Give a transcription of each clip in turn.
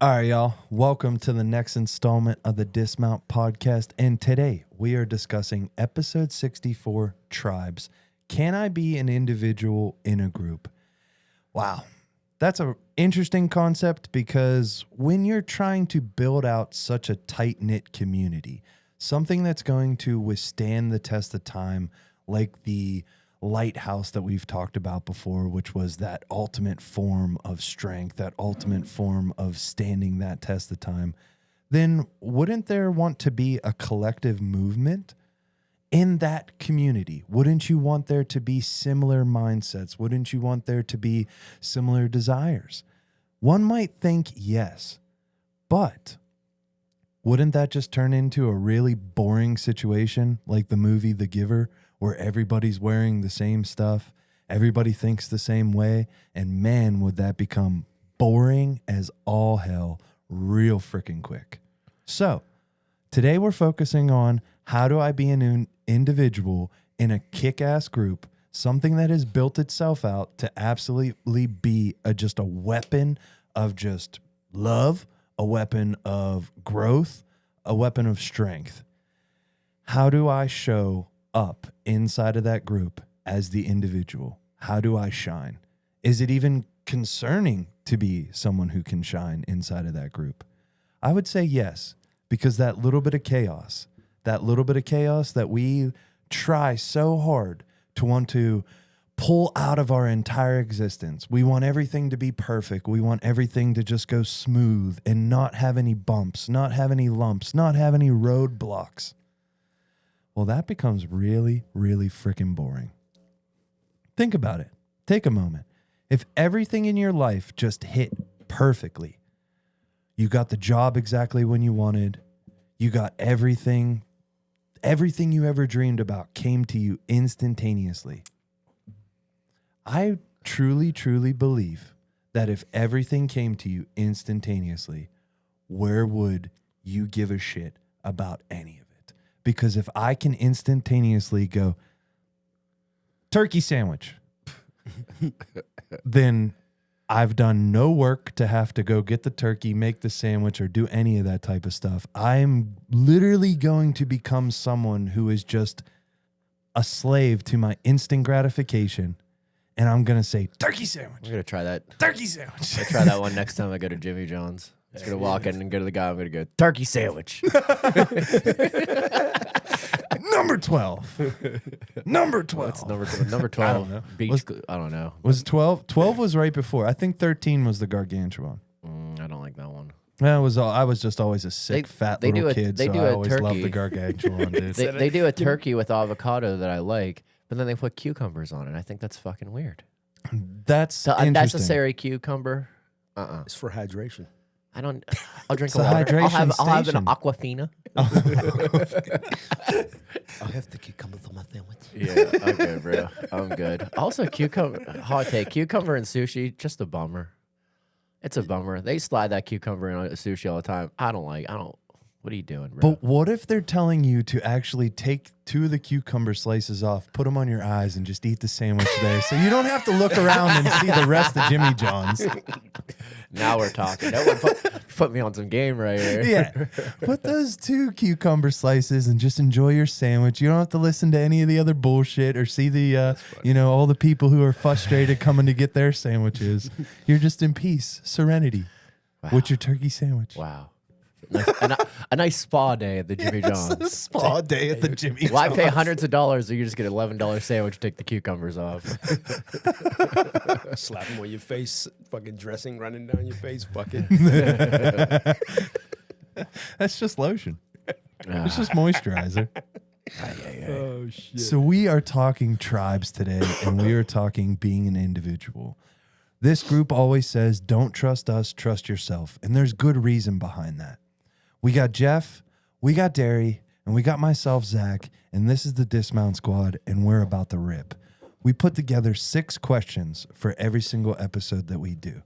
All right, y'all. Welcome to the next installment of the Dismount Podcast. And today we are discussing episode 64, Tribes. Can I be an individual in a group? Wow. That's an interesting concept because when you're trying to build out such a tight-knit community, something that's going to withstand the test of time, like the lighthouse that we've talked about before, which was that ultimate form of strength, that ultimate form of standing that test of time, then wouldn't there want to be a collective movement in that community? Wouldn't you want there to be similar mindsets? Wouldn't you want there to be similar desires? One might think yes, but wouldn't that just turn into a really boring situation like the movie The Giver, where everybody's wearing the same stuff, everybody thinks the same way, and man, would that become boring as all hell real freaking quick. So today we're focusing on how do I be an individual in a kick-ass group, something that has built itself out to absolutely be just a weapon of just love, a weapon of growth, a weapon of strength. How do I show up inside of that group as the individual? How do I shine? Is it even concerning to be someone who can shine inside of that group? I would say yes, because that little bit of chaos that we try so hard to want to pull out of our entire existence. We want everything to be perfect. We want everything to just go smooth and not have any bumps, not have any lumps, not have any roadblocks. Well, that becomes really, really freaking boring. Think about it. Take a moment. If everything in your life just hit perfectly, you got the job exactly when you wanted, you got everything you ever dreamed about came to you instantaneously. I truly, truly believe that if everything came to you instantaneously, where would you give a shit about any of it? Because if I can instantaneously go, turkey sandwich, then I've done no work to have to go get the turkey, make the sandwich, or do any of that type of stuff. I'm literally going to become someone who is just a slave to my instant gratification. And I'm going to say, turkey sandwich. I'm going to try that. Turkey sandwich. I try that one next time I go to Jimmy John's. I'm just going to walk in and go to the guy. I'm going to go, turkey sandwich. Number 12. Number 12. What's number 12? Number 12. I don't know. Beach, I don't know. Was it 12? 12 was right before. I think 13 was the gargantuan. I don't like that one. I was just always a sick, fat little kid, so I always loved the gargantuan, dude. They do a turkey with avocado that I like, but then they put cucumbers on it. I think that's fucking weird. That's So unnecessary cucumber. It's for hydration. I'll drink It's a hydration I'll have an station. Aquafina. I'll have the cucumbers on my sandwich. Yeah, I'm good, bro. I'm good. Also, hot take, cucumber and sushi, just a bummer. It's a bummer. They slide that cucumber in sushi all the time. What are you doing, bro? But what if they're telling you to actually take 2 of the cucumber slices off, put them on your eyes, and just eat the sandwich there, so you don't have to look around and see the rest of Jimmy John's? Now we're talking. That one put me on some game right here. Yeah. Put those 2 cucumber slices and just enjoy your sandwich. You don't have to listen to any of the other bullshit or see the, all the people who are frustrated coming to get their sandwiches. You're just in peace, serenity with your turkey sandwich. Wow. A nice spa day at the Jimmy John's. Spa day at the Jimmy Why John's. pay hundreds of dollars or you just get an $11 sandwich, take the cucumbers off? Slap them on your face, fucking dressing running down your face, fucking. That's just lotion. It's just moisturizer. Oh, shit. So we are talking tribes today, and we are talking being an individual. This group always says, don't trust us, trust yourself. And there's good reason behind that. We got Jeff, we got Derry, and we got myself, Zach, and this is the Dismount Squad, and we're about to rip. We put together 6 questions for every single episode that we do.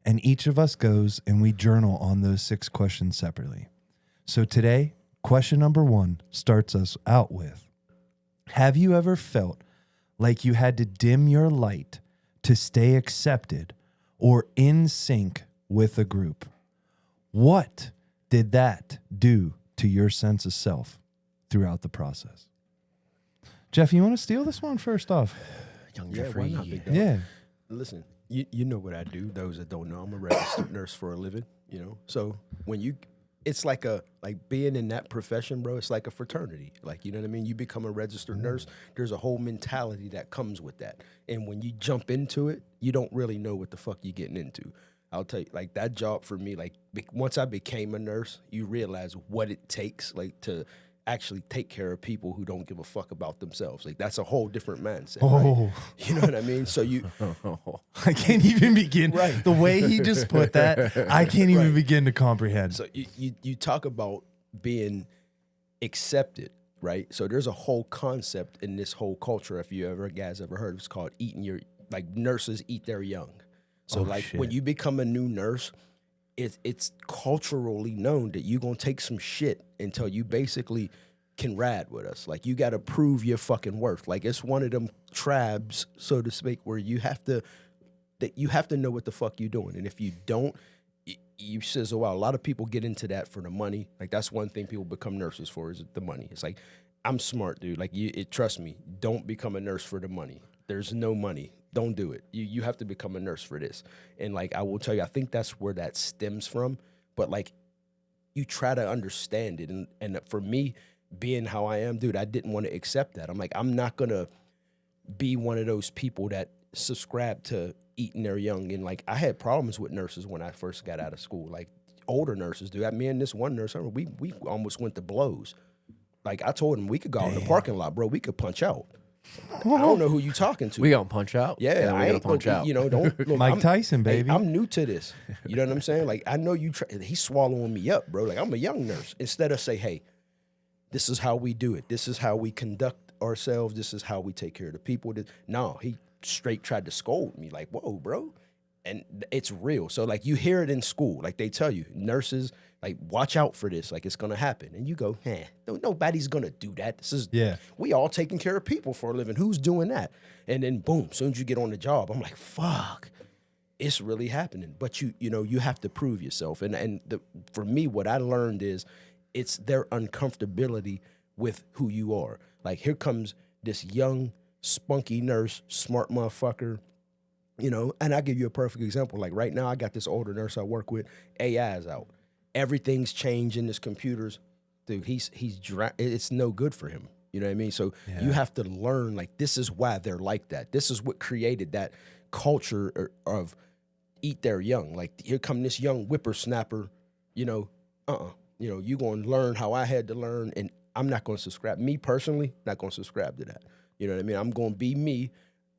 And each of us goes and we journal on those 6 questions separately. So today, question number 1 starts us out with, have you ever felt like you had to dim your light to stay accepted or in sync with a group? What did that do to your sense of self throughout the process? Jeff, you want to steal this one first off? Young Yeah, Jeffrey. why not, big dog? Yeah. Listen, you know what I do. Those that don't know, I'm a registered nurse for a living. You know, so when it's like being in that profession, bro. It's like a fraternity. Like, you know what I mean? You become a registered nurse. There's a whole mentality that comes with that. And when you jump into it, you don't really know what the fuck you're getting into. I'll tell you, like, that job for me, like, once I became a nurse, you realize what it takes, like, to actually take care of people who don't give a fuck about themselves. Like, that's a whole different mindset. Oh, right? You know what I mean? So you, I can't even begin. Right. The way he just put that, I can't even begin to comprehend. so you talk about being accepted, right? So there's a whole concept in this whole culture. If you guys ever heard, it's called nurses eat their young. So when you become a new nurse, it's culturally known that you're going to take some shit until you basically can ride with us. Like, you got to prove your fucking worth. Like, it's one of them tribes, so to speak, where you have to know what the fuck you're doing. And if you don't, you sizzle wow. A lot of people get into that for the money. Like, that's one thing people become nurses for, is the money. It's like, I'm smart, dude. Like, trust me, don't become a nurse for the money. There's no money. Don't do it. You have to become a nurse for this. And, like, I will tell you, I think that's where that stems from. But, like, you try to understand it. And for me, being how I am, dude, I didn't want to accept that. I'm like, I'm not going to be one of those people that subscribe to eating their young. And, like, I had problems with nurses when I first got out of school. Like, older nurses, dude. Me and this one nurse, we almost went to blows. Like, I told him we could go out in the parking lot, bro. We could punch out. I don't know who you talking to. We gonna punch out. Yeah, we gonna punch out. You know, don't look, Mike Tyson, baby. I'm new to this. You know what I'm saying? Like, I know you. He's swallowing me up, bro. Like, I'm a young nurse. Instead of say, hey, this is how we do it. This is how we conduct ourselves. This is how we take care of the people. No, he straight tried to scold me. Like, whoa, bro. And it's real. So, like, you hear it in school. Like, they tell you, nurses, like, watch out for this. Like, it's going to happen. And you go, nobody's going to do that. We all taking care of people for a living. Who's doing that? And then, boom, as soon as you get on the job, I'm like, fuck, it's really happening. But, you have to prove yourself. And for me, what I learned is it's their uncomfortability with who you are. Like, here comes this young, spunky nurse, smart motherfucker, and I'll give you a perfect example. Like, right now, I got this older nurse I work with. AI is out. Everything's changing. His computers, dude, it's no good for him. You know what I mean? So you have to learn, like, this is why they're like that. This is what created that culture of eat their young. Like, here come this young whippersnapper, you're going to learn how I had to learn, and I'm not going to subscribe. Me personally, not going to subscribe to that. You know what I mean? I'm going to be me.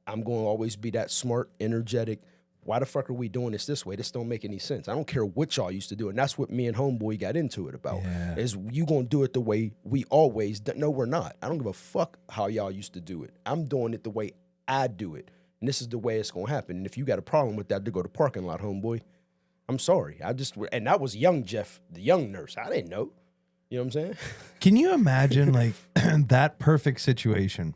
I'm going to always be that smart, energetic. Why the fuck are we doing this way? This don't make any sense. I don't care what y'all used to do. And that's what me and Homeboy got into it about. Yeah. Is you going to do it the way we always do. No, we're not. I don't give a fuck how y'all used to do it. I'm doing it the way I do it. And this is the way it's going to happen. And if you got a problem with that, to go to parking lot, Homeboy. I'm sorry. And that was young Jeff, the young nurse. I didn't know. You know what I'm saying? Can you imagine, like, that perfect situation?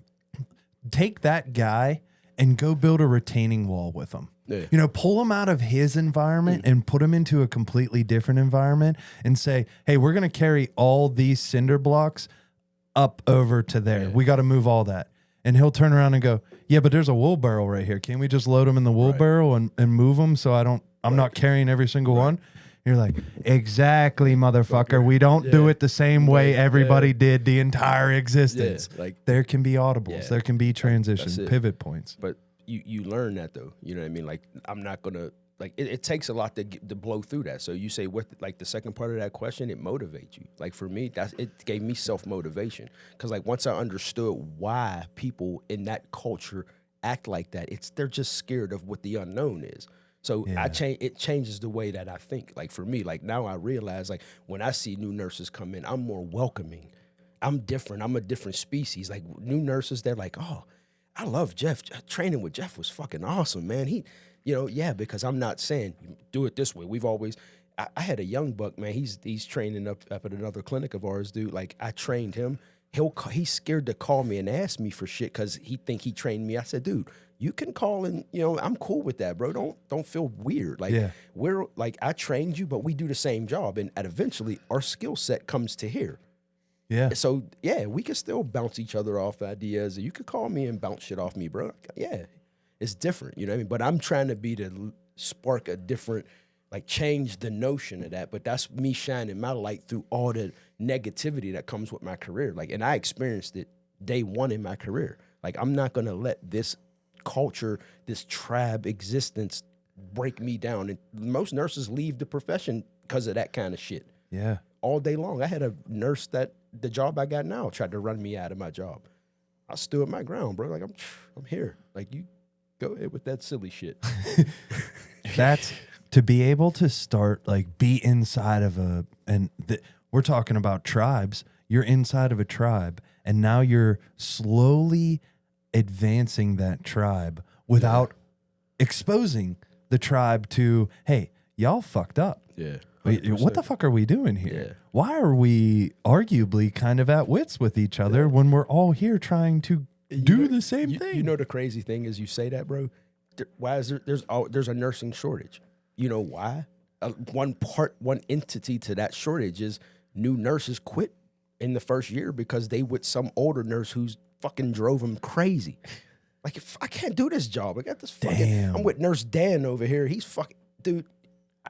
Take that guy and go build a retaining wall with him. Yeah. Pull him out of his environment and put him into a completely different environment and say, hey, we're going to carry all these cinder blocks up over to there. Yeah. We got to move all that. And he'll turn around and go, yeah, but there's a wool barrel right here. Can't we just load them in the wool barrel and move them so I'm not carrying every single one? You're like, exactly, motherfucker. We don't do it the same way everybody did the entire existence. Yeah. Like, there can be audibles. There can be transitions, pivot points. But you learn that, though. You know what I mean? Like, I'm not going to, like, it takes a lot to blow through that. So you say, like, the second part of that question, it motivates you. Like, for me, it gave me self-motivation. Because, like, once I understood why people in that culture act like that, they're just scared of what the unknown is. So it changes the way that I think. Like, for me, like, now I realize, like, when I see new nurses come in, I'm more welcoming. I'm different. I'm a different species. Like, new nurses, they're like, oh, I love Jeff. Training with Jeff was fucking awesome, man. Because I'm not saying do it this way. We've always, I had a young buck, man. He's training up at another clinic of ours, dude. Like, I trained him. he's scared to call me and ask me for shit because he think he trained me. I said, dude, you can call and I'm cool with that, bro. Don't feel weird. Like we're like I trained you, but we do the same job, and eventually our skill set comes to here. Yeah. So yeah, we can still bounce each other off ideas. You could call me and bounce shit off me, bro. Yeah, it's different, you know what I mean? But I'm trying to be the spark a different, like change the notion of that. But that's me shining my light through all the negativity that comes with my career. Like, and I experienced it day one in my career. Like, I'm not gonna let this culture, this tribe existence break me down. And most nurses leave the profession because of that kind of shit. Yeah. All day long. I had a nurse that the job I got now tried to run me out of my job. I stood my ground, bro. Like, I'm here. Like, you go ahead with that silly shit. That's to be able to start, like, be inside of we're talking about tribes. You're inside of a tribe, and now you're slowly advancing that tribe without exposing the tribe to, hey, y'all fucked up. Yeah. What the fuck are we doing here? Yeah. Why are we arguably kind of at wits with each other when we're all here trying to do the same thing? You know, the crazy thing is you say that, bro. Why is there's a nursing shortage? You know why? One entity to that shortage is new nurses quit in the first year because they with some older nurse who's fucking drove them crazy. Like, if I can't do this job. I got this fucking. I'm with Nurse Dan over here. He's fucking dude.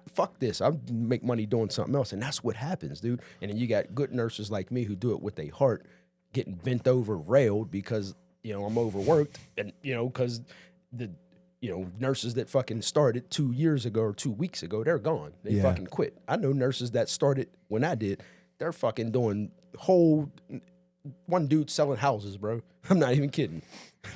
Fuck this. I'll make money doing something else. And that's what happens, dude. And then you got good nurses like me who do it with their heart, getting bent over, railed because, I'm overworked. And, because the, nurses that fucking started 2 years ago or 2 weeks ago, they're gone. They fucking quit. I know nurses that started when I did, they're fucking doing one dude selling houses, bro. I'm not even kidding.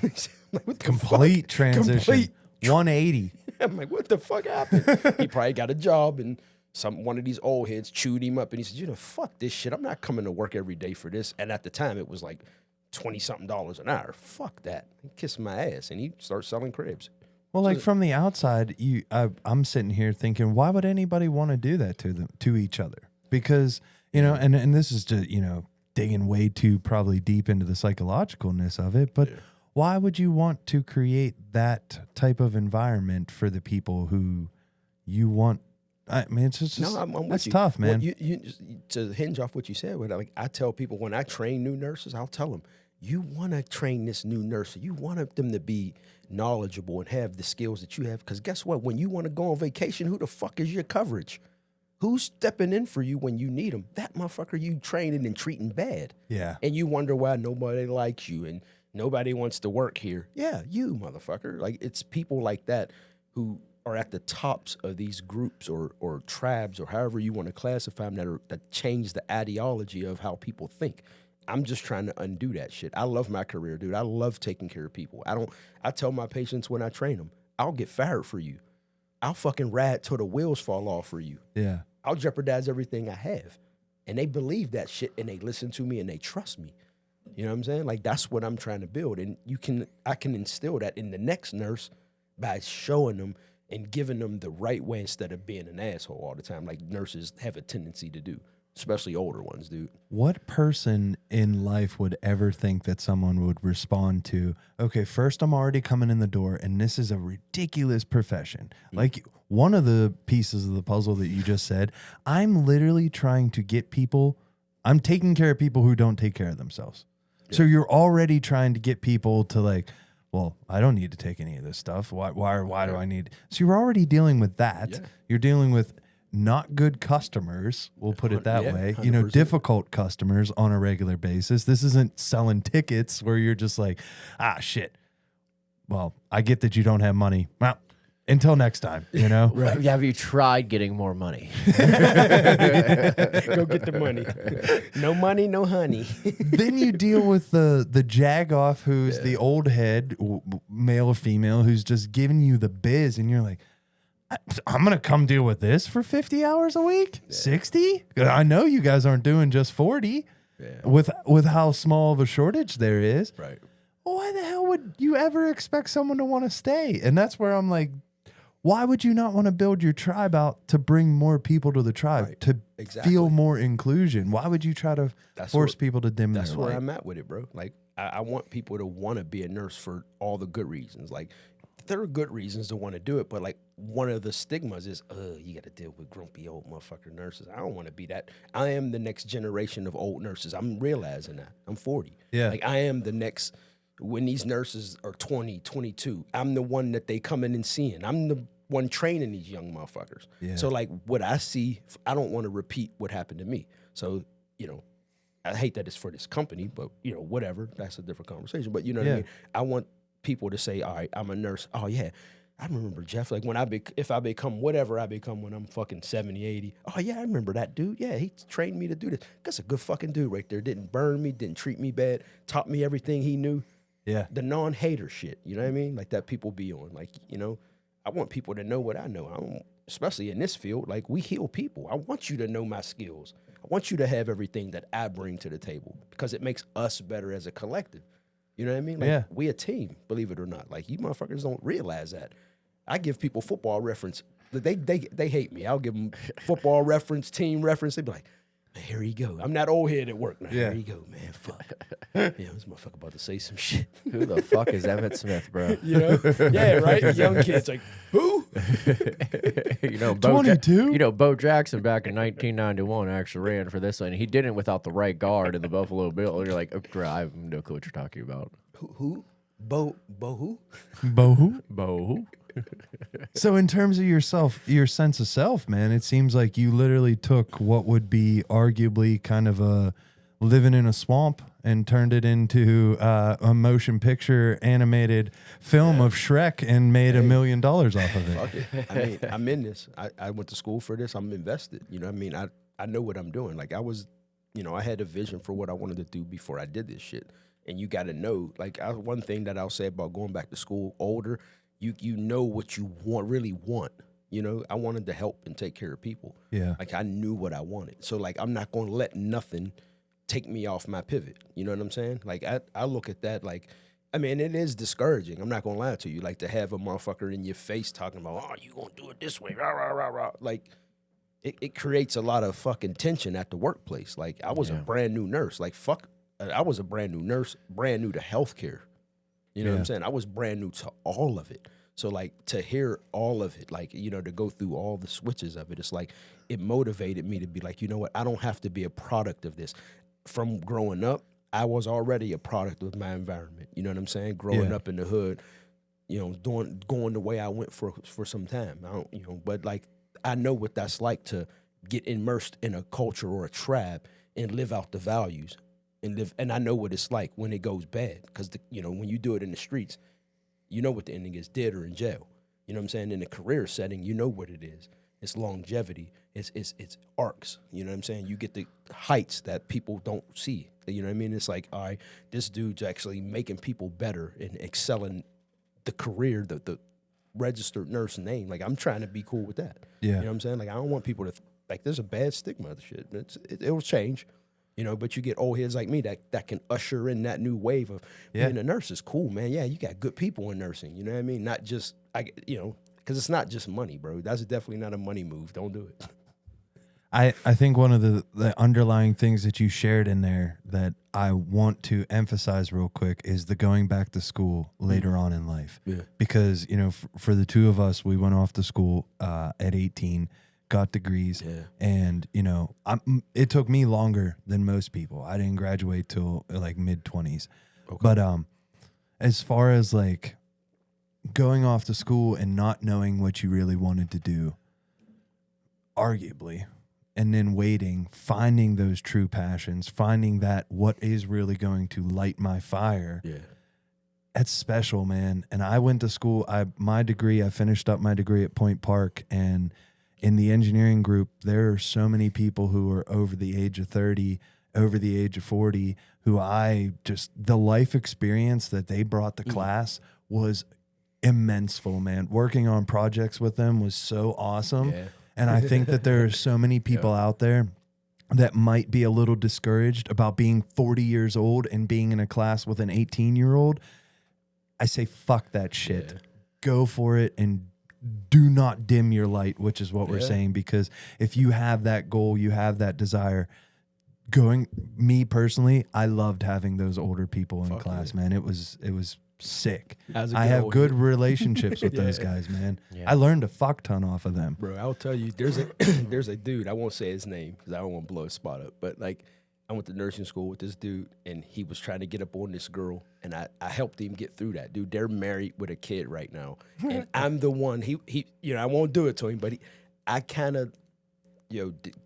Like, what the Complete fuck? transition. Complete 180. I'm like, what the fuck happened? He probably got a job and one of these old heads chewed him up and he said, fuck this shit. I'm not coming to work every day for this. And at the time it was like $20-something an hour. Fuck that. He kissed my ass and he started selling cribs. Well, like from the outside, I'm sitting here thinking, why would anybody want to do that to each other? Because, and this is just, digging way too probably deep into the psychologicalness of it, but why would you want to create that type of environment for the people who you want? I mean, it's just that's tough, man. Well, you to hinge off what you said, I tell people when I train new nurses, I'll tell them, you want to train this new nurse. You want them to be knowledgeable and have the skills that you have. Because guess what? When you want to go on vacation, who the fuck is your coverage? Who's stepping in for you when you need them? That motherfucker you training and treating bad. Yeah. And you wonder why nobody likes you and nobody wants to work here. Yeah, you motherfucker. Like, it's people like that who are at the tops of these groups or tribes or however you want to classify them that change the ideology of how people think. I'm just trying to undo that shit. I love my career, dude. I love taking care of people. I tell my patients when I train them, I'll get fired for you. I'll fucking ride till the wheels fall off for you. Yeah. I'll jeopardize everything I have. And they believe that shit and they listen to me and they trust me. You know what I'm saying? Like, that's what I'm trying to build. And I can instill that in the next nurse by showing them and giving them the right way instead of being an asshole all the time, like nurses have a tendency to do, especially older ones, dude. What person in life would ever think that someone would respond to, okay, first I'm already coming in the door and this is a ridiculous profession. Like, one of the pieces of the puzzle that you just said, I'm literally trying to get people, I'm taking care of people who don't take care of themselves. Yeah. So you're already trying to get people to like, well, I don't need to take any of this stuff. Why do I need? So you're already dealing with that. Yeah. You're dealing with not good customers, we'll put it that way, 100%. Difficult customers on a regular basis. This isn't selling tickets where you're just like, shit. Well, I get that you don't have money. Well, until next time, Right. Have you tried getting more money? Go get the money. No money, no honey. Then you deal with the jagoff who's the old head, male or female, who's just giving you the biz, and you're like, I'm going to come deal with this for 50 hours a week? 60? I know you guys aren't doing just 40 with how small of a shortage there is. Right. Why the hell would you ever expect someone to want to stay? And that's where I'm like, why would you not want to build your tribe out to bring more people to the tribe, Right. to Exactly. feel more inclusion? Why would you try to force people to dim That's their where light? I'm at with it, bro. Like, I want people to want to be a nurse for all the good reasons. Like, there are good reasons to want to do it, but like one of the stigmas is, you got to deal with grumpy old motherfucker nurses. I don't want to be that. I am the next generation of old nurses. I'm realizing that. I'm 40. Yeah. Like, I am the next, when these nurses are 20, 22, I'm the one that they come in and seeing. I'm the one training these young motherfuckers. Yeah. So like what I see, I don't want to repeat what happened to me. So, I hate that it's for this company, but whatever. That's a different conversation. But you know what I mean? I want people to say, all right, I'm a nurse. Oh yeah. I remember Jeff, like when if I become whatever I become when I'm fucking 70, 80. Oh yeah, I remember that dude. Yeah, he trained me to do this. That's a good fucking dude right there. Didn't burn me, didn't treat me bad, taught me everything he knew. Yeah. The non-hater shit, you know what I mean? Like that people be on. Like, I want people to know what I know. I don't, especially in this field, like we heal people. I want you to know my skills. I want you to have everything that I bring to the table because it makes us better as a collective. You know what I mean? Like we a team, believe it or not. Like you motherfuckers don't realize that. I give people football reference. They hate me. I'll give them football reference, team reference. They be like, man, here you go. I'm not old head at work. Now, here you go, man. Fuck. This motherfucker about to say some shit. Who the fuck is Emmett Smith, bro? Yeah, right? Young kids like, who? Bo 22? Bo Jackson back in 1991 actually ran for this one. He didn't without the right guard in the Buffalo Bill. You're like, bro, I have no clue what you're talking about. Who? Bo who? Bohu? Bo who? So in terms of yourself, your sense of self, man, it seems like you literally took what would be arguably kind of a living in a swamp and turned it into a motion picture animated film of Shrek and made $1 million off of it. Fuck it. I mean, I'm in this. I went to school for this. I'm invested. You know what I mean? I know what I'm doing. Like I was, I had a vision for what I wanted to do before I did this shit. And you got to know, like one thing that I'll say about going back to school older, you know what you really want. I wanted to help and take care of people. Yeah. Like I knew what I wanted. So like I'm not going to let nothing take me off my pivot. You know what I'm saying? Like I look at that like, I mean, it is discouraging. I'm not going to lie to you. Like to have a motherfucker in your face talking about, oh, you going to do it this way, rah, rah, rah, rah. Like it creates a lot of fucking tension at the workplace. Like I was a brand new nurse. Like I was a brand new nurse, brand new to healthcare. You know what I'm saying? I was brand new to all of it. So like to hear all of it, like, to go through all the switches of it, it's like it motivated me to be like, you know what? I don't have to be a product of this. From growing up, I was already a product of my environment. You know what I'm saying? Growing up in the hood, going the way I went for some time. I don't, but like I know what that's like to get immersed in a culture or a tribe and live out the values and I know what it's like when it goes bad because when you do it in the streets, you know what the ending is, dead or in jail. You know what I'm saying? In a career setting, you know what it is. It's longevity. It's arcs. You know what I'm saying? You get the heights that people don't see. You know what I mean? It's like, all right, this dude's actually making people better and excelling the career, the registered nurse name. Like, I'm trying to be cool with that. Yeah. You know what I'm saying? Like, I don't want people to, like, there's a bad stigma of the shit. It will change. But you get old heads like me that can usher in that new wave of being a nurse is cool, man. Yeah, you got good people in nursing. You know what I mean? Not just, because it's not just money, bro. That's definitely not a money move. Don't do it. I think one of the underlying things that you shared in there that I want to emphasize real quick is the going back to school later on in life. Yeah. Because, for the two of us, we went off to school at 18, got degrees, and, it took me longer than most people. I didn't graduate till like mid-20s. Okay. But as far as like going off to school and not knowing what you really wanted to do, arguably, and then waiting, finding those true passions, finding that what is really going to light my fire. Yeah. That's special, man. And I went to school, I finished up my degree at Point Park, and in the engineering group, there are so many people who are over the age of 30, over the age of 40, who the life experience that they brought to class was immenseful, man. Working on projects with them was so awesome. Yeah. And I think that there are so many people out there that might be a little discouraged about being 40 years old and being in a class with an 18-year-old. I say, fuck that shit. Yeah. Go for it and do not dim your light, which is what we're Yeah. saying, because if you have that goal, you have that desire. Me personally, I loved having those older people in Fuck class, yeah. man. It was sick. As a I good have old good head. relationships with Yeah. those guys, man. Yeah. I learned a fuck ton off of them. Bro, I'll tell you, there's a there's a dude. I won't say his name because I don't want to blow his spot up. But like, I went to nursing school with this dude, and he was trying to get up on this girl, and I helped him get through that. Dude, they're married with a kid right now, and I'm the one. He I won't do it to him, but I kind of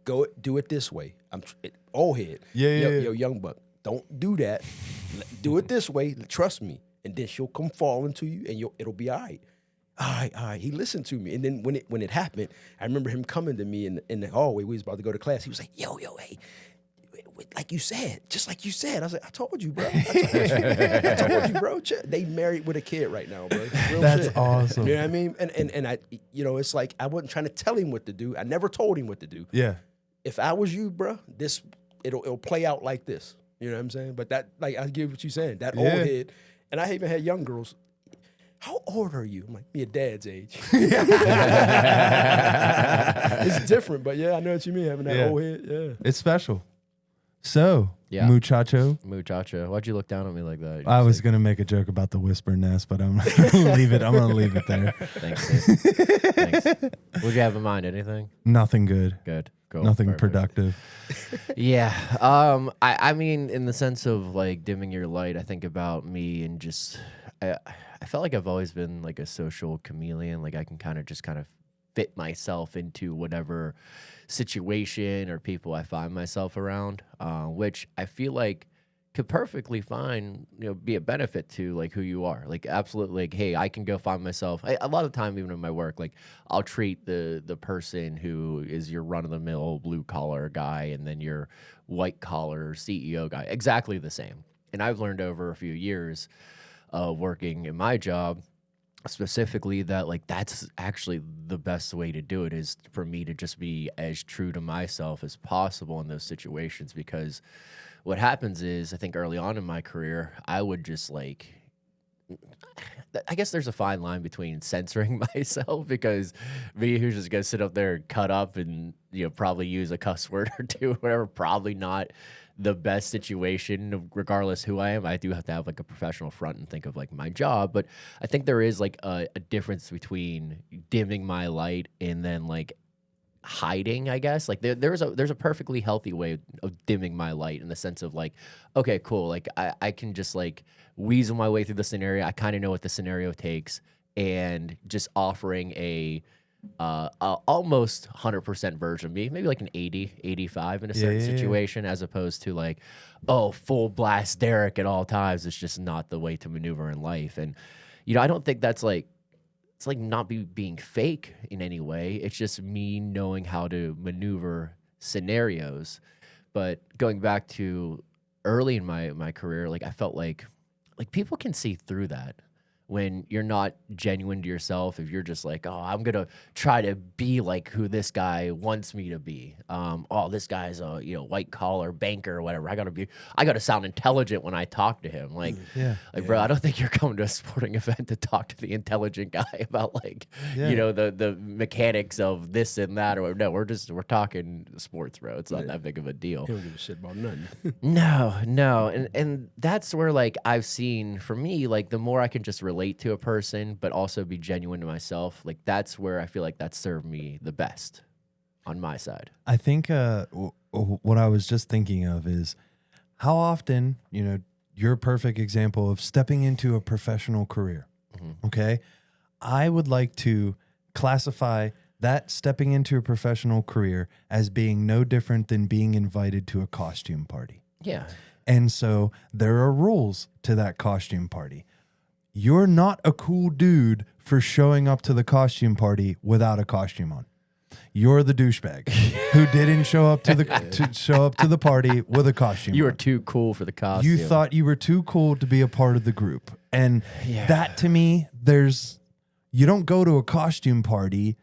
go do it this way. I'm old head. Yeah. Yo, young buck, don't do that. Do it this way. Trust me, and then she'll come falling to you, and it'll be all right. All right. He listened to me, and then when it happened, I remember him coming to me in the hallway. We was about to go to class. He was like, "Yo, hey, like you said, just like you said." I was like, "I told you, bro. I told you, bro." They married with a kid right now, bro. Real That's shit. awesome. You know what I mean? And I, it's like I wasn't trying to tell him what to do. I never told him what to do. Yeah. If I was you, bro, it'll play out like this. You know what I'm saying? But that, like, I get what you're saying. That old head, and I even had young girls. How old are you? I'm like, me a dad's age. It's different, but yeah, I know what you mean. Having that old head, yeah. It's special. So, Yeah. muchacho, Muchacho, why'd you look down at me like that? I was gonna make a joke about the whisper nest, but I'm gonna leave it. I'm gonna leave it there. Thanks. Sid. Thanks. What'd you have in mind? Anything? Nothing good. Good. Cool. Nothing Perfect. productive. Yeah. I mean, in the sense of like dimming your light, I think about me and just I felt like I've always been like a social chameleon. Like I can kind of fit myself into whatever situation or people I find myself around, which I feel like could perfectly fine, be a benefit to like who you are. Like absolutely, like, hey, I can go find myself. A lot of the time, even in my work, like I'll treat the person who is your run of the mill blue collar guy and then your white collar CEO guy exactly the same. And I've learned over a few years of working in my job specifically that like that's actually the best way to do it is for me to just be as true to myself as possible in those situations, because what happens is I think early on in my career I would just like, I guess there's a fine line between censoring myself, because me who's just gonna sit up there and cut up and probably use a cuss word or two, whatever, probably not the best situation regardless who I am. I do have to have like a professional front and think of like my job, but I think there is like a difference between dimming my light and then like hiding, I guess. Like there's a perfectly healthy way of dimming my light in the sense of like, okay, cool, like I can just like weasel my way through the scenario. I kind of know what the scenario takes, and just offering a almost 100% version of me, maybe like an 80, 85 in a certain situation, as opposed to like, oh, full blast Derek at all times. It's just not the way to maneuver in life. And, I don't think that's like, it's like not being fake in any way. It's just me knowing how to maneuver scenarios. But going back to early in my career, like I felt like people can see through that. When you're not genuine to yourself, if you're just like, oh, I'm going to try to be like who this guy wants me to be. Oh, this guy's a white collar banker or whatever. I got to sound intelligent when I talk to him. Like, bro, I don't think you're coming to a sporting event to talk to the intelligent guy about like, the mechanics of this and that. Or no, we're talking sports, bro. It's not that big of a deal. He don't give a shit about nothing. No. And that's where like I've seen, for me, like the more I can just relate to a person, but also be genuine to myself, like that's where I feel like that served me the best on my side. I think what I was just thinking of is how often, you're a perfect example of stepping into a professional career. Mm-hmm. Okay. I would like to classify that stepping into a professional career as being no different than being invited to a costume party. Yeah. And so there are rules to that costume party. You're not a cool dude for showing up to the costume party without a costume on. You're the douchebag who didn't show up to the party with a costume. You were on. too cool for the costume. You thought you were too cool to be a part of the group. And that to me, you don't go to a costume party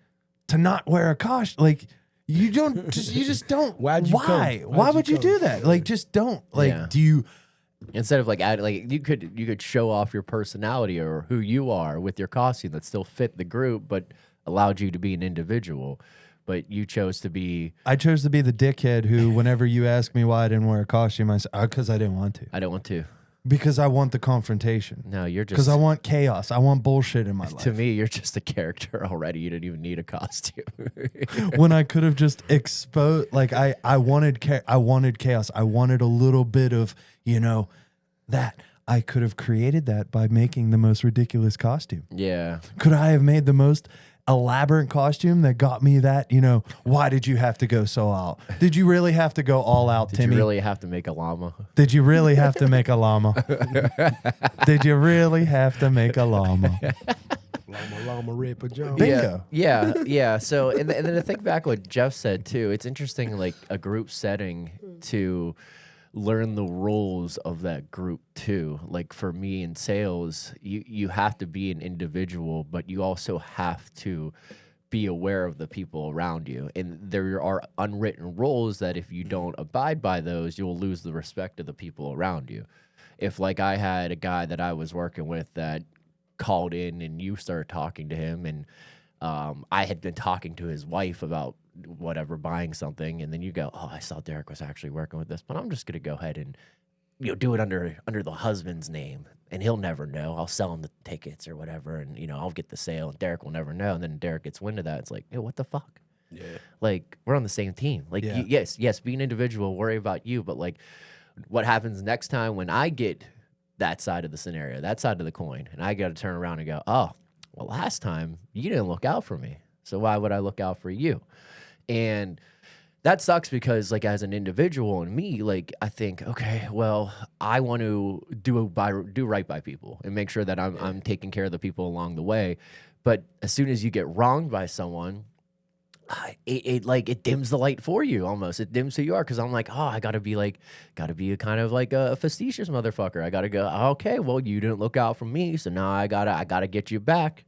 to not wear a costume. Like you just don't. Why would you do that? Like just don't. Like do you? Instead of like adding, like you could show off your personality or who you are with your costume that still fit the group, but allowed you to be an individual, but you chose to be. I chose to be the dickhead who, whenever you ask me why I didn't wear a costume, I say, because I didn't want to. I don't want to. Because I want the confrontation. No, you're just. Because I want chaos. I want bullshit in my life. To me, you're just a character already. You didn't even need a costume. When I could have just exposed, like I wanted chaos. I wanted a little bit of, that. I could have created that by making the most ridiculous costume. Yeah. Could I have made the most elaborate costume that got me that, why did you have to go so out? Did you really have to go all out, Did Timmy? you really have to make a llama? Did you really have to make a llama? Did you really have to make a llama? Llama, red pajama. Bingo. Yeah. So, and then to think back what Jeff said too, it's interesting, like a group setting to learn the roles of that group too. Like for me in sales, you have to be an individual, but you also have to be aware of the people around you. And there are unwritten rules that if you don't abide by those, you'll lose the respect of the people around you. If like I had a guy that I was working with that called in and you started talking to him, and I had been talking to his wife about whatever, buying something, and then you go, oh, I saw Derek was actually working with this, but I'm just gonna go ahead and do it under the husband's name, and he'll never know. I'll sell him the tickets or whatever, and I'll get the sale, and Derek will never know. And then Derek gets wind of that. It's like, yo, what the fuck? Yeah. Like, we're on the same team. Like, Yeah. yes, be an individual, worry about you, but like, what happens next time when I get that side of the scenario, that side of the coin, and I got to turn around and go, oh, well, last time you didn't look out for me, so why would I look out for you? And that sucks because, like, as an individual and me, like, I think, okay, well, I want to do right by people and make sure that I'm taking care of the people along the way. But as soon as you get wronged by someone, it dims the light for you almost. It dims who you are, because I'm like, oh, I gotta be a kind of like a facetious motherfucker. I gotta go, okay, well, you didn't look out for me, so now I gotta get you back.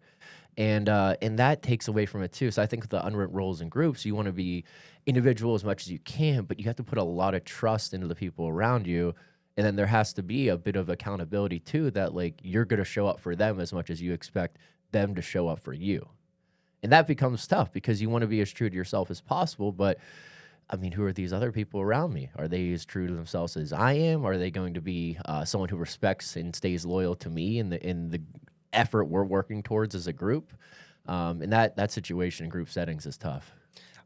And that takes away from it too. So I think with the unwritten roles in groups, you want to be individual as much as you can, but you have to put a lot of trust into the people around you. And then there has to be a bit of accountability too, that like you're going to show up for them as much as you expect them to show up for you. And that becomes tough because you want to be as true to yourself as possible. But I mean, who are these other people around me? Are they as true to themselves as I am? Are they going to be someone who respects and stays loyal to me in the effort we're working towards as a group? And that situation in group settings is tough.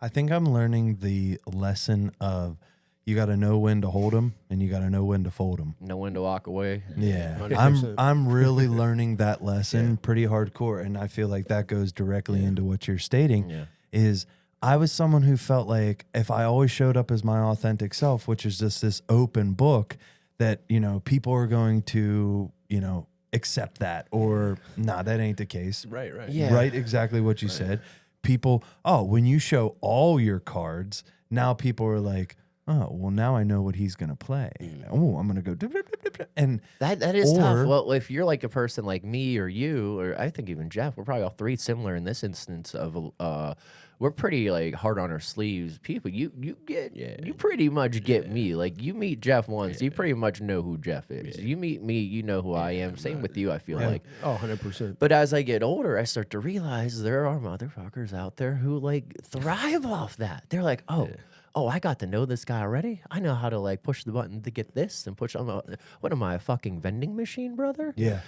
I think I'm learning the lesson of you got to know when to hold them and you got to know when to fold them. Know when to walk away. Yeah, 100%. I'm really learning that lesson pretty hardcore, and I feel like that goes directly into what you're stating. Yeah. Is I was someone who felt like if I always showed up as my authentic self, which is just this open book, that people are going to accept that, or nah, that ain't the case. Right. Yeah. Right, exactly what you said. People, when you show all your cards, now people are like, oh, well, now I know what he's gonna play. Oh, I'm gonna go, and That is or- tough. Well, if you're like a person like me or you, or I think even Jeff, we're probably all three similar in this instance of we're pretty like hard on our sleeves people. You pretty much get me. Like you meet Jeff once, you pretty much know who Jeff is. You meet me, you know who I am. Same with you, I feel like. Oh, 100%. But as I get older, I start to realize there are motherfuckers out there who like thrive off that. They're like, oh, I got to know this guy already. I know how to like push the button to get this and push on. What am I, a fucking vending machine, brother? Yeah.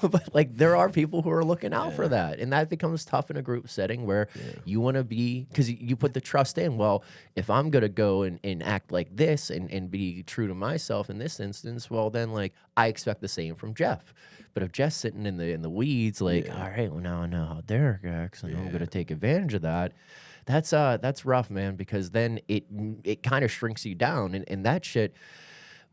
But like there are people who are looking out for that, and that becomes tough in a group setting where you want to be, because you put the trust in. Well, if I'm gonna go and act like this and be true to myself in this instance, well then like I expect the same from Jeff. But if Jeff's sitting in the weeds, like, all right, well now I know how Derek acts, and I'm gonna take advantage of that. That's rough, man, because then it kind of shrinks you down, and that shit.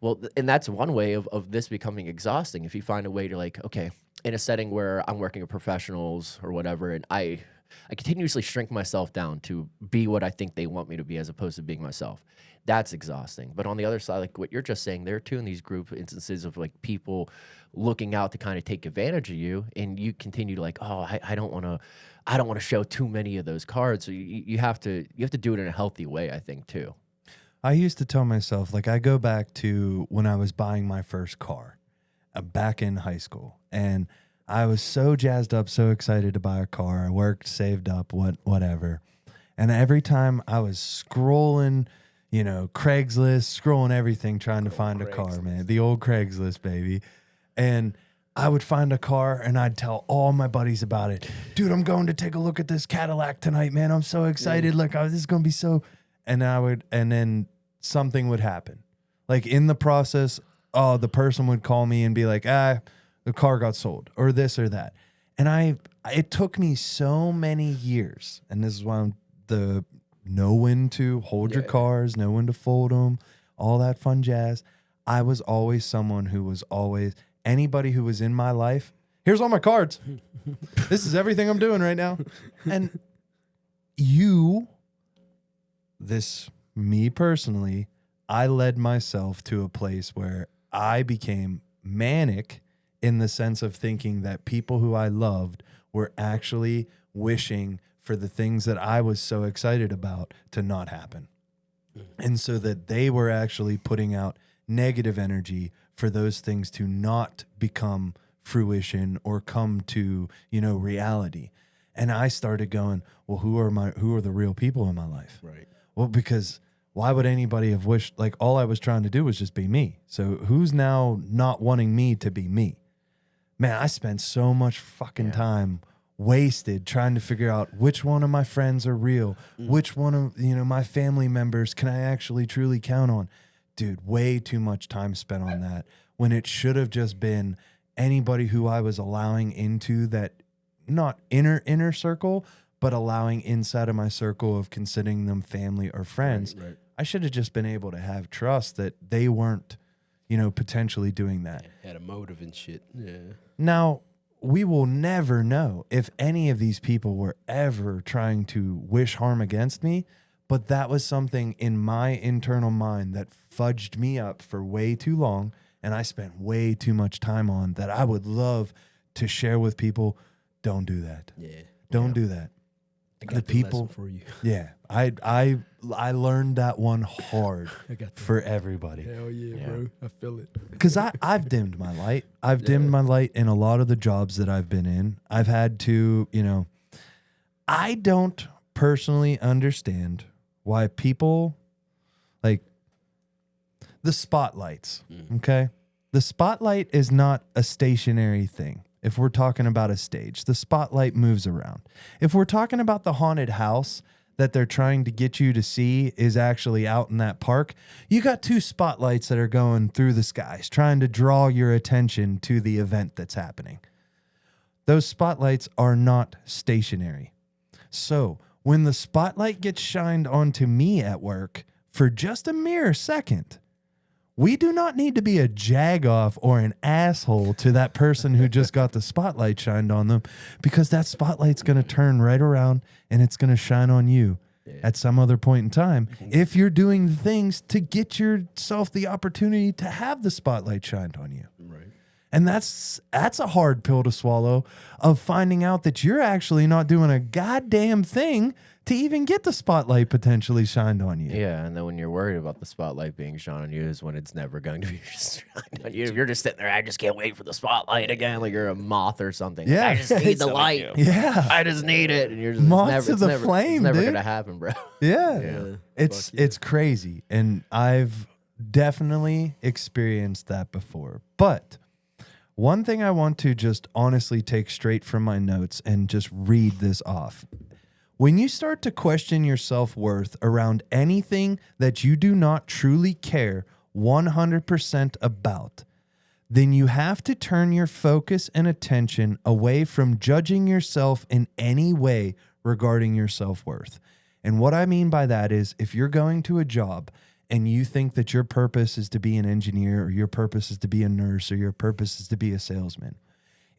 Well, and that's one way of this becoming exhausting. If you find a way to like, okay, in a setting where I'm working with professionals or whatever, and I continuously shrink myself down to be what I think they want me to be as opposed to being myself. That's exhausting. But on the other side, like what you're just saying there too, in these group instances of like people looking out to kind of take advantage of you, and you continue to like, oh, I don't want to show too many of those cards. So you have to do it in a healthy way, I think too. I used to tell myself, like, I go back to when I was buying my first car back in high school, and I was so jazzed up, so excited to buy a car. I worked, saved up, whatever. And every time I was scrolling, Craigslist, scrolling everything, trying to find a car, man. The old Craigslist, baby. And I would find a car and I'd tell all my buddies about it. Dude, I'm going to take a look at this Cadillac tonight, man. I'm so excited. Like, this is going to be so. And then something would happen. Like in the process, the person would call me and be like, the car got sold or this or that. And it took me so many years. And this is why know when to hold your cars, know when to fold them, all that fun jazz. I was always someone who was always, anybody who was in my life, here's all my cards. This is everything I'm doing right now. And me personally, I led myself to a place where I became manic in the sense of thinking that people who I loved were actually wishing for the things that I was so excited about to not happen. And so that they were actually putting out negative energy for those things to not become fruition or come to, reality. And I started going, well, who are the real people in my life? Right. Well, because why would anybody have wished, like all I was trying to do was just be me. So who's now not wanting me to be me? Man, I spent so much fucking time wasted trying to figure out which one of my friends are real, which one of, my family members can I actually truly count on. Dude, way too much time spent on that when it should have just been anybody who I was allowing into that, not inner circle, but allowing inside of my circle of considering them family or friends. Right. I should have just been able to have trust that they weren't, potentially doing that. Had a motive and shit. Yeah. Now, we will never know if any of these people were ever trying to wish harm against me, but that was something in my internal mind that fudged me up for way too long, and I spent way too much time on that I would love to share with people. Don't do that. Yeah. Don't do that. I got the people for you. Yeah. I learned that one hard for everybody. Hell yeah, bro. I feel it. Because I've dimmed my light. I've dimmed my light in a lot of the jobs that I've been in. I've had to, I don't personally understand why people like the spotlights. Okay. The spotlight is not a stationary thing. If we're talking about a stage, the spotlight moves around. If we're talking about the haunted house that they're trying to get you to see is actually out in that park, you got two spotlights that are going through the skies, trying to draw your attention to the event that's happening. Those spotlights are not stationary. So when the spotlight gets shined onto me at work for just a mere second, we do not need to be a jagoff or an asshole to that person who just got the spotlight shined on them, because that spotlight's going to turn right around and it's going to shine on you at some other point in time if you're doing the things to get yourself the opportunity to have the spotlight shined on you. Right. And that's a hard pill to swallow, of finding out that you're actually not doing a goddamn thing to even get the spotlight potentially shined on you. Yeah, and then when you're worried about the spotlight being shone on you is when it's never going to be shined on you. If you're just sitting there, I just can't wait for the spotlight again, like you're a moth or something. Yeah. I just need the light. Yeah. I just need it. And you're just Moth to the flame, it's never dude. going to happen, bro. Yeah. It's crazy. And I've definitely experienced that before. But one thing I want to just honestly take straight from my notes and just read this off. When you start to question your self-worth around anything that you do not truly care 100% about, then you have to turn your focus and attention away from judging yourself in any way regarding your self-worth. And what I mean by that is, if you're going to a job and you think that your purpose is to be an engineer, or your purpose is to be a nurse, or your purpose is to be a salesman,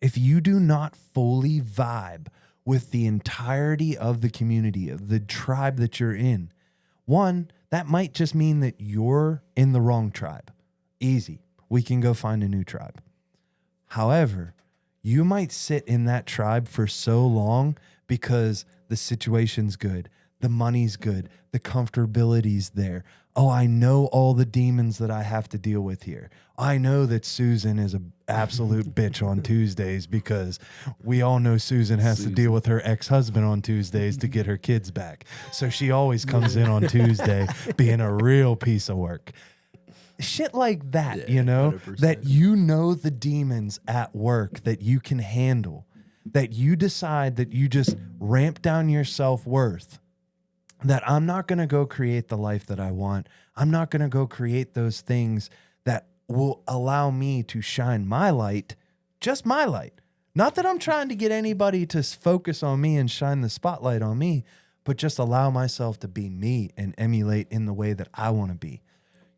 if you do not fully vibe with the entirety of the community, of the tribe that you're in, one, that might just mean that you're in the wrong tribe. Easy. We can go find a new tribe. However, you might sit in that tribe for so long because the situation's good, The money's good. The comfortability's there. Oh, I know all the demons that I have to deal with here. I know that Susan is an absolute bitch on Tuesdays because we all know Susan has to deal with her ex-husband on Tuesdays to get her kids back. So she always comes in on Tuesday being a real piece of work. Shit like that, you know, 100%. that you know the demons at work that you can handle, that you decide that you just ramp down your self-worth, that I'm not going to go create the life that I want. I'm not going to go create those things that will allow me to shine my light, just my light. Not that I'm trying to get anybody to focus on me and shine the spotlight on me, but just allow myself to be me and emulate in the way that I want to be.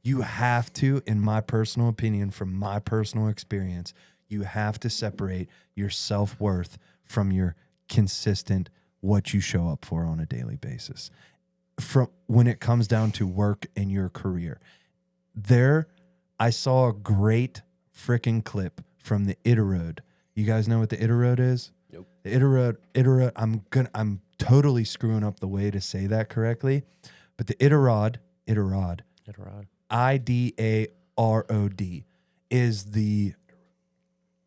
You have to, in my personal opinion, from my personal experience, you have to separate your self-worth from your consistent what you show up for on a daily basis. From when it comes down to work and your career. I saw a great freaking clip from the Itarod. You guys know what the Itarod is? Nope. The Itarod, I'm totally screwing up the way to say that correctly, but the Itarod, IDAROD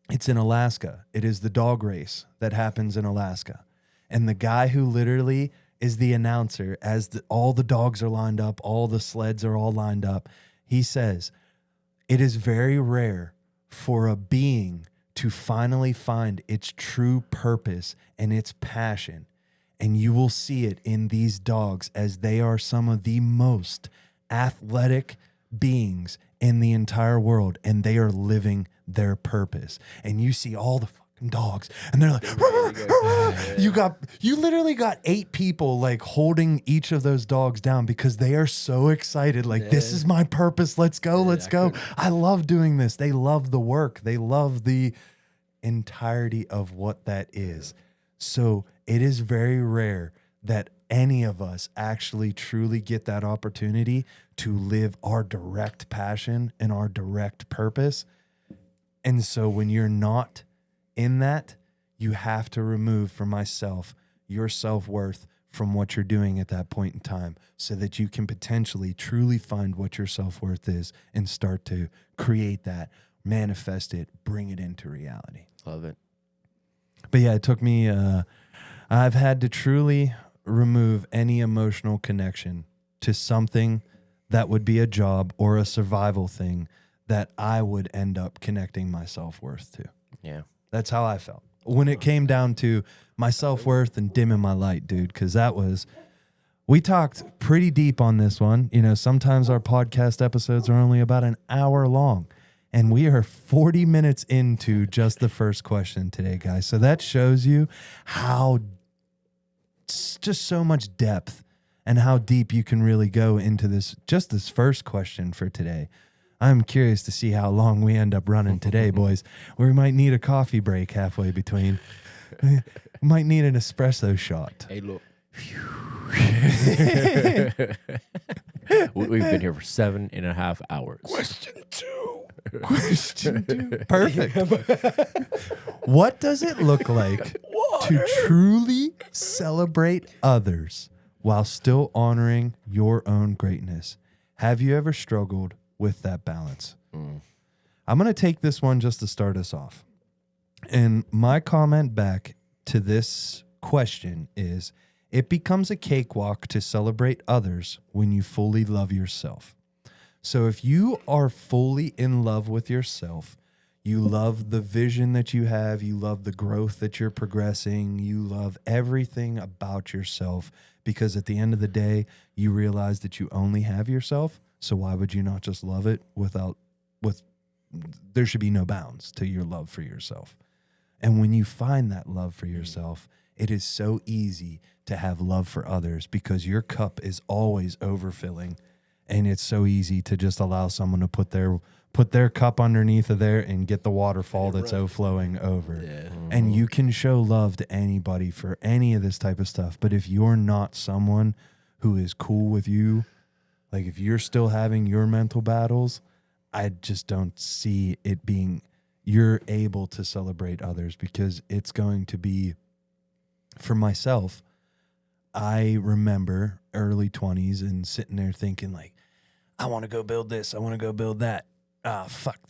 it's in Alaska. It is the dog race that happens in Alaska. And the guy who literally is the announcer as all the dogs are lined up, all the sleds are all lined up. He says, it is very rare for a being to finally find its true purpose and its passion. And you will see it in these dogs as they are some of the most athletic beings in the entire world, and they are living their purpose. And you see all the fucking dogs, and they're like, you literally got 8 people like holding each of those dogs down because they are so excited. Like, this is my purpose. Let's go. Let's go. I love doing this. They love the work. They love the entirety of what that is. So it is very rare that any of us actually truly get that opportunity to live our direct passion and our direct purpose. And so when you're not in that, you have to remove from myself your self-worth from what you're doing at that point in time so that you can potentially truly find what your self-worth is and start to create that, manifest it, bring it into reality. Love it. But yeah, it took me, I've had to truly remove any emotional connection to something that would be a job or a survival thing that I would end up connecting my self-worth to. Yeah. That's how I felt when it came down to my self-worth and dimming my light, dude, because we talked pretty deep on this one. You know, sometimes our podcast episodes are only about an hour long, and we are 40 minutes into just the first question today, guys. So that shows you how just so much depth and how deep you can really go into this first question for today. I'm curious to see how long we end up running today, boys. We might need a coffee break halfway between. We might need an espresso shot. Hey, look. We've been here for 7.5 hours. Question 2. Perfect. What does it look like to truly celebrate others while still honoring your own greatness? Have you ever struggled with that balance? I'm going to take this one just to start us off. And my comment back to this question is, it becomes a cakewalk to celebrate others when you fully love yourself. So if you are fully in love with yourself, you love the vision that you have, you love the growth that you're progressing, you love everything about yourself, because at the end of the day, you realize that you only have yourself. So why would you not just love it there should be no bounds to your love for yourself. And when you find that love for yourself, it is so easy to have love for others because your cup is always overfilling. And it's so easy to just allow someone to put their cup underneath of there and get the waterfall that's overflowing over. Yeah. And you can show love to anybody for any of this type of stuff. But if you're not someone who is cool with you, like if you're still having your mental battles, I just don't see it being, you're able to celebrate others, because it's going to be, for myself, I remember early 20s and sitting there thinking like, I want to go build this. I want to go build that. Fuck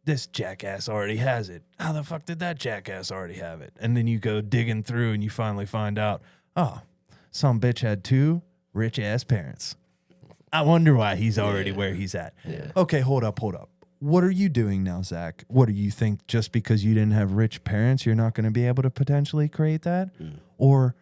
this jackass already has it. How the fuck did that jackass already have it? And then you go digging through and you finally find out, oh, some bitch had 2 rich ass parents. I wonder why he's already where he's at. Yeah. Okay, hold up. What are you doing now, Zach? What do you think just because you didn't have rich parents, you're not going to be able to potentially create that? Or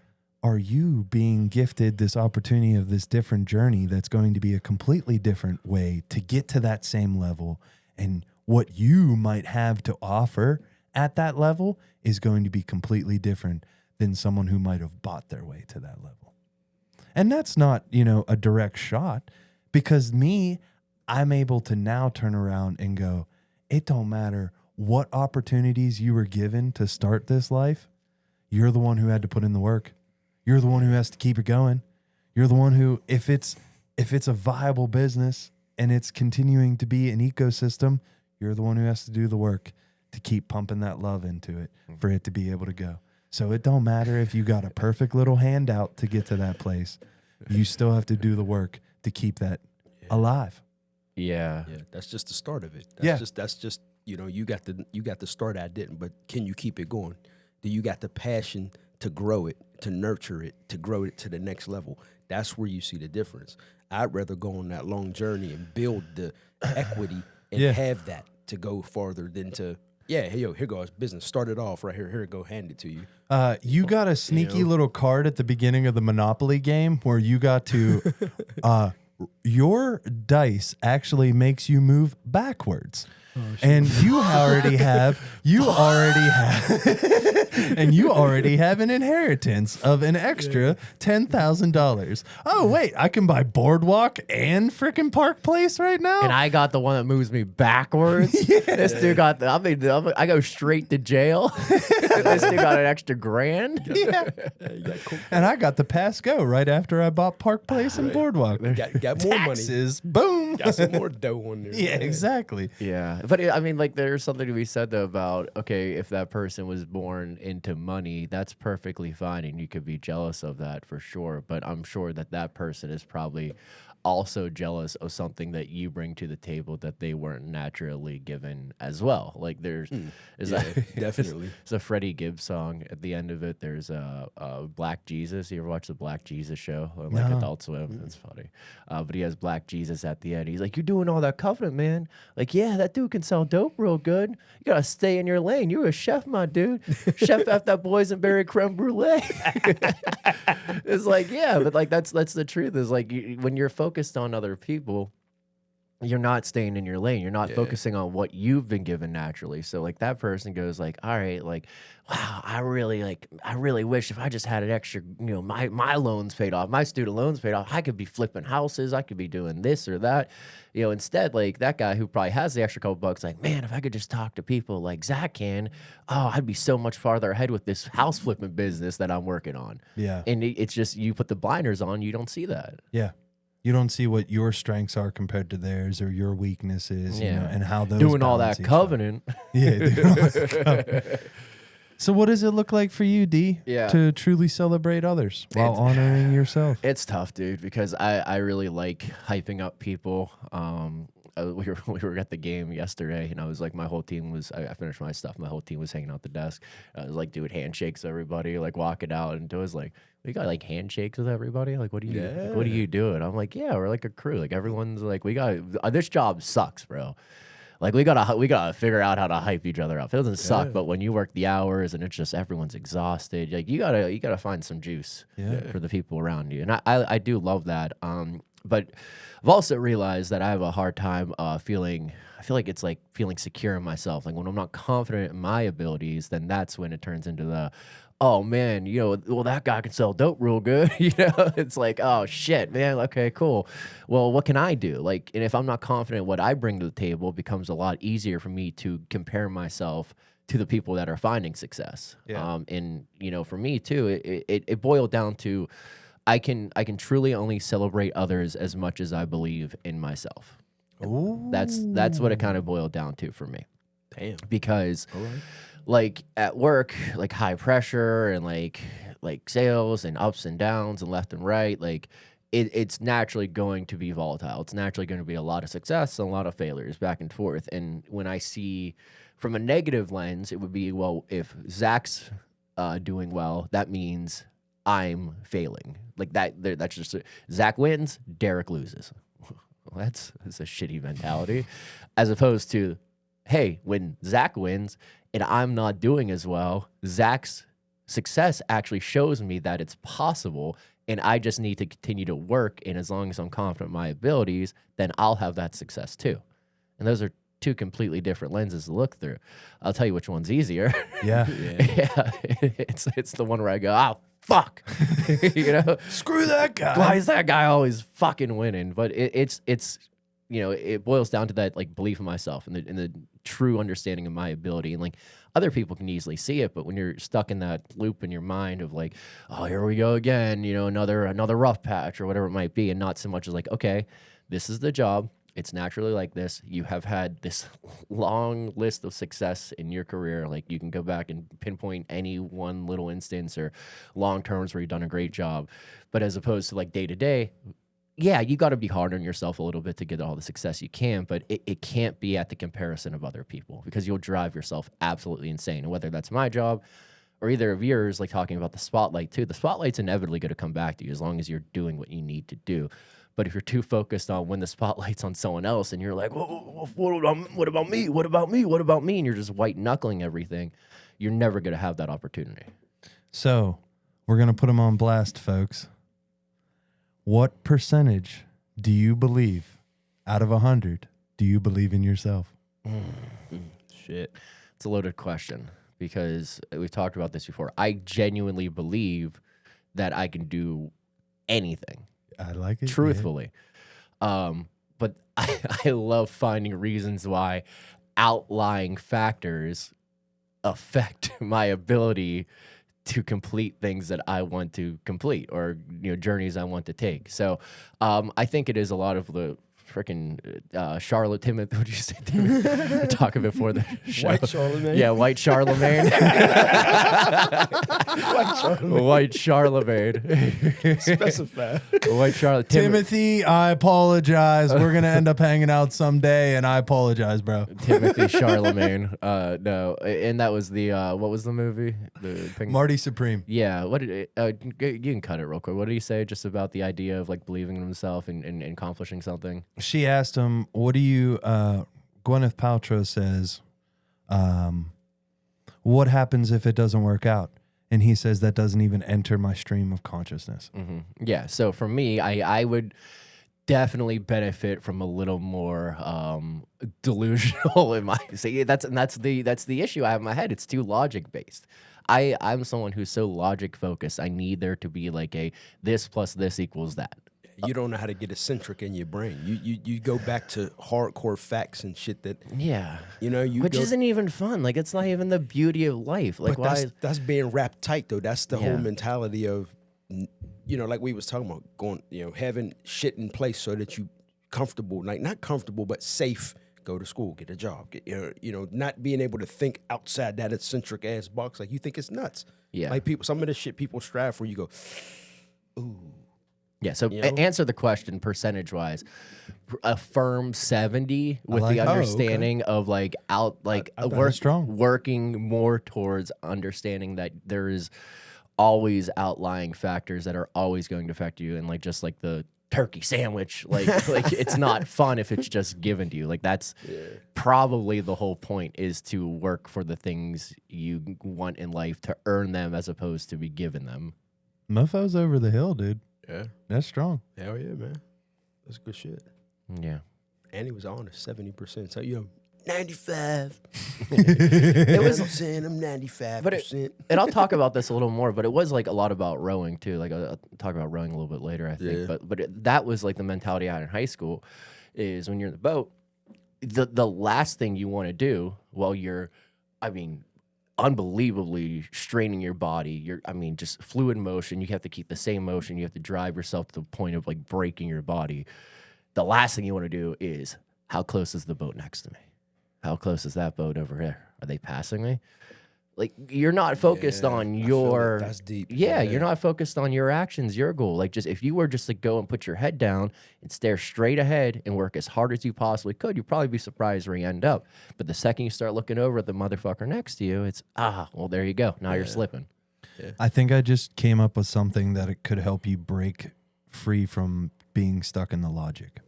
are you being gifted this opportunity of this different journey that's going to be a completely different way to get to that same level? And what you might have to offer at that level is going to be completely different than someone who might have bought their way to that level. And that's not, a direct shot, because I'm able to now turn around and go, it don't matter what opportunities you were given to start this life. You're the one who had to put in the work. You're the one who has to keep it going. You're the one who, if it's a viable business and it's continuing to be an ecosystem, you're the one who has to do the work to keep pumping that love into it for it to be able to go. So it don't matter if you got a perfect little handout to get to that place. You still have to do the work to keep that alive. Yeah. Yeah, that's just the start of it. Yeah. That's just you got the start I didn't, but can you keep it going? Do you got the passion to grow it, to nurture it, to grow it to the next level? That's where you see the difference. I'd rather go on that long journey and build the equity and have that to go farther than to here goes business. Start it off right here. Here, go, hand it to you. You got a sneaky little card at the beginning of the Monopoly game where you got to your dice actually makes you move backwards. And you already have and you already have an inheritance of an extra $10,000. Oh wait, I can buy Boardwalk and frickin' Park Place right now. And I got the one that moves me backwards. This dude got I go straight to jail. This dude got an extra $1,000. And I got the pass go right after I bought Park Place and Boardwalk. Got more Taxes, boom. Got some more dough on there. Yeah, exactly. Yeah, but there's something to be said though about, okay, if that person was born into money, that's perfectly fine, and you could be jealous of that for sure. But I'm sure that person is probably also jealous of something that you bring to the table that they weren't naturally given as well. Like Definitely. It's a Freddie Gibbs song. At the end of it, there's a Black Jesus. You ever watch the Black Jesus show on Adult Swim? That's funny. But he has Black Jesus at the end. He's like, "You're doing all that covenant, man. Like, yeah, that dude can sell dope real good. You gotta stay in your lane. You're a chef, my dude. Chef after that boysenberry creme brulee." It's like, yeah, but like that's the truth. Is like when you're focused on other people, you're not staying in your lane. You're not focusing on what you've been given naturally. So like that person goes like, all right, like, wow, I really wish if I just had an extra, my loans paid off, my student loans paid off, I could be flipping houses, I could be doing this or that. Instead, like that guy who probably has the extra couple bucks, like, man, if I could just talk to people like Zach can, I'd be so much farther ahead with this house flipping business that I'm working on. Yeah. And it's just, you put the blinders on, you don't see that. Yeah. You don't see what your strengths are compared to theirs or your weaknesses, and how those doing all that balance each covenant. other. Yeah, doing all that covenant. So what does it look like for you, D, to truly celebrate others while honoring yourself? It's tough, dude, because I really like hyping up people. We were at the game yesterday, and I was like, my whole team was, I finished my stuff, my whole team was hanging out the desk. I was like doing handshakes with everybody, like walking out, and it was like, we got like handshakes with everybody. Like, what are you doing? I'm like, yeah, we're like a crew. Like everyone's like, this job sucks, bro. Like we gotta figure out how to hype each other up. It doesn't suck, but when you work the hours and it's just everyone's exhausted, like you gotta find some juice for the people around you. And I do love that. But I've also realized that I have a hard time I feel like it's like feeling secure in myself. Like when I'm not confident in my abilities, then that's when it turns into the, oh man, well, that guy can sell dope real good. It's like, oh shit, man. Okay, cool. Well, what can I do? Like, and if I'm not confident in what I bring to the table, it becomes a lot easier for me to compare myself to the people that are finding success. Yeah. And for me too, it boiled down to, I can truly only celebrate others as much as I believe in myself. Ooh. That's what it kind of boiled down to for me. Damn. Because like at work, like high pressure and like like sales and ups and downs and left and right, like it's naturally going to be volatile. It's naturally going to be a lot of success and a lot of failures back and forth. And when I see from a negative lens, it would be, well, if Zach's doing well, that means I'm failing. Like that's just Zach wins, Derek loses. Well, that's a shitty mentality, as opposed to, hey, when Zach wins and I'm not doing as well, Zach's success actually shows me that it's possible, and I just need to continue to work. And as long as I'm confident in my abilities, then I'll have that success too. And those are two completely different lenses to look through. I'll tell you which one's easier. Yeah. Yeah. It's the one where I go, oh, fuck. You know? Screw that guy. Why is that guy always fucking winning? But it's you know, it boils down to that like belief in myself and the true understanding of my ability. And like other people can easily see it, but when you're stuck in that loop in your mind of like, oh, here we go again, you know, another rough patch or whatever it might be, and not so much as like, okay, this is the job. It's naturally like this. You have had this long list of success in your career. Like you can go back and pinpoint any one little instance or long terms where you've done a great job. But as opposed to like day to day, yeah, you got to be hard on yourself a little bit to get all the success you can, but it can't be at the comparison of other people, because you'll drive yourself absolutely insane. And whether that's my job or either of yours, like talking about the spotlight too, the spotlight's inevitably going to come back to you as long as you're doing what you need to do. But if you're too focused on when the spotlight's on someone else and you're like, what about me? What about me? What about me? And you're just white knuckling everything, you're never going to have that opportunity. So we're going to put them on blast, folks. What percentage do you believe out of 100 do you believe in yourself? Shit. It's a loaded question because we've talked about this before. I genuinely believe that I can do anything. I like it. Truthfully. But I love finding reasons why outlying factors affect my ability to complete things that I want to complete, or journeys I want to take. So I think it is a lot of the freaking Charlotte Timothy. What did you say? Talking before the show. White Charlemagne. Yeah, White Charlemagne. White Charlemagne. White Charlemagne. Specify. White Charlotte Timothy, I apologize. We're going to end up hanging out someday, and I apologize, bro. Timothy Charlemagne. No, and that was the what was the movie? The Marty Supreme. Yeah. What did you can cut it real quick. What did he say just about the idea of like believing in himself and accomplishing something? She asked him, what do you, Gwyneth Paltrow says, what happens if it doesn't work out? And he says, that doesn't even enter my stream of consciousness. Mm-hmm. Yeah. So for me, I would definitely benefit from a little more delusional in my see. That's the issue I have in my head. It's too logic based. I'm someone who's so logic focused. I need there to be like a this plus this equals that. You don't know how to get eccentric in your brain. You go back to hardcore facts and shit that which isn't even fun. Like it's not even the beauty of life. Like but that's being wrapped tight though. That's the whole mentality of like we was talking about going having shit in place so that you comfortable, like not comfortable but safe. Go to school, get a job, not being able to think outside that eccentric ass box. Like you think it's nuts. Yeah, like some of the shit people strive for. You go, ooh. Yeah, so answer the question percentage-wise. A firm 70 with the understanding of working more towards understanding that there is always outlying factors that are always going to affect you, and like just like the turkey sandwich, like it's not fun if it's just given to you. Like that's probably the whole point, is to work for the things you want in life, to earn them as opposed to be given them. Mofo's over the hill, dude. Yeah. That's strong. Hell yeah, man. That's good shit. Yeah. And he was on to 70%. So, 95. It was, I'm saying I'm 95%. But and I'll talk about this a little more, but it was like a lot about rowing too. Like I'll talk about rowing a little bit later, I think. Yeah. But that was like the mentality I had in high school, is when you're in the boat, the last thing you want to do while you're, unbelievably straining your body, just fluid motion, you have to keep the same motion, you have to drive yourself to the point of like breaking your body. The last thing you want to do is, how close is the boat next to me? How close is that boat over here? Are they passing me? Like you're not focused on I feel your. it. That's deep. Yeah, you're not focused on your actions, your goal. Like just if you were just to go and put your head down and stare straight ahead and work as hard as you possibly could, you'd probably be surprised where you end up. But the second you start looking over at the motherfucker next to you, it's well, there you go. Now you're slipping. I think I just came up with something that it could help you break free from being stuck in the logic.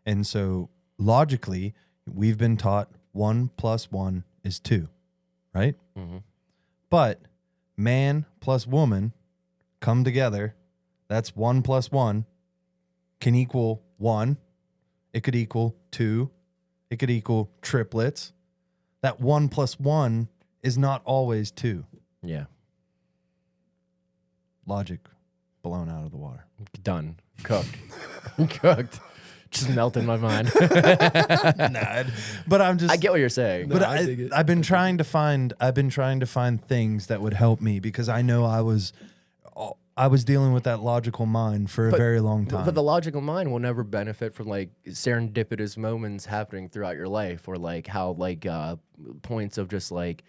And so logically, we've been taught 1 + 1 is 2, right? Mm-hmm. But man plus woman come together. That's 1 + 1 can equal 1. It could equal 2. It could equal triplets. That 1 + 1 is not always 2. Yeah. Logic blown out of the water. Done. Cooked. Cooked. Just melted my mind. But I'm just I get what you're saying. But I dig it. I've been trying to find things that would help me because I know I was dealing with that logical mind for a very long time. But the logical mind will never benefit from like serendipitous moments happening throughout your life, or like how like points of just like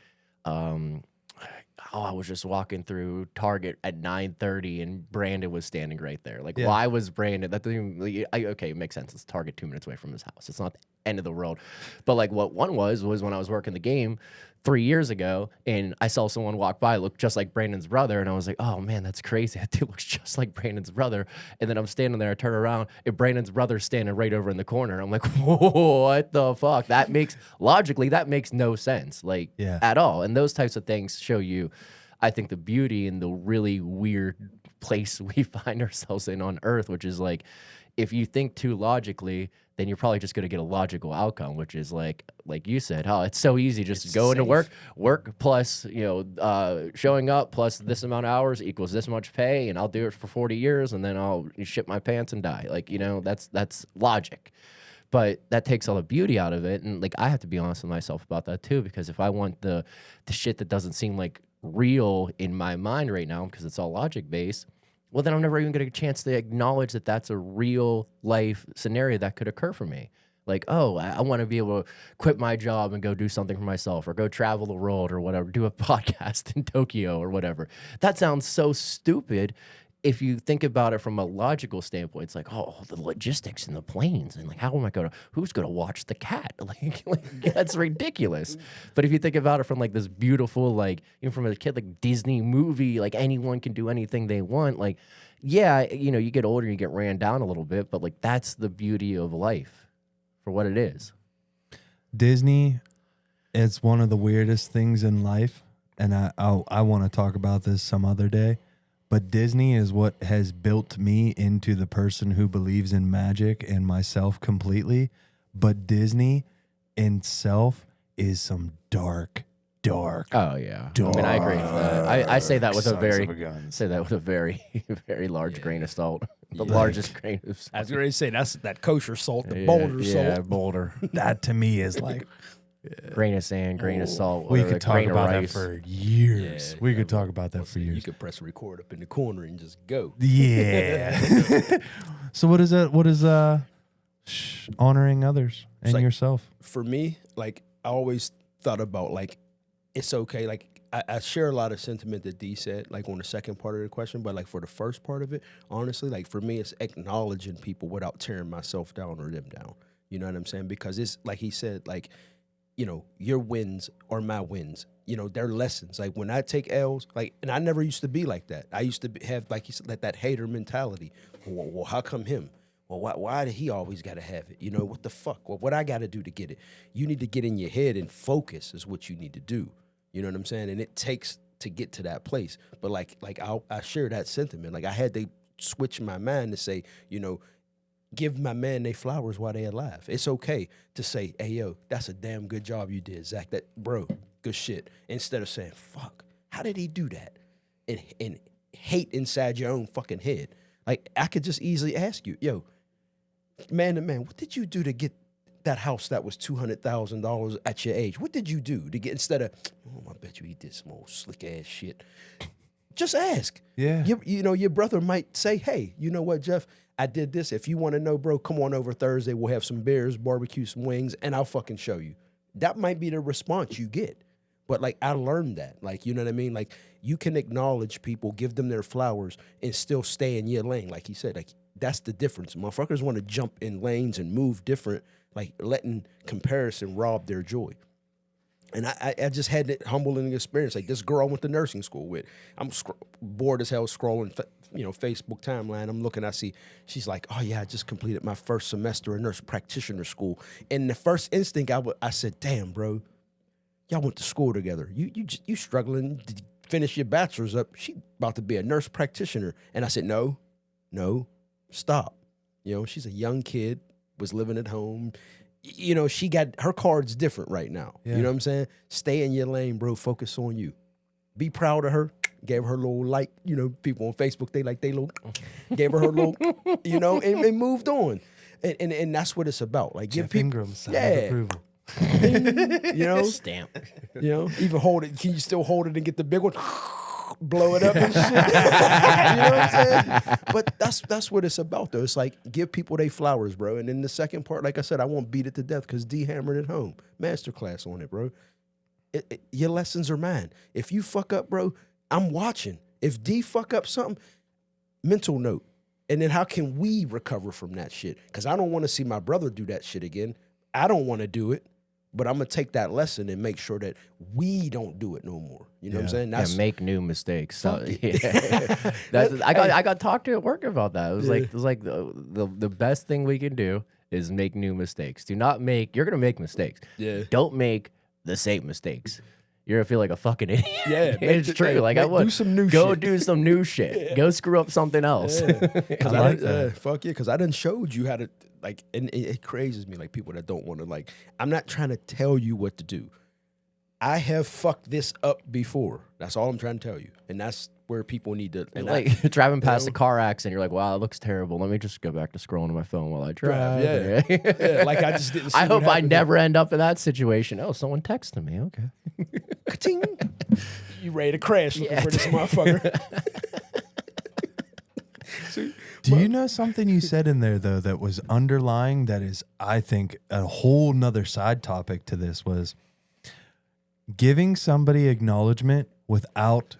I was just walking through Target at 9:30 and Brandon was standing right there. Like, why was Brandon? That doesn't even, okay, it makes sense. It's Target 2 minutes away from his house. It's not the end of the world. But like what one was when I was working the game 3 years ago and I saw someone walk by, look just like Brandon's brother. And I was like, oh man, that's crazy. That dude looks just like Brandon's brother. And then I'm standing there, I turn around and Brandon's brother's standing right over in the corner. I'm like, whoa, what the fuck? That makes no sense, like at all. And those types of things show you, I think, the beauty and the really weird place we find ourselves in on Earth, which is like, if you think too logically, then you're probably just going to get a logical outcome, which is like you said, it's so easy just to go into work plus, showing up plus this amount of hours equals this much pay, and I'll do it for 40 years, and then I'll shit my pants and die. Like, that's logic. But that takes all the beauty out of it. And like, I have to be honest with myself about that too, because if I want the shit that doesn't seem like real in my mind right now, because it's all logic based, well, then I'm never even going to get a chance to acknowledge that that's a real life scenario that could occur for me. Like, I want to be able to quit my job and go do something for myself, or go travel the world or whatever, do a podcast in Tokyo or whatever. That sounds so stupid. If you think about it from a logical standpoint, it's like, the logistics and the planes, and like, who's going to watch the cat? Like that's ridiculous. But if you think about it from like this beautiful, like, from a kid, like Disney movie, like anyone can do anything they want. Like, you get older, you get ran down a little bit, but like, that's the beauty of life for what it is. Disney, it's one of the weirdest things in life. And I want to talk about this some other day. But Disney is what has built me into the person who believes in magic and myself completely. But Disney itself is some dark. Oh yeah, I mean, I agree with that. I say that with a very, very large grain of salt. The largest grain of salt. I was going to say that's that kosher salt, the Boulder salt. Yeah, Boulder. That to me is like grain of sand, grain of salt. We could talk about that rice. for years. We could talk about that for years. You could press record up in the corner and just go. Yeah. So what is that? What is honoring others and like, yourself? For me, like, I always thought about, like, it's okay. Like, I share a lot of sentiment that D said, like, on the second part of the question, but like for the first part of it, honestly, like for me, it's acknowledging people without tearing myself down or them down. You know what I'm saying? Because it's like he said, like, your wins are my wins. They're lessons. Like when I take L's, like, and I never used to be like that. I used to have, like he said, like that hater mentality. Well, how come him? Well, why did he always got to have it? What the fuck? Well, what I got to do to get it? You need to get in your head and focus is what you need to do. You know what I'm saying? And it takes to get to that place. But like I share that sentiment. Like I had to switch my mind to say, give my man they flowers while they alive. It's okay to say, hey, yo, that's a damn good job you did, Zach. That, bro, good shit. Instead of saying, fuck, how did he do that? And hate inside your own fucking head. Like, I could just easily ask you, yo, man to man, what did you do to get that house that was $200,000 at your age? What did you do to get, instead of, I bet you he did some old slick ass shit. Just ask. Yeah. Your brother might say, hey, you know what, Jeff? I did this. If you want to know, bro, come on over Thursday. We'll have some beers, barbecue, some wings, and I'll fucking show you. That might be the response you get. But like I learned that, like, you know what I mean? Like you can acknowledge people, give them their flowers, and still stay in your lane. Like he said, like that's the difference. Motherfuckers want to jump in lanes and move different, like letting comparison rob their joy. And I just had that humbling experience. Like this girl I went to nursing school with, I'm bored as hell scrolling, Facebook timeline. I'm looking, I see, she's like, oh yeah, I just completed my first semester in nurse practitioner school. And the first instinct I said, damn, bro, y'all went to school together. You struggling to finish your bachelor's up. She about to be a nurse practitioner. And I said, no, stop. She's a young kid, was living at home. She got her card's different right now. Yeah. You know what I'm saying? Stay in your lane, bro. Focus on you. Be proud of her. Gave her a little like, people on Facebook, gave her little, and moved on. And that's what it's about. Like give Jeff people, Ingram's sign of approval. Stamp. Even hold it. Can you still hold it and get the big one? Blow it up and shit. You know what I'm saying? But that's what it's about, though. It's like give people their flowers, bro. And then the second part, like I said, I won't beat it to death because D hammered it home. Masterclass on it, bro. Your lessons are mine. If you fuck up, bro, I'm watching. If D fuck up something, mental note. And then how can we recover from that shit? Because I don't want to see my brother do that shit again. I don't want to do it. But I'm going to take that lesson and make sure that we don't do it no more. You know what I'm saying? Yeah, make new mistakes. So, I got talked to at work about that. It was like the best thing we can do is make new mistakes. Do not make, you're going to make mistakes. Yeah. Don't make the same mistakes. You're going to feel like a fucking idiot. Yeah. It's true. Like I would. Do some new Go shit. do some new shit. Yeah. Go screw up something else. Yeah. Fuck yeah. Because I done showed you how to, like, and it crazes me, like, people that don't want to, like, I'm not trying to tell you what to do. I have fucked this up before. That's all I'm trying to tell you. And that's where people need to. And like driving past a car accident, you're like, wow, it looks terrible. Let me just go back to scrolling on my phone while I drive. Yeah. Like I just didn't see I hope I never end up in that situation. Oh, someone texted me. Okay. Ka-ting. You ready to crash looking for this motherfucker. Do you know something you said in there, though, that was underlying that is, I think, a whole nother side topic to this was giving somebody acknowledgement without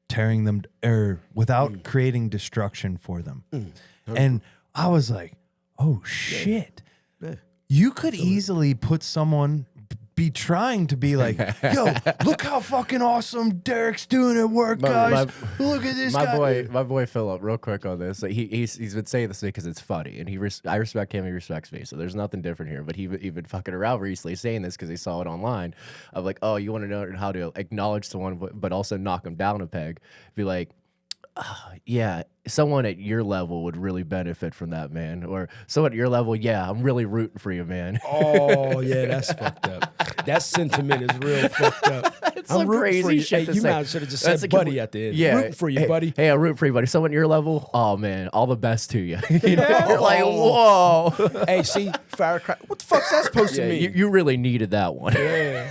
tearing them or without creating destruction for them. And I was like, oh, shit. Yeah. You could easily put someone... be trying to be like, yo, look how fucking awesome Derek's doing at work, guys. Look at this guy. My boy Philip, real quick on this. He's been saying this because it's funny, and I respect him, he respects me, so there's nothing different here. But he been fucking around recently saying this because he saw it online. Of like, oh, you want to know how to acknowledge someone, but also knock them down a peg. Be like, yeah, someone at your level would really benefit from that, man. Or someone at your level, yeah, I'm really rooting for you, man. Oh, yeah, that's fucked up. That sentiment is real fucked up. It's some crazy shit. You might should have just said buddy at the end. Yeah. Rooting for you, buddy. Hey, I'm rooting for you, buddy. Someone at your level, oh, man, all the best to you. You know? You're like, whoa. Hey, see, firecracker. What the fuck's that supposed to mean? You really needed that one. Yeah.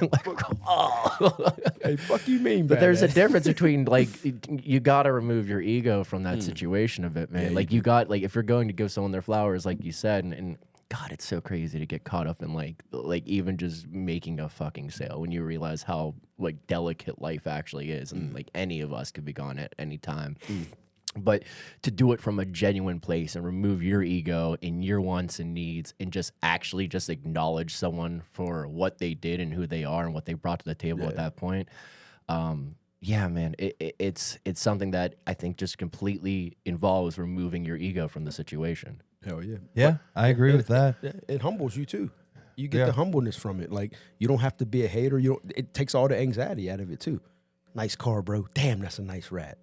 Hey, fuck you mean, but there's a difference between, like, you got to remove your ego from that situation of it, man. Yeah, like, you got, like, if you're going to give someone their flowers, like you said, and God, it's so crazy to get caught up in, like even just making a fucking sale when you realize how, like, delicate life actually is. And, like, any of us could be gone at any time. But to do it from a genuine place and remove your ego and your wants and needs and just actually just acknowledge someone for what they did and who they are and what they brought to the table at that point. Yeah, man, it's something that I think just completely involves removing your ego from the situation. Hell yeah. Yeah, I agree with that. It humbles you too. You get the humbleness from it. Like, you don't have to be a hater. It takes all the anxiety out of it too. Nice car, bro. Damn, that's a nice rat.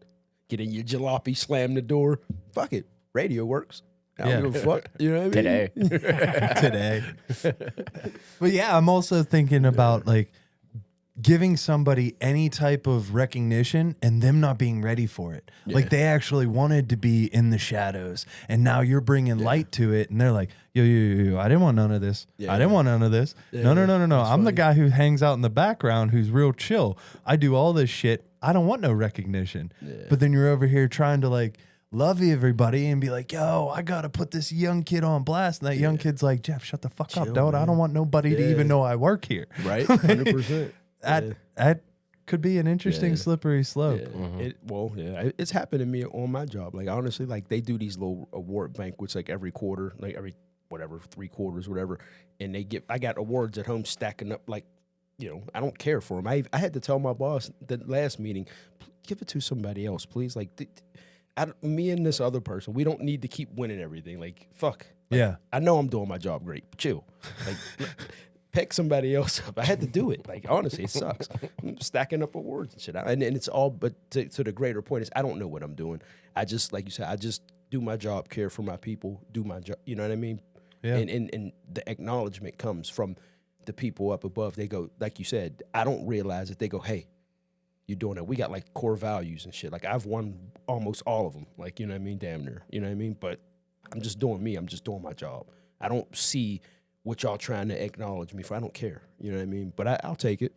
Get in your jalopy, slam the door. Fuck it. Radio works. I don't give a fuck. You know what I mean? Today. But yeah, I'm also thinking about, like, giving somebody any type of recognition and them not being ready for it. Yeah. Like, they actually wanted to be in the shadows, and now you're bringing light to it, and they're like, yo, I didn't want none of this. I didn't want none of this. No. I'm the guy who hangs out in the background who's real chill. I do all this shit. I don't want no recognition. Yeah. But then you're over here trying to, like, love everybody and be like, yo, I got to put this young kid on blast. And that young kid's like, Jeff, shut the fuck up, dude. I don't want nobody to even know I work here. Right? 100%. could be an interesting Yeah. slippery slope. Yeah. It's happened to me on my job. Like honestly, like they do these little award banquets like every quarter, like every whatever 3 quarters, whatever, and I got awards at home stacking up like, I don't care for them. I had to tell my boss the last meeting, give it to somebody else, please. Like me and this other person, we don't need to keep winning everything. Like fuck. Like, Yeah. I know I'm doing my job great. But chill. Like. Pick somebody else up. I had to do it. Like, honestly, it sucks. I'm stacking up awards and shit. And it's all, but to the greater point is I don't know what I'm doing. I just, like you said, I just do my job, care for my people, do my job. You know what I mean? Yeah. And the acknowledgement comes from the people up above. They go, like you said, I don't realize it. They go, hey, you're doing it. We got like core values and shit. Like I've won almost all of them. Like, you know what I mean? Damn near. You know what I mean? But I'm just doing me. I'm just doing my job. I don't see what y'all trying to acknowledge me for. I don't care. You know what I mean? But I'll take it.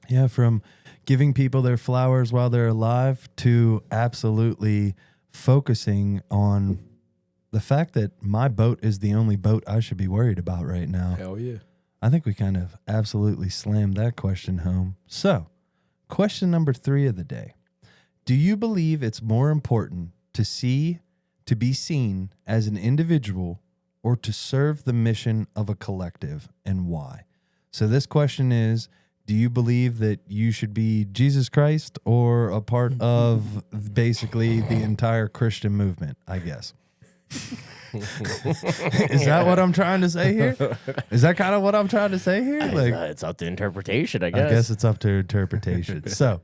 Yeah, from giving people their flowers while they're alive to absolutely focusing on the fact that my boat is the only boat I should be worried about right now. Hell yeah. I think we kind of absolutely slammed that question home. So, question number 3 of the day. Do you believe it's more important to be seen as an individual or to serve the mission of a collective, and why? So this question is, do you believe that you should be Jesus Christ or a part of basically the entire Christian movement, I guess? Is that what I'm trying to say here? Is that kind of what I'm trying to say here? Like, It's up to interpretation, I guess. I guess it's up to interpretation. So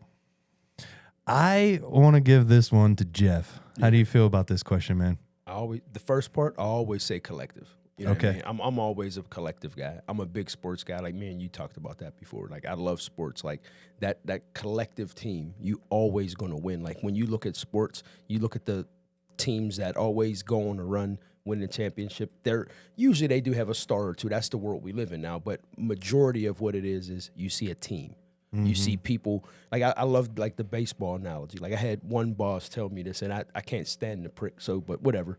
I want to give this one to Jeff. How do you feel about this question, man? The first part, I always say collective. You know Okay. what I mean? I'm always a collective guy. I'm a big sports guy. Like me and you talked about that before. Like I love sports. Like that collective team, you always gonna win. Like when you look at sports, you look at the teams that always go on a run, win the championship. Usually they do have a star or two. That's the world we live in now. But majority of what it is you see a team. You see people, like I love like the baseball analogy. Like I had one boss tell me this, and I can't stand the prick, but whatever.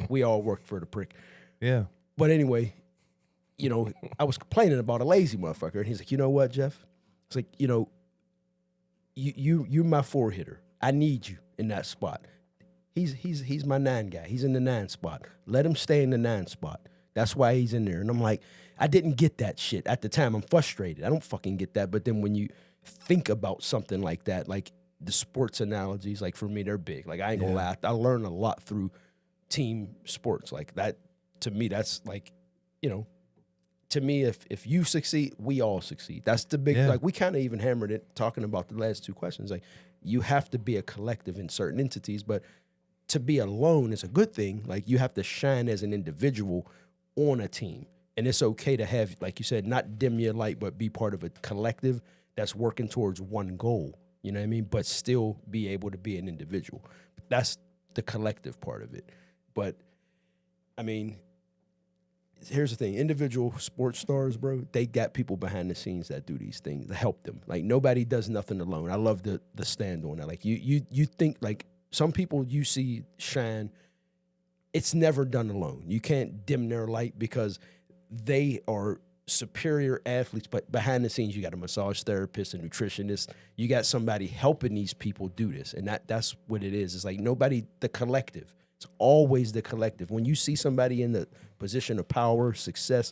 We all work for the prick. Yeah. But anyway, I was complaining about a lazy motherfucker, and he's like, you know what, Jeff? It's like, you're my 4-hitter. I need you in that spot. He's my 9 guy. He's in the 9 spot. Let him stay in the 9 spot. That's why he's in there. And I'm like, I didn't get that shit at the time. I'm frustrated. I don't fucking get that. But then when you think about something like that, like the sports analogies, like for me, they're big. Like I ain't gonna lie, I learned a lot through team sports. Like that, to me, that's like, to me, if you succeed, we all succeed. That's the big, like we kind of even hammered it talking about the last 2 questions. Like you have to be a collective in certain entities, but to be alone is a good thing. Like you have to shine as an individual on a team. And it's okay to have, like you said, not dim your light, but be part of a collective that's working towards one goal. You know what I mean? But still be able to be an individual. That's the collective part of it. But, I mean, here's the thing. Individual sports stars, bro, they got people behind the scenes that do these things to help them. Like, nobody does nothing alone. I love the stand on that. Like, you think, like, some people you see shine, it's never done alone. You can't dim their light because they are superior athletes, but behind the scenes, you got a massage therapist, a nutritionist. You got somebody helping these people do this, and that's what it is. It's like the collective. It's always the collective. When you see somebody in the position of power, success,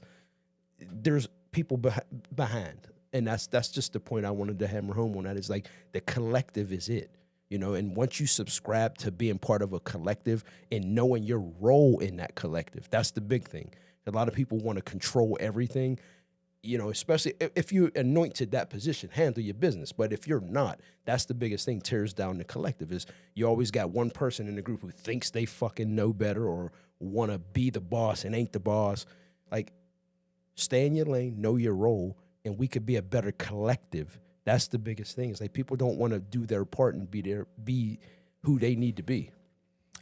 there's people behind, and that's just the point I wanted to hammer home on. That is like the collective is it. And once you subscribe to being part of a collective and knowing your role in that collective, that's the big thing. A lot of people want to control everything, especially if you're anointed that position, handle your business. But if you're not, that's the biggest thing, tears down the collective, is you always got one person in the group who thinks they fucking know better or want to be the boss and ain't the boss. Like, stay in your lane, know your role, and we could be a better collective. That's the biggest thing. It's like people don't want to do their part and be who they need to be.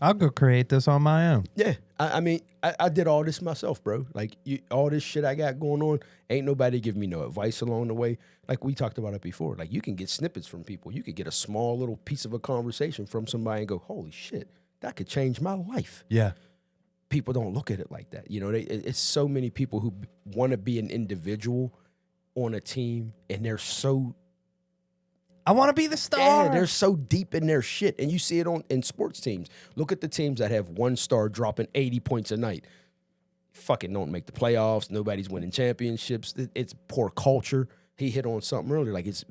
I'll go create this on my own. Yeah. I mean, I did all this myself, bro. Like, all this shit I got going on, ain't nobody give me no advice along the way. Like, we talked about it before. Like, you can get snippets from people. You could get a small little piece of a conversation from somebody and go, holy shit, that could change my life. Yeah. People don't look at it like that. It's so many people who want to be an individual on a team, and they're so I want to be the star. Yeah, they're so deep in their shit. And you see it in sports teams. Look at the teams that have one star dropping 80 points a night. Fucking don't make the playoffs. Nobody's winning championships. It's poor culture. He hit on something earlier. Like it's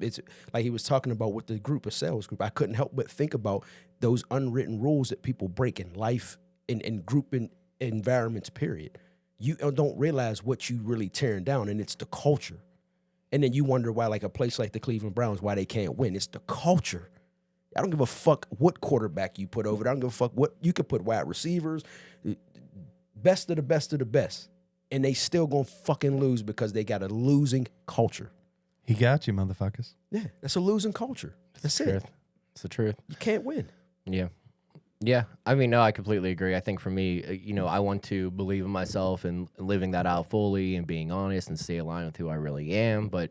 like he was talking about with the group, a sales group. I couldn't help but think about those unwritten rules that people break in life, in group environments, period. You don't realize what you really tearing down, and it's the culture. And then you wonder why, like a place like the Cleveland Browns, why they can't win. It's the culture. I don't give a fuck what quarterback you put over there. I don't give a fuck what you could put wide receivers, best of the best of the best, and they still gonna fucking lose because they got a losing culture. He got you, motherfuckers. Yeah, that's a losing culture. That's the it. truth. It's the truth. You can't win. Yeah. Yeah. I mean, no, I completely agree. I think for me, I want to believe in myself and living that out fully and being honest and stay aligned with who I really am. But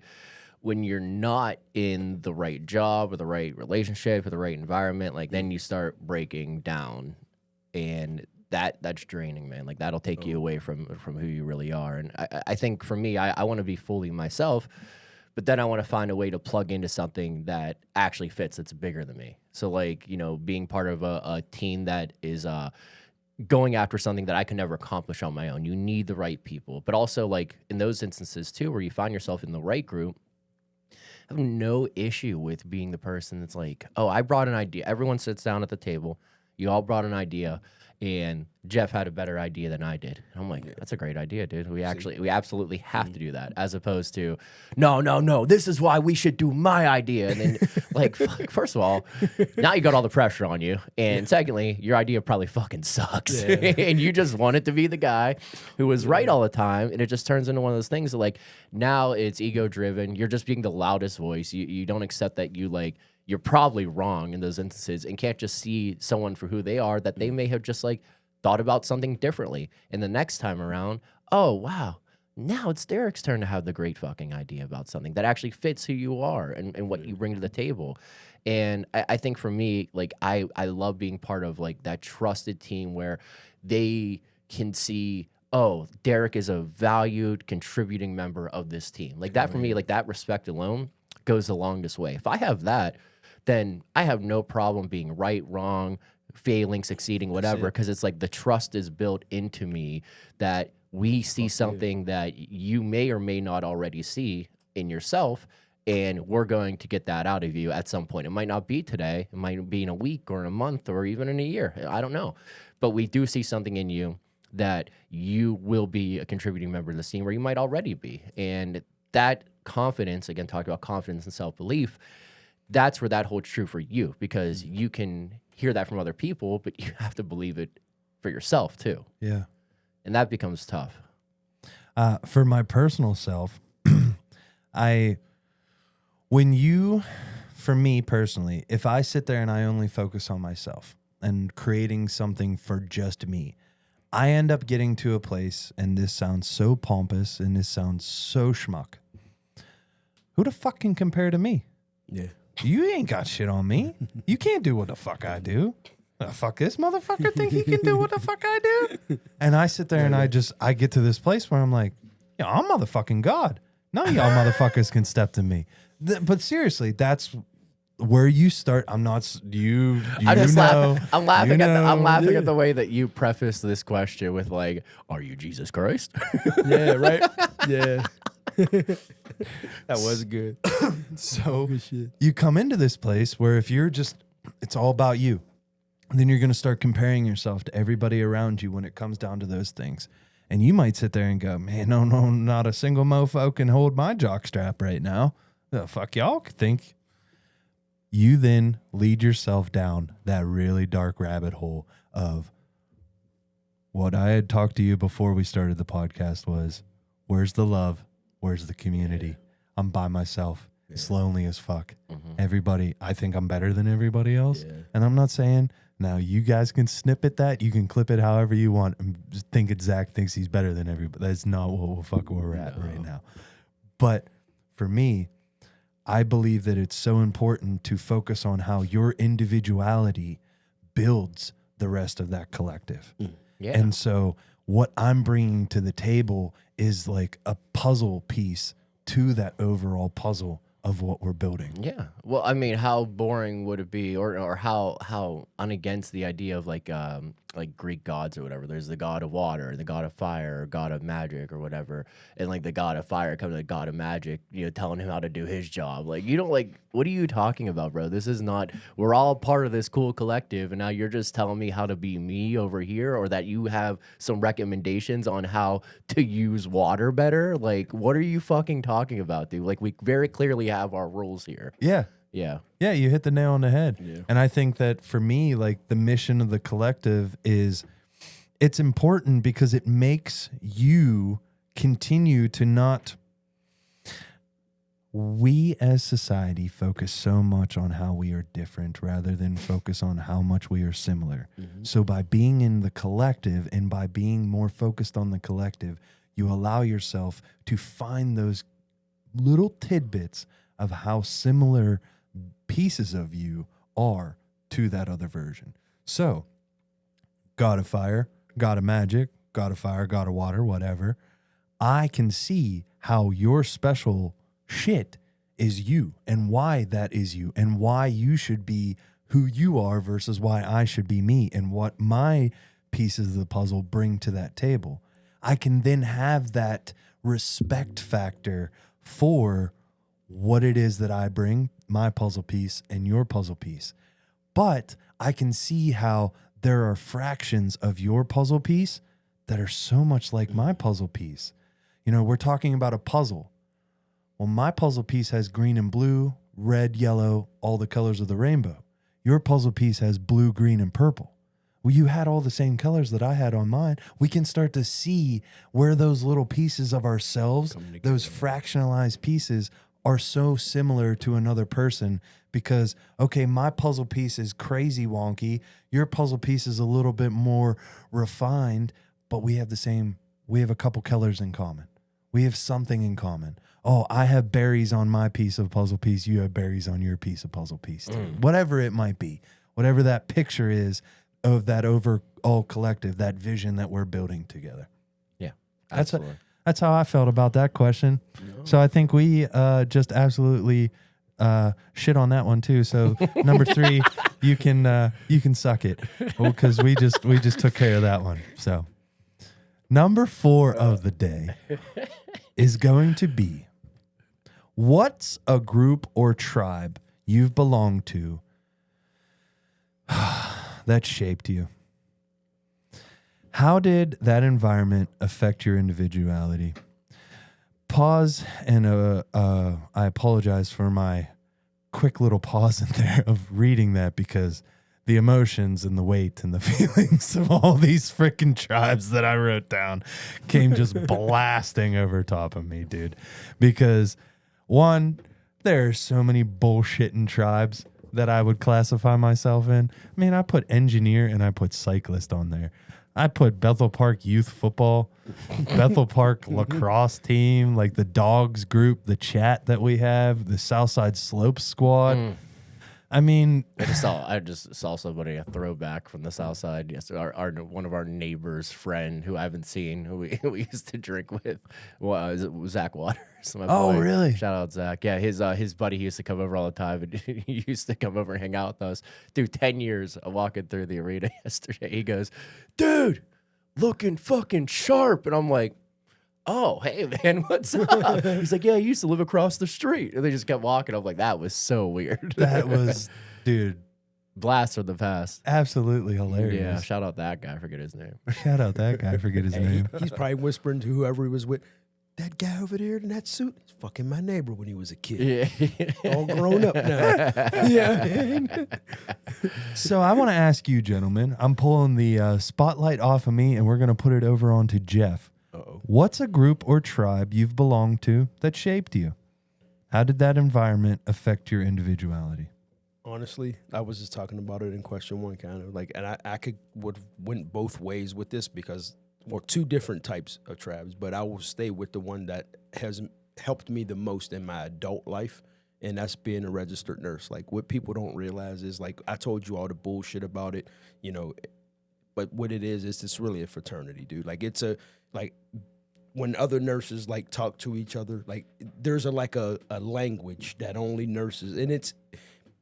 when you're not in the right job or the right relationship or the right environment, like then you start breaking down, and that's draining, man. Like that'll take you away from who you really are. And I think for me, I want to be fully myself, but then I want to find a way to plug into something that actually fits, that's bigger than me. So like, being part of a team that is going after something that I can never accomplish on my own. You need the right people. But also like in those instances too, where you find yourself in the right group, I have no issue with being the person that's like, oh, I brought an idea. Everyone sits down at the table. You all brought an idea, and Jeff had a better idea than I did. And I'm like, that's a great idea, dude. We absolutely have to do that, as opposed to, no, this is why we should do my idea. And then, like, fuck, first of all, now you got all the pressure on you. And secondly, your idea probably fucking sucks. Yeah. And you just wanted to be the guy who was right all the time. And it just turns into one of those things that, like, now it's ego-driven. You're just being the loudest voice. You don't accept that you're probably wrong in those instances and can't just see someone for who they are, that they may have just like thought about something differently. And the next time around, oh, wow, now it's Derek's turn to have the great fucking idea about something that actually fits who you are and what you bring to the table. And I think for me, like I love being part of like that trusted team where they can see, oh, Derek is a valued, contributing member of this team. Like that for me, like that respect alone goes the longest way. If I have that, then I have no problem being right, wrong, failing, succeeding, whatever, because it's like the trust is built into me that we see something that you may or may not already see in yourself, and we're going to get that out of you at some point. It might not be today. It might be in a week or in a month or even in a year. I don't know. But we do see something in you that you will be a contributing member of the team, where you might already be. And that confidence, again, talking about confidence and self-belief, that's where that holds true for you, because you can hear that from other people, but you have to believe it for yourself too. Yeah. And that becomes tough. For my personal self, for me personally, if I sit there and I only focus on myself and creating something for just me, I end up getting to a place, and this sounds so pompous and this sounds so schmuck. Who the fuck can compare to me? Yeah. You ain't got shit on me. You can't do what the fuck I do. The fuck this motherfucker think he can do what the fuck I do? And I sit there and I get to this place where I'm like, I'm motherfucking God. None of y'all motherfuckers can step to me. But seriously, that's where you start. I'm not you. I'm just know. I'm laughing at the way that you preface this question with like, "Are you Jesus Christ?" Yeah, right. Yeah. That was good. So Good shit. you come into this place where if you're just, it's all about you. And then you're going to start comparing yourself to everybody around you when it comes down to those things. And you might sit there and go, man, no, not a single mofo can hold my jockstrap right now. The fuck y'all think. You then lead yourself down that really dark rabbit hole of what I had talked to you before we started the podcast was, where's the love? Where's the community? Yeah. I'm by myself. Yeah. It's lonely as fuck. Mm-hmm. Everybody, I think I'm better than everybody else. Yeah. And I'm not saying, now you guys can snippet that. You can clip it however you want and think Zach thinks he's better than everybody. That's not what we're at right now. But for me, I believe that it's so important to focus on how your individuality builds the rest of that collective. Mm. Yeah. And so what I'm bringing to the table is like a puzzle piece to that overall puzzle of what we're building. Yeah. Well, I mean, how boring would it be, or how unagainst the idea of like Greek gods or whatever? There's the god of water, the god of fire, or god of magic, or whatever, and like the god of fire comes to the god of magic, telling him how to do his job. Like, you don't like. What are you talking about, bro? This is not. We're all part of this cool collective, and now you're just telling me how to be me over here, or that you have some recommendations on how to use water better. Like, what are you fucking talking about, dude? Like, we very clearly have our rules here. Yeah. Yeah. Yeah, you hit the nail on the head. Yeah. And I think that for me, like the mission of the collective is it's important because it makes you continue to not. We as society focus so much on how we are different rather than focus on how much we are similar. Mm-hmm. So by being in the collective and by being more focused on the collective, you allow yourself to find those little tidbits of how similar pieces of you are to that other version. So, god of fire, god of magic, god of fire, god of water, whatever. I can see how your special shit is you and why that is you and why you should be who you are versus why I should be me and what my pieces of the puzzle bring to that table. I can then have that respect factor for what it is that I bring, my puzzle piece and your puzzle piece. But I can see how there are fractions of your puzzle piece that are so much like my puzzle piece. We're talking about a puzzle. Well, my puzzle piece has green and blue, red, yellow, all the colors of the rainbow. Your puzzle piece has blue, green, and purple. Well, you had all the same colors that I had on mine. We can start to see where those little pieces of ourselves, those fractionalized pieces, are so similar to another person because, okay, my puzzle piece is crazy wonky. Your puzzle piece is a little bit more refined, but we have a couple colors in common. We have something in common. Oh, I have berries on my piece of puzzle piece. You have berries on your piece of puzzle piece too. Whatever it might be, whatever that picture is of that overall collective, that vision that we're building together. Yeah, absolutely. That's how I felt about that question. No. So I think we just absolutely shit on that one too. So number 3, you can suck it because we just took care of that one. So number 4 of the day is going to be, what's a group or tribe you've belonged to that shaped you? How did that environment affect your individuality? Pause, and I apologize for my quick little pause in there of reading that because the emotions and the weight and the feelings of all these freaking tribes that I wrote down came just blasting over top of me, dude. Because one, there are so many bullshitting tribes that I would classify myself in. I mean, I put engineer and I put cyclist on there. I put Bethel Park youth football, Bethel Park lacrosse team, like the dogs group, the chat that we have, the Southside Slopes squad. I mean, I just saw somebody, a throwback from the South Side. Yes, our one of our neighbors' friend who I haven't seen, who we used to drink with. Well, it was Zach Waters. My oh, boy. really? Shout out Zach. Yeah, his buddy used to come over all the time, and he used to come over and hang out with us. Dude, 10 years of walking through the arena yesterday. He goes, dude, looking fucking sharp, and I'm like, oh, hey, man, what's up? He's like, yeah, I used to live across the street. And they just kept walking. I'm like, that was so weird. That was, dude. Blast from the past. Absolutely hilarious. Yeah, shout out that guy. I forget his name. Shout out that guy. I forget his name. He's probably whispering to whoever he was with, that guy over there in that suit is fucking my neighbor when he was a kid. Yeah. All grown up now. Yeah. So I want to ask you, gentlemen, I'm pulling the spotlight off of me and we're going to put it over onto Jeff. Uh-oh. What's a group or tribe you've belonged to that shaped you? How did that environment affect your individuality? Honestly, I was just talking about it in question one, kind of like, and I would went both ways with this because, or two different types of tribes, but I will stay with the one that has helped me the most in my adult life, and that's being a registered nurse. Like, what people don't realize is, like, I told you all the bullshit about it, but what it is it's really a fraternity, dude. Like, it's a, like, when other nurses like talk to each other, like there's a language that only nurses, and it's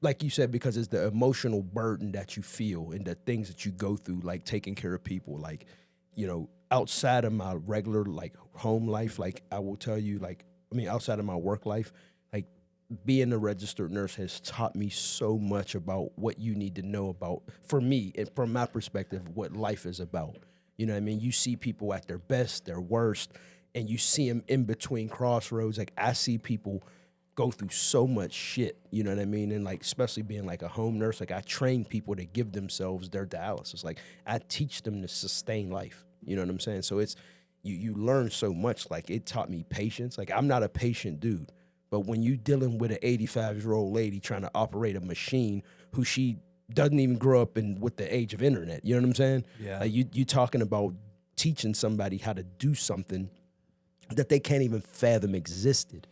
like you said, because it's the emotional burden that you feel and the things that you go through, like taking care of people, like, you know, outside of my regular like home life, like I will tell you, like, I mean, outside of my work life, like being a registered nurse has taught me so much about what you need to know about, for me, and from my perspective, what life is about. You know what I mean? You see people at their best, their worst, and you see them in between crossroads. Like I see people go through so much shit, you know what I mean? And like, especially being like a home nurse, like I train people to give themselves their dialysis. Like I teach them to sustain life. You know what I'm saying? So it's, you learn so much. Like it taught me patience. Like I'm not a patient dude, but when you dealing with an 85-year-old lady trying to operate a machine who she doesn't even grow up in with the age of internet, you know what I'm saying? Yeah. Like you talking about teaching somebody how to do something that they can't even fathom existed,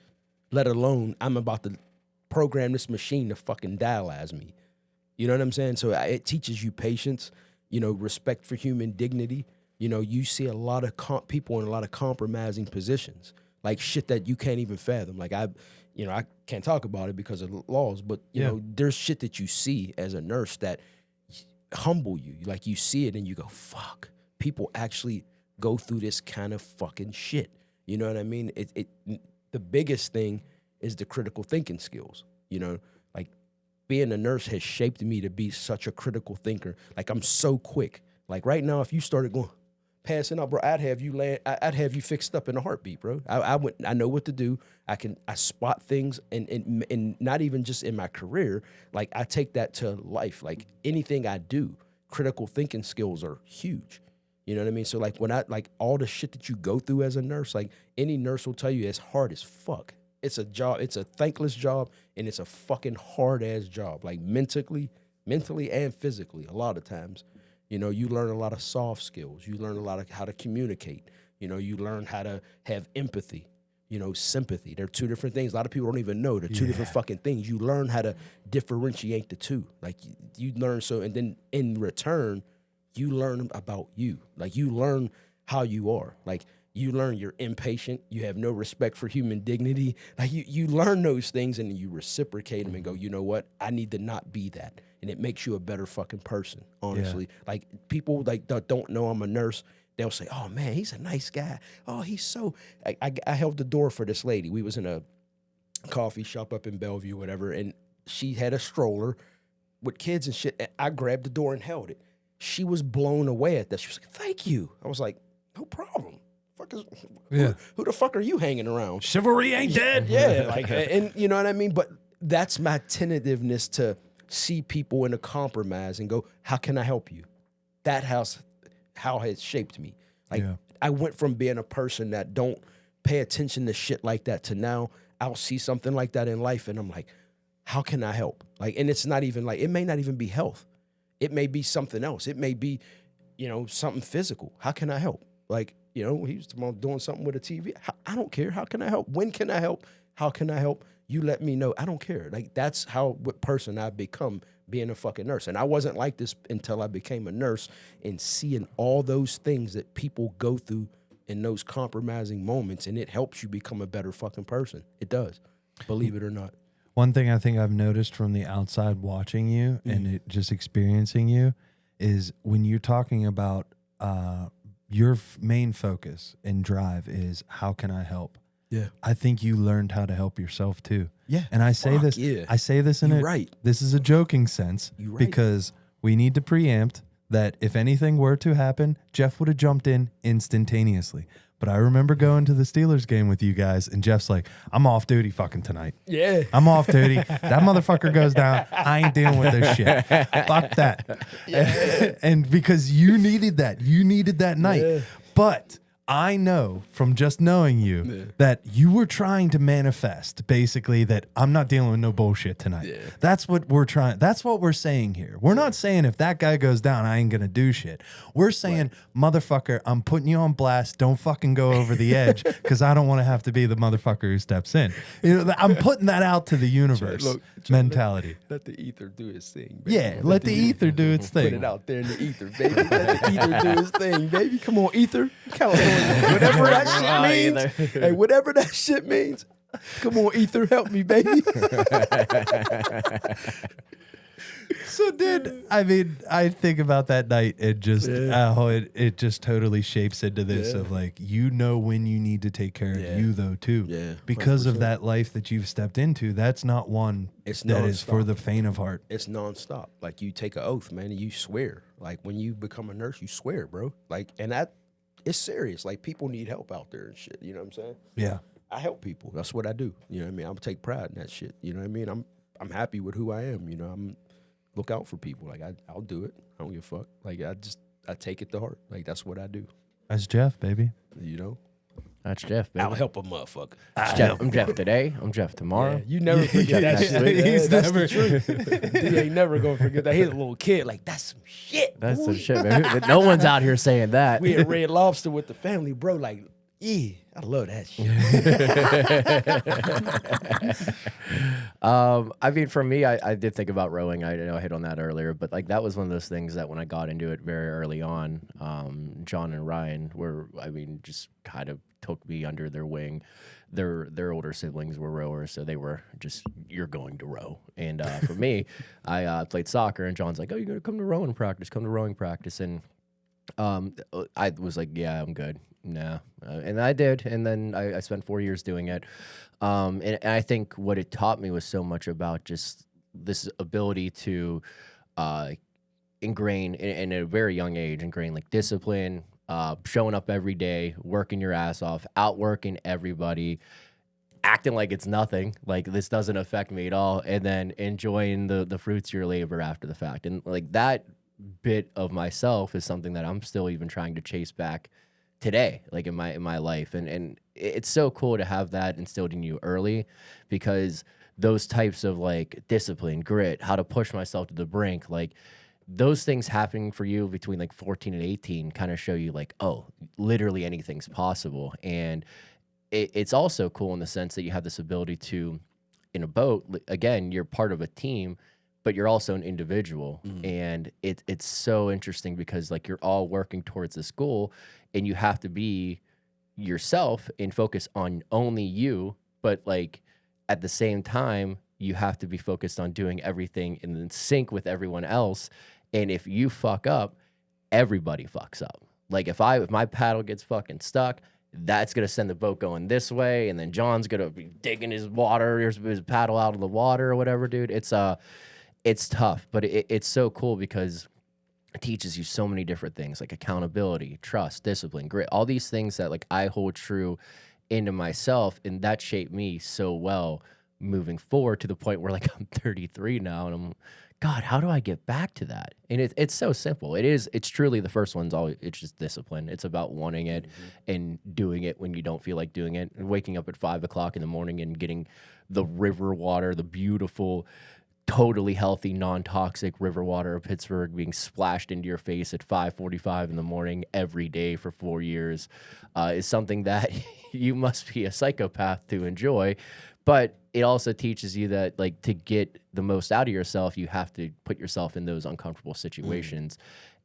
let alone I'm about to program this machine to fucking dialyze me. You know what I'm saying? So it teaches you patience, you know, respect for human dignity. You know, you see a lot of people in a lot of compromising positions, like shit that you can't even fathom. Like I can't talk about it because of laws, but you know, there's shit that you see as a nurse that humble you. Like you see it and you go, fuck, people actually go through this kind of fucking shit. You know what I mean? The biggest thing is the critical thinking skills. You know, like being a nurse has shaped me to be such a critical thinker. Like I'm so quick. Like right now, if you started passing out, bro, I'd have you fixed up in a heartbeat, bro. I know what to do. I spot things, and not even just in my career. Like I take that to life. Like anything I do, critical thinking skills are huge. You know what I mean? So like when like all the shit that you go through as a nurse, like any nurse will tell you it's hard as fuck. It's a job, it's a thankless job, and it's a fucking hard ass job. Like mentally and physically, a lot of times. You know, you learn a lot of soft skills. You learn a lot of how to communicate. You know, you learn how to have empathy, you know, sympathy. They're two different things. A lot of people don't even know. They're two different fucking things. You learn how to differentiate the two. Like you learn and then in return, you learn about you. Like you learn how you are. Like you learn you're impatient. You have no respect for human dignity. Like you learn those things and you reciprocate them and go, you know what? I need to not be that. And it makes you a better fucking person, honestly. Yeah. Like people like that don't know I'm a nurse. They'll say, oh man, he's a nice guy. Oh, he's so, I held the door for this lady. We was in a coffee shop up in Bellevue, whatever. And she had a stroller with kids and shit. And I grabbed the door and held it. She was blown away at that. She was like, thank you. I was like, no problem. Who the fuck are you hanging around? Chivalry ain't dead. Yeah, like, and you know what I mean? But that's my tentativeness to see people in a compromise and go, how can I help you? That how it shaped me. Like I went from being a person that don't pay attention to shit like that to now I'll see something like that in life and I'm like, how can I help? Like, and it's not even like, it may not even be health. It may be something else. It may be, you know, something physical. How can I help? Like, you know, he was doing something with a TV. I don't care. How can I help? When can I help? How can I help? You let me know. I don't care. Like, that's what person I've become being a fucking nurse. And I wasn't like this until I became a nurse and seeing all those things that people go through in those compromising moments. And it helps you become a better fucking person. It does. Believe it or not. One thing I think I've noticed from the outside watching you and just experiencing you is when you're talking about your main focus and drive is how can I help? Yeah. I think you learned how to help yourself too. Yeah. And I say this in this is a joking sense because we need to preempt that if anything were to happen, Jeff would have jumped in instantaneously. But I remember going to the Steelers game with you guys, and Jeff's like, I'm off duty fucking tonight. Yeah. I'm off duty. That motherfucker goes down. I ain't dealing with this shit. Fuck that. Yeah. And because you needed that. You needed that night. Yeah. But I know from just knowing you that you were trying to manifest basically that I'm not dealing with no bullshit tonight. Yeah. That's what we're trying. That's what we're saying here. We're not saying if that guy goes down, I ain't going to do shit. We're saying, motherfucker, I'm putting you on blast. Don't fucking go over the edge because I don't want to have to be the motherfucker who steps in. You know, I'm putting that out to the universe mentality. Let the ether do its thing, baby. Yeah, let the ether do its thing. Put it out there in the ether, baby. Let the ether do its thing, baby. Come on, ether. California whatever that shit means. Hey, whatever that shit means. Come on, Ether, help me, baby. So I think about that night and just how it just totally shapes into this of like, when you need to take care of you though too. Yeah, because of 100%. that life that you've stepped into, that's not one that is for the faint of heart. It's nonstop. Like you take an oath, man, and you swear. Like when you become a nurse, you swear, bro. Like, and that it's serious. Like people need help out there and shit. You know what I'm saying? Yeah. I help people. That's what I do. You know what I mean? I'm take pride in that shit. You know what I mean? I'm happy with who I am. You know, I'm look out for people. Like I'll do it. I don't give a fuck. Like I take it to heart. Like that's what I do. That's Jeff, baby. You know? That's Jeff, baby. I'll help a motherfucker. I'm Jeff today. I'm Jeff tomorrow. Yeah, you never forget that shit. He's That's never- the truth. He ain't never gonna forget that. He's a little kid. Like that's some shit. That's boy. some shit, baby. No one's out here saying that. We had Red Lobster with the family, bro. Like, yeah, I love that shit. I mean, for me, I did think about rowing. I know I hit on that earlier, but like that was one of those things that when I got into it very early on, John and Ryan just kind of took me under their wing. Their older siblings were rowers, so they were just, you're going to row. And for me, I played soccer, and John's like, oh, you're going to come to rowing practice. And I was like, yeah, I'm good. No. And I did. And then I spent 4 years doing it. And I think what it taught me was so much about just this ability to ingrain in a very young age, like discipline, showing up every day, working your ass off, outworking everybody, acting like it's nothing, like this doesn't affect me at all, and then enjoying the fruits of your labor after the fact. And like that bit of myself is something that I'm still even trying to chase back today, like in my life. And it's so cool to have that instilled in you early, because those types of like discipline, grit, how to push myself to the brink, like those things happening for you between like 14 and 18 kind of show you like, oh, literally anything's possible. And it's also cool in the sense that you have this ability to, in a boat, again, you're part of a team, but you're also an individual. And it's so interesting because like you're all working towards this goal, and you have to be yourself and focus on only you. But like at the same time, you have to be focused on doing everything in sync with everyone else. And if you fuck up, everybody fucks up. Like if my paddle gets fucking stuck, that's going to send the boat going this way. And then John's going to be digging his paddle out of the water or whatever, dude. It's tough, but it's so cool because it teaches you so many different things like accountability, trust, discipline, grit, all these things that like I hold true into myself, and that shaped me so well moving forward to the point where like I'm 33 now, and I'm, God, how do I get back to that? And it's so simple. It's truly the first one's always, it's just discipline. It's about wanting it and doing it when you don't feel like doing it, and waking up at 5 o'clock in the morning and getting the river water, the beautiful, totally healthy, non-toxic river water of Pittsburgh being splashed into your face at 5:45 in the morning every day for 4 years is something that you must be a psychopath to enjoy. But it also teaches you that like to get the most out of yourself, you have to put yourself in those uncomfortable situations.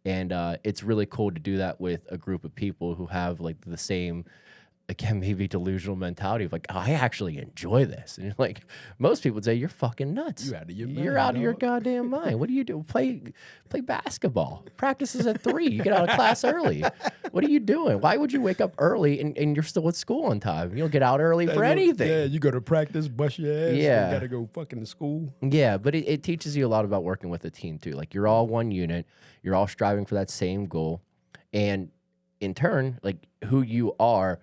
And it's really cool to do that with a group of people who have like the same, again, maybe delusional mentality of like, oh, I actually enjoy this. And you're like, most people would say, you're fucking nuts. You out of your mind, You're out of your dog. goddamn mind. What do you do? Play basketball. Practices at 3. You get out of class early. What are you doing? Why would you wake up early and you're still at school on time? You don't get out early for anything. Yeah, you go to practice, bust your ass. Yeah. You got to go fucking to school. Yeah, but it teaches you a lot about working with a team too. Like you're all one unit. You're all striving for that same goal. And in turn, like who you are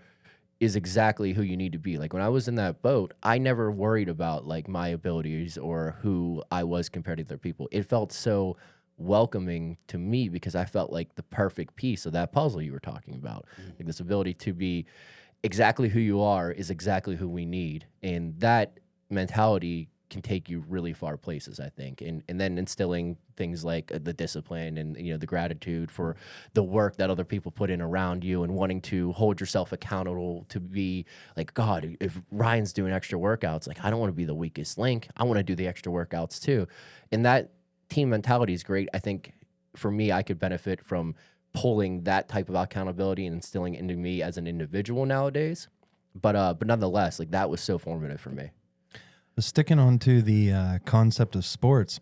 is exactly who you need to be. Like when I was in that boat, I never worried about like my abilities or who I was compared to other people. It felt so welcoming to me because I felt like the perfect piece of that puzzle you were talking about. Like this ability to be exactly who you are is exactly who we need. And that mentality can take you really far places, I think. And then instilling things like the discipline and, you know, the gratitude for the work that other people put in around you and wanting to hold yourself accountable to be like, God, if Ryan's doing extra workouts, like I don't want to be the weakest link. I want to do the extra workouts too. And that team mentality is great. I think for me, I could benefit from pulling that type of accountability and instilling into me as an individual nowadays. But nonetheless, like that was so formative for me. Sticking on to the concept of sports,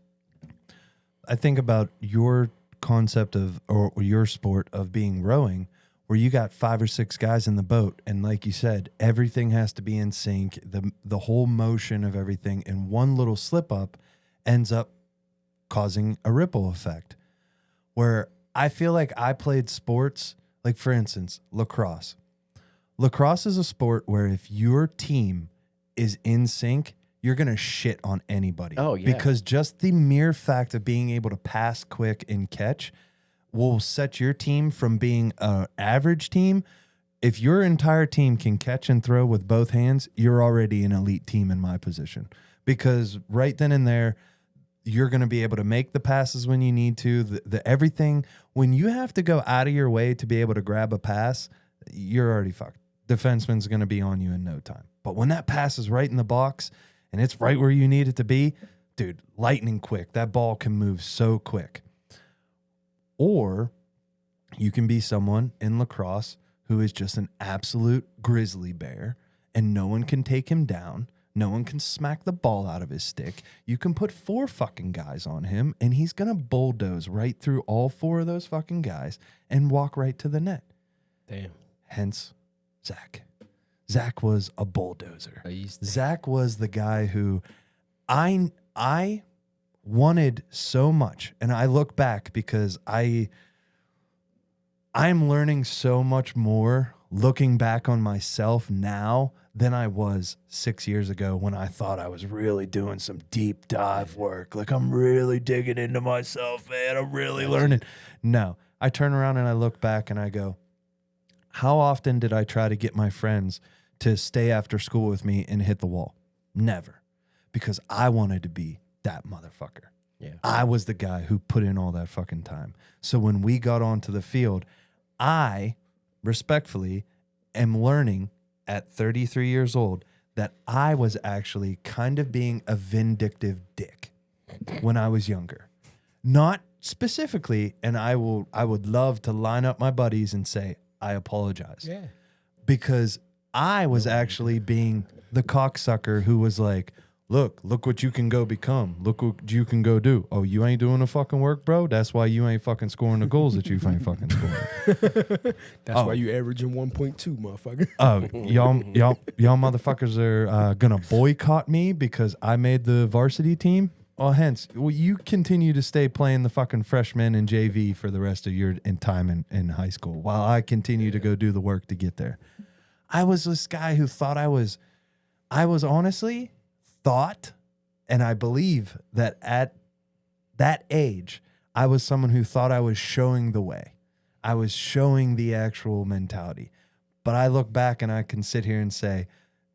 I think about your concept of, or your sport of being rowing, where you got 5 or 6 guys in the boat. And like you said, everything has to be in sync. The whole motion of everything, and one little slip up ends up causing a ripple effect. Where I feel like I played sports, like for instance, lacrosse. Lacrosse is a sport where if your team is in sync, you're going to shit on anybody. Oh, yeah. Because just the mere fact of being able to pass quick and catch will set your team from being an average team. If your entire team can catch and throw with both hands, you're already an elite team in my position. Because right then and there, you're going to be able to make the passes when you need to. The everything, when you have to go out of your way to be able to grab a pass, you're already fucked. Defenseman's going to be on you in no time. But when that pass is right in the box and it's right where you need it to be, dude, lightning quick. That ball can move so quick. Or you can be someone in lacrosse who is just an absolute grizzly bear and no one can take him down. No one can smack the ball out of his stick. You can put 4 fucking guys on him and he's going to bulldoze right through all 4 of those fucking guys and walk right to the net. Damn. Hence, Zach. Zach was a bulldozer. Zach was the guy who I wanted so much. And I look back because I'm learning so much more looking back on myself now than I was 6 years ago when I thought I was really doing some deep dive work. Like, I'm really digging into myself, man. I'm really learning. No, I turn around and I look back and I go, how often did I try to get my friends to stay after school with me and hit the wall? Never. Because I wanted to be that motherfucker. Yeah. I was the guy who put in all that fucking time. So when we got onto the field, I respectfully am learning at 33 years old that I was actually kind of being a vindictive dick when I was younger. Not specifically, and I would love to line up my buddies and say, I apologize. Yeah. Because I was actually being the cocksucker who was like, look what you can go become. Look what you can go do. Oh, you ain't doing the fucking work, bro? That's why you ain't fucking scoring the goals that you ain't fucking scoring. That's why you averaging 1.2, motherfucker. Oh, y'all motherfuckers are gonna boycott me because I made the varsity team? Oh, hence, well, you continue to stay playing the fucking freshman and JV for the rest of your time in high school while I continue to go do the work to get there. I was this guy who thought I was honestly thought, and I believe that at that age, I was someone who thought I was showing the way. I was showing the actual mentality. But I look back and I can sit here and say,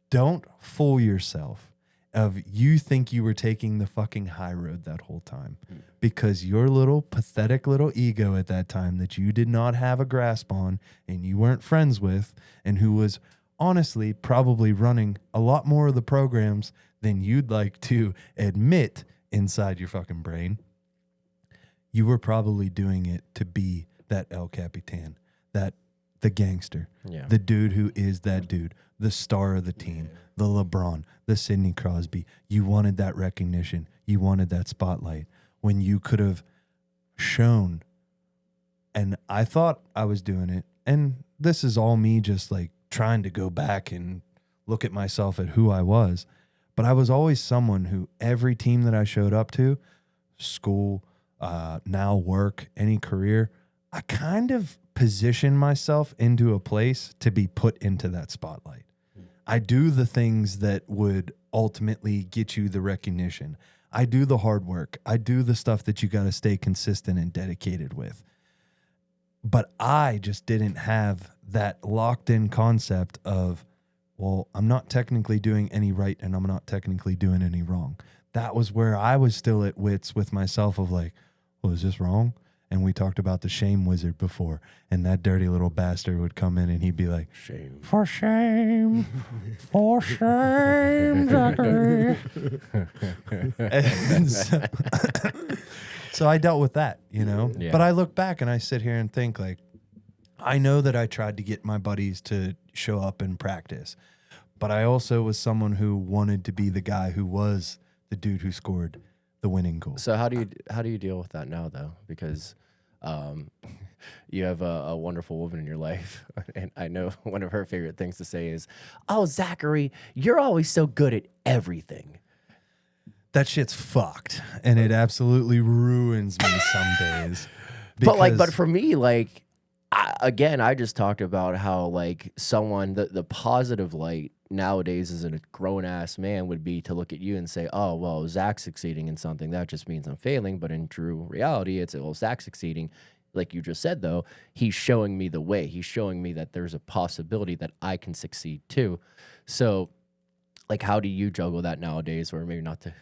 don't fool yourself of you think you were taking the fucking high road that whole time, because your little pathetic little ego at that time that you did not have a grasp on and you weren't friends with, and who was honestly probably running a lot more of the programs than you'd like to admit inside your fucking brain, you were probably doing it to be that El Capitan, the gangster, the dude who is that dude, the star of the team, the LeBron, the Sidney Crosby. You wanted that recognition. You wanted that spotlight when you could have shown. And I thought I was doing it. And this is all me just like trying to go back and look at myself at who I was. But I was always someone who every team that I showed up to, school, now work, any career, I kind of position myself into a place to be put into that spotlight. I do the things that would ultimately get you the recognition. I do the hard work. I do the stuff that you got to stay consistent and dedicated with. But I just didn't have that locked in concept of, well, I'm not technically doing any right and I'm not technically doing any wrong. That was where I was still at wits with myself of like, well, is this wrong? And we talked about the shame wizard before, and that dirty little bastard would come in and he'd be like, Shame. For shame, for shame, Zachary. And so I dealt with that, you know? Yeah. But I look back and I sit here and think like, I know that I tried to get my buddies to show up and practice, but I also was someone who wanted to be the guy who was the dude who scored the winning goal. So how do you deal with that now though? Because you have a wonderful woman in your life, and I know one of her favorite things to say is, "Oh, Zachary, you're always so good at everything." That shit's fucked, and it absolutely ruins me some days. But for me, like, I just talked about how like someone the positive light nowadays as a grown ass man would be to look at you and say, "Oh, well, Zach's succeeding in something. That just means I'm failing." But in true reality, it's, well, Zach's succeeding. Like you just said, though, he's showing me the way. He's showing me that there's a possibility that I can succeed too. So, like, how do you juggle that nowadays? Or maybe not to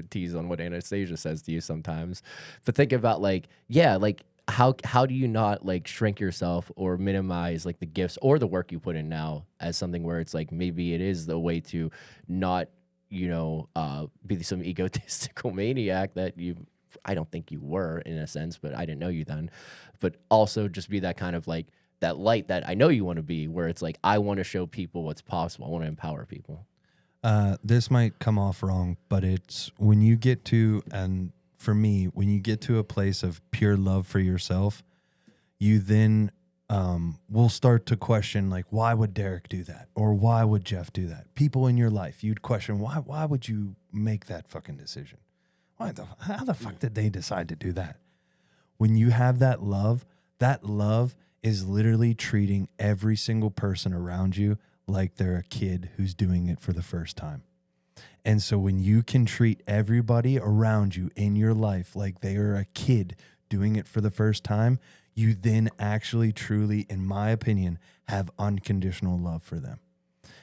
tease on what Anastasia says to you sometimes, but think about like, yeah, like how do you not like shrink yourself or minimize like the gifts or the work you put in now as something where it's like maybe it is the way to not be some egotistical maniac that I don't think you were in a sense, but I didn't know you then. But also just be that kind of like that light that I know you want to be, where it's like, I want to show people what's possible. I want to empower people. This might come off wrong, but it's when you get to, and for me, when you get to a place of pure love for yourself, you then will start to question, like, why would Derek do that? Or why would Jeff do that? People in your life, you'd question, why would you make that fucking decision? How the fuck did they decide to do that? When you have that love is literally treating every single person around you like they're a kid who's doing it for the first time. And so when you can treat everybody around you in your life like they are a kid doing it for the first time, you then actually truly, in my opinion, have unconditional love for them.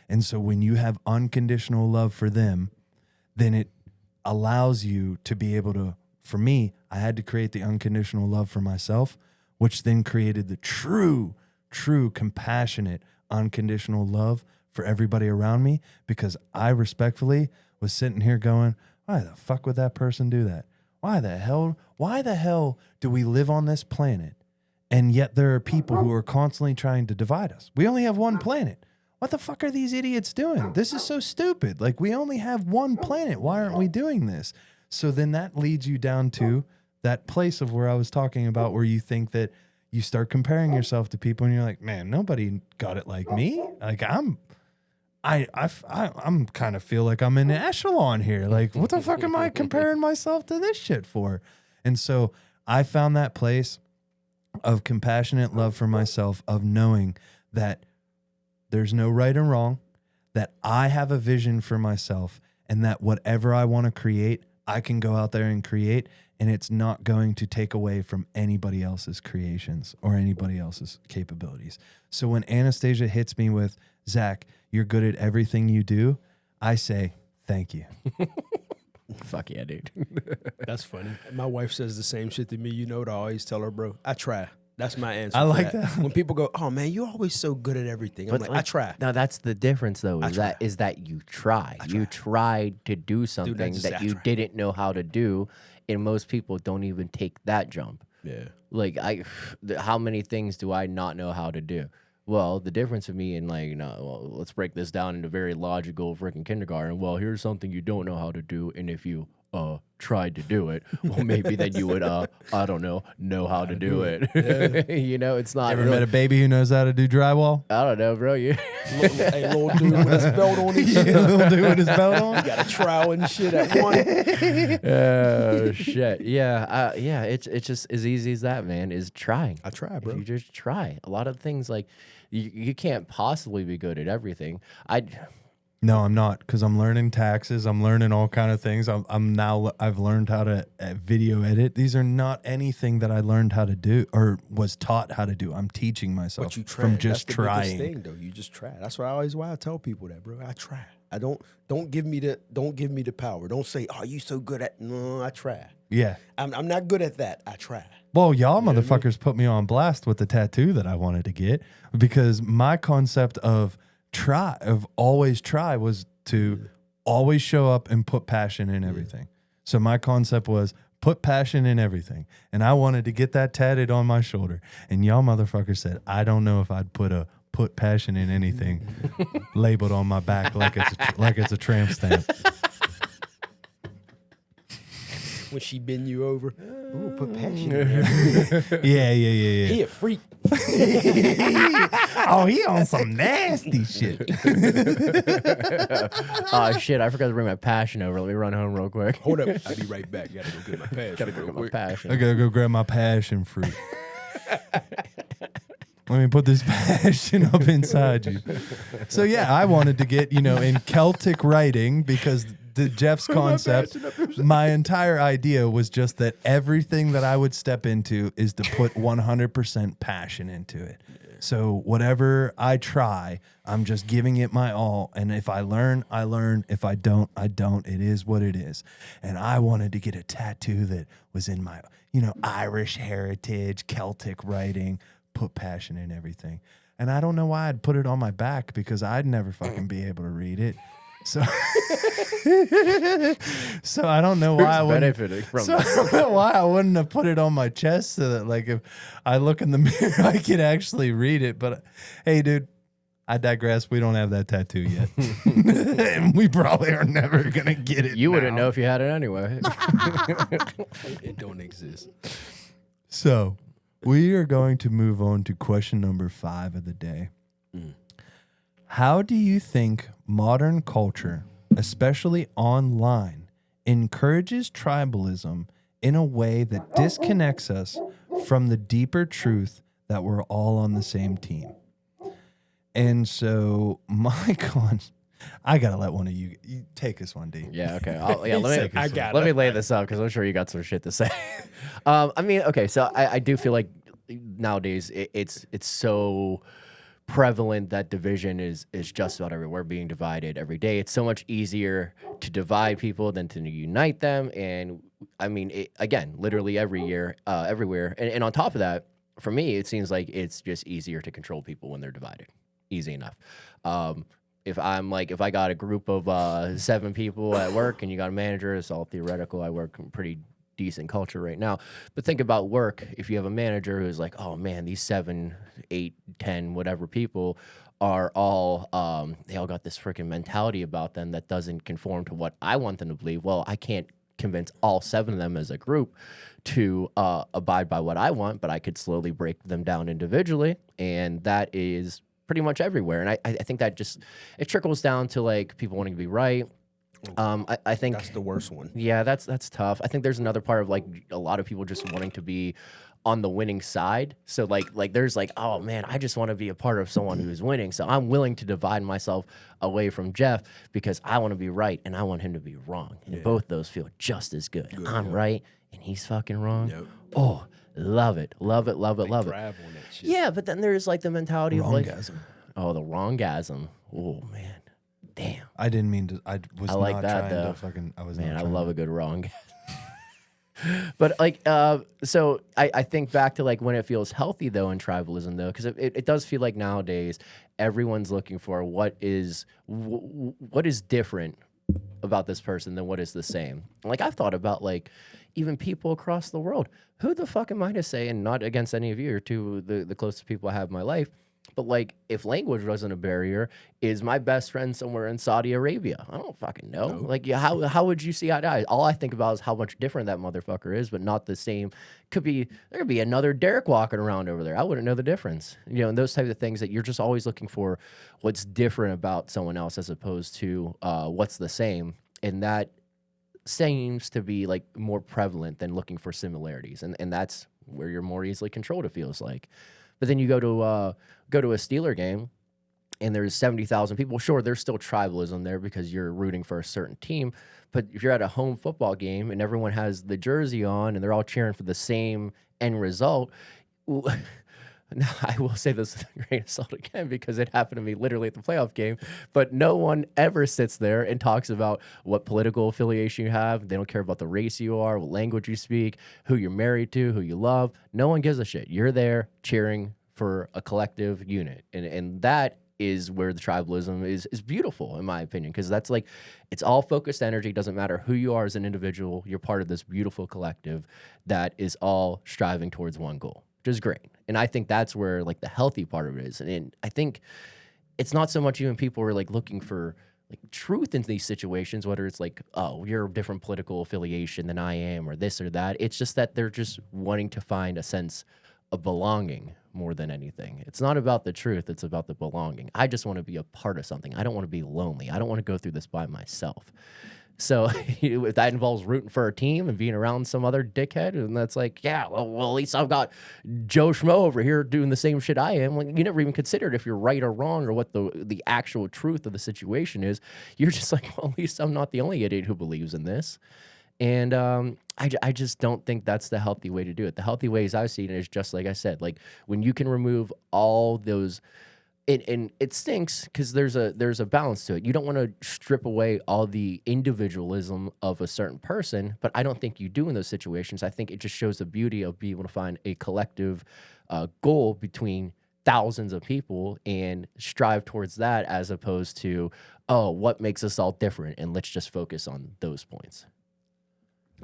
And so when you have unconditional love for them, then it allows you to be able to, for me, I had to create the unconditional love for myself, which then created the true, compassionate, unconditional love for everybody around me, because I respectfully was sitting here going, why the fuck would that person do that? Why the hell do we live on this planet? And yet there are people who are constantly trying to divide us. We only have one planet. What the fuck are these idiots doing? This is so stupid. Like, we only have one planet. Why aren't we doing this? So then that leads you down to that place of where I was talking about, where you think that you start comparing yourself to people and you're like, man, nobody got it like me. Like, I'm kind of feel like I'm in an echelon here. Like, what the fuck am I comparing myself to this shit for? And so I found that place of compassionate love for myself, of knowing that there's no right and wrong, that I have a vision for myself, and that whatever I want to create, I can go out there and create, and it's not going to take away from anybody else's creations or anybody else's capabilities. So when Anastasia hits me with, Zach, you're good at everything you do, I say, thank you. Fuck yeah, dude. That's funny. My wife says the same shit to me. You know what I always tell her, bro? I try. That's my answer. I like that. When people go, oh man, you're always so good at everything. I'm like, I try. No, that's the difference though, is that you try. You tried to do something that you didn't know how to do, and most people don't even take that jump. Yeah. Like, how many things do I not know how to do? Well, the difference of me and like, let's break this down into very logical freaking kindergarten. Well, here's something you don't know how to do, and if you tried to do it, well, maybe then you would, I don't know how to do it. Yeah. You know, it's not. Ever met a baby who knows how to do drywall? I don't know, bro. You little dude with his belt on. Little dude with his belt on. You got a trowel and shit at one. Oh shit! Yeah, yeah. It's just as easy as that, man. Is trying. I try, bro. If you just try. A lot of things, like you can't possibly be good at everything. No, I'm not, because I'm learning taxes. I'm learning all kind of things. I've learned how to video edit. These are not anything that I learned how to do or was taught how to do. I'm teaching myself But you try. from just That's the trying. thing, though. You just try. That's why I tell people that, bro. I try. I don't give me the power. Don't say, oh, you so good at. No, I try. Yeah. I'm not good at that. I try. Well, y'all motherfuckers put me on blast with the tattoo that I wanted to get, because my concept of always try was to always show up and put passion in everything. So my concept was put passion in everything. And I wanted to get that tatted on my shoulder. And y'all motherfuckers said, I don't know if I'd put passion in anything labeled on my back like it's a tramp stamp. When she bend you over, ooh, put passion in there. Yeah. He a freak. Oh, he on some nasty shit. Oh shit! I forgot to bring my passion over. Let me run home real quick. Hold up, I'll be right back. Gotta go get my passion. Gotta go get my passion. I gotta go grab my passion fruit. Let me put this passion up inside you. So yeah, I wanted to get, in Celtic writing because Jeff's concept, my entire idea was just that everything that I would step into is to put 100% passion into it. So whatever I try, I'm just giving it my all. And if I learn, I learn. If I don't, I don't. It is what it is. And I wanted to get a tattoo that was in my, Irish heritage, Celtic writing, put passion in everything. And I don't know why I'd put it on my back because I'd never fucking be able to read it. So, so I don't know why I wouldn't. Benefiting from So I don't know why I wouldn't have put it on my chest so that, like, if I look in the mirror, I could actually read it. But hey, dude, I digress. We don't have that tattoo yet, and we probably are never gonna get it. You wouldn't now. know if you had it anyway. It don't exist. So we are going to move on to question number 5 of the day. How do you think modern culture, especially online, encourages tribalism in a way that disconnects us from the deeper truth that we're all on the same team? And so I gotta let one of you take this one, D. Yeah, okay. Let me lay this out because I'm sure you got some shit to say. Okay, so I do feel like nowadays it's so prevalent that division is just about everywhere, being divided every day. It's so much easier to divide people than to unite them. And again, literally every year, everywhere. And on top of that, for me, it seems like it's just easier to control people when they're divided. Easy enough. If I got a group of 7 people at work and you got a manager, it's all theoretical. I work in pretty decent culture right now. But think about work. If you have a manager who's like, oh man, these 7, 8, 10, whatever people are all, they all got this freaking mentality about them that doesn't conform to what I want them to believe. Well, I can't convince all 7 of them as a group to abide by what I want, but I could slowly break them down individually. And that is pretty much everywhere. And I think that it trickles down to like people wanting to be right. I think that's the worst one. Yeah, that's tough. I think there's another part of like a lot of people just wanting to be on the winning side. So like there's like, oh man, I just want to be a part of someone who's winning. So I'm willing to divide myself away from Jeff because I want to be right and I want him to be wrong. And both those feel just as good. I'm right and he's fucking wrong. Yep. Oh, love it. Love it. Love it. Love it. On that shit. Yeah, but then there's like the mentality of like, Wrongasm. oh, the wronggasm. Oh man. Damn. I didn't mean to. I was I like not that, trying though. to fucking. I was. Man, not I trying love to. a good wrong. But like, so I think back to like when it feels healthy though in tribalism though, because it does feel like nowadays everyone's looking for what is different about this person than what is the same. Like I've thought about like even people across the world. Who the fuck am I to say? And not against any of you or to the closest people I have in my life. But like, if language wasn't a barrier, is my best friend somewhere in Saudi Arabia? I don't fucking know. No. Like, how would you see eye to eye? All I think about is how much different that motherfucker is, but not the same. There could be another Derek walking around over there. I wouldn't know the difference. And those types of things that you're just always looking for what's different about someone else as opposed to what's the same. And that seems to be like more prevalent than looking for similarities. And that's where you're more easily controlled, it feels like. But then you go to a Steeler game, and there's 70,000 people. Sure, there's still tribalism there because you're rooting for a certain team. But if you're at a home football game and everyone has the jersey on and they're all cheering for the same end result, now I will say this with a grain of salt again because it happened to me literally at the playoff game. But no one ever sits there and talks about what political affiliation you have. They don't care about the race you are, what language you speak, who you're married to, who you love. No one gives a shit. You're there cheering for a collective unit. And that is where the tribalism is beautiful, in my opinion, because that's like, it's all focused energy. Doesn't matter who you are as an individual. You're part of this beautiful collective that is all striving towards one goal, which is great. And I think that's where like the healthy part of it is. And I think it's not so much even people are like looking for like truth in these situations, whether it's like, oh, you're a different political affiliation than I am, or this or that. It's just that they're just wanting to find a sense of belonging more than anything. It's not about the truth, it's about the belonging. I just want to be a part of something. I don't want to be lonely. I don't want to go through this by myself. So if that involves rooting for a team and being around some other dickhead, and that's like, yeah, well, at least I've got Joe Schmo over here doing the same shit I am. Like, you never even considered if you're right or wrong or what the actual truth of the situation is. You're just like, well, at least I'm not the only idiot who believes in this. And I just don't think that's the healthy way to do it. The healthy ways I've seen it is just like I said, like when you can remove all those, and it stinks because there's a balance to it. You don't want to strip away all the individualism of a certain person, but I don't think you do in those situations. I think it just shows the beauty of being able to find a collective goal between thousands of people and strive towards that, as opposed to, oh, what makes us all different, and let's just focus on those points.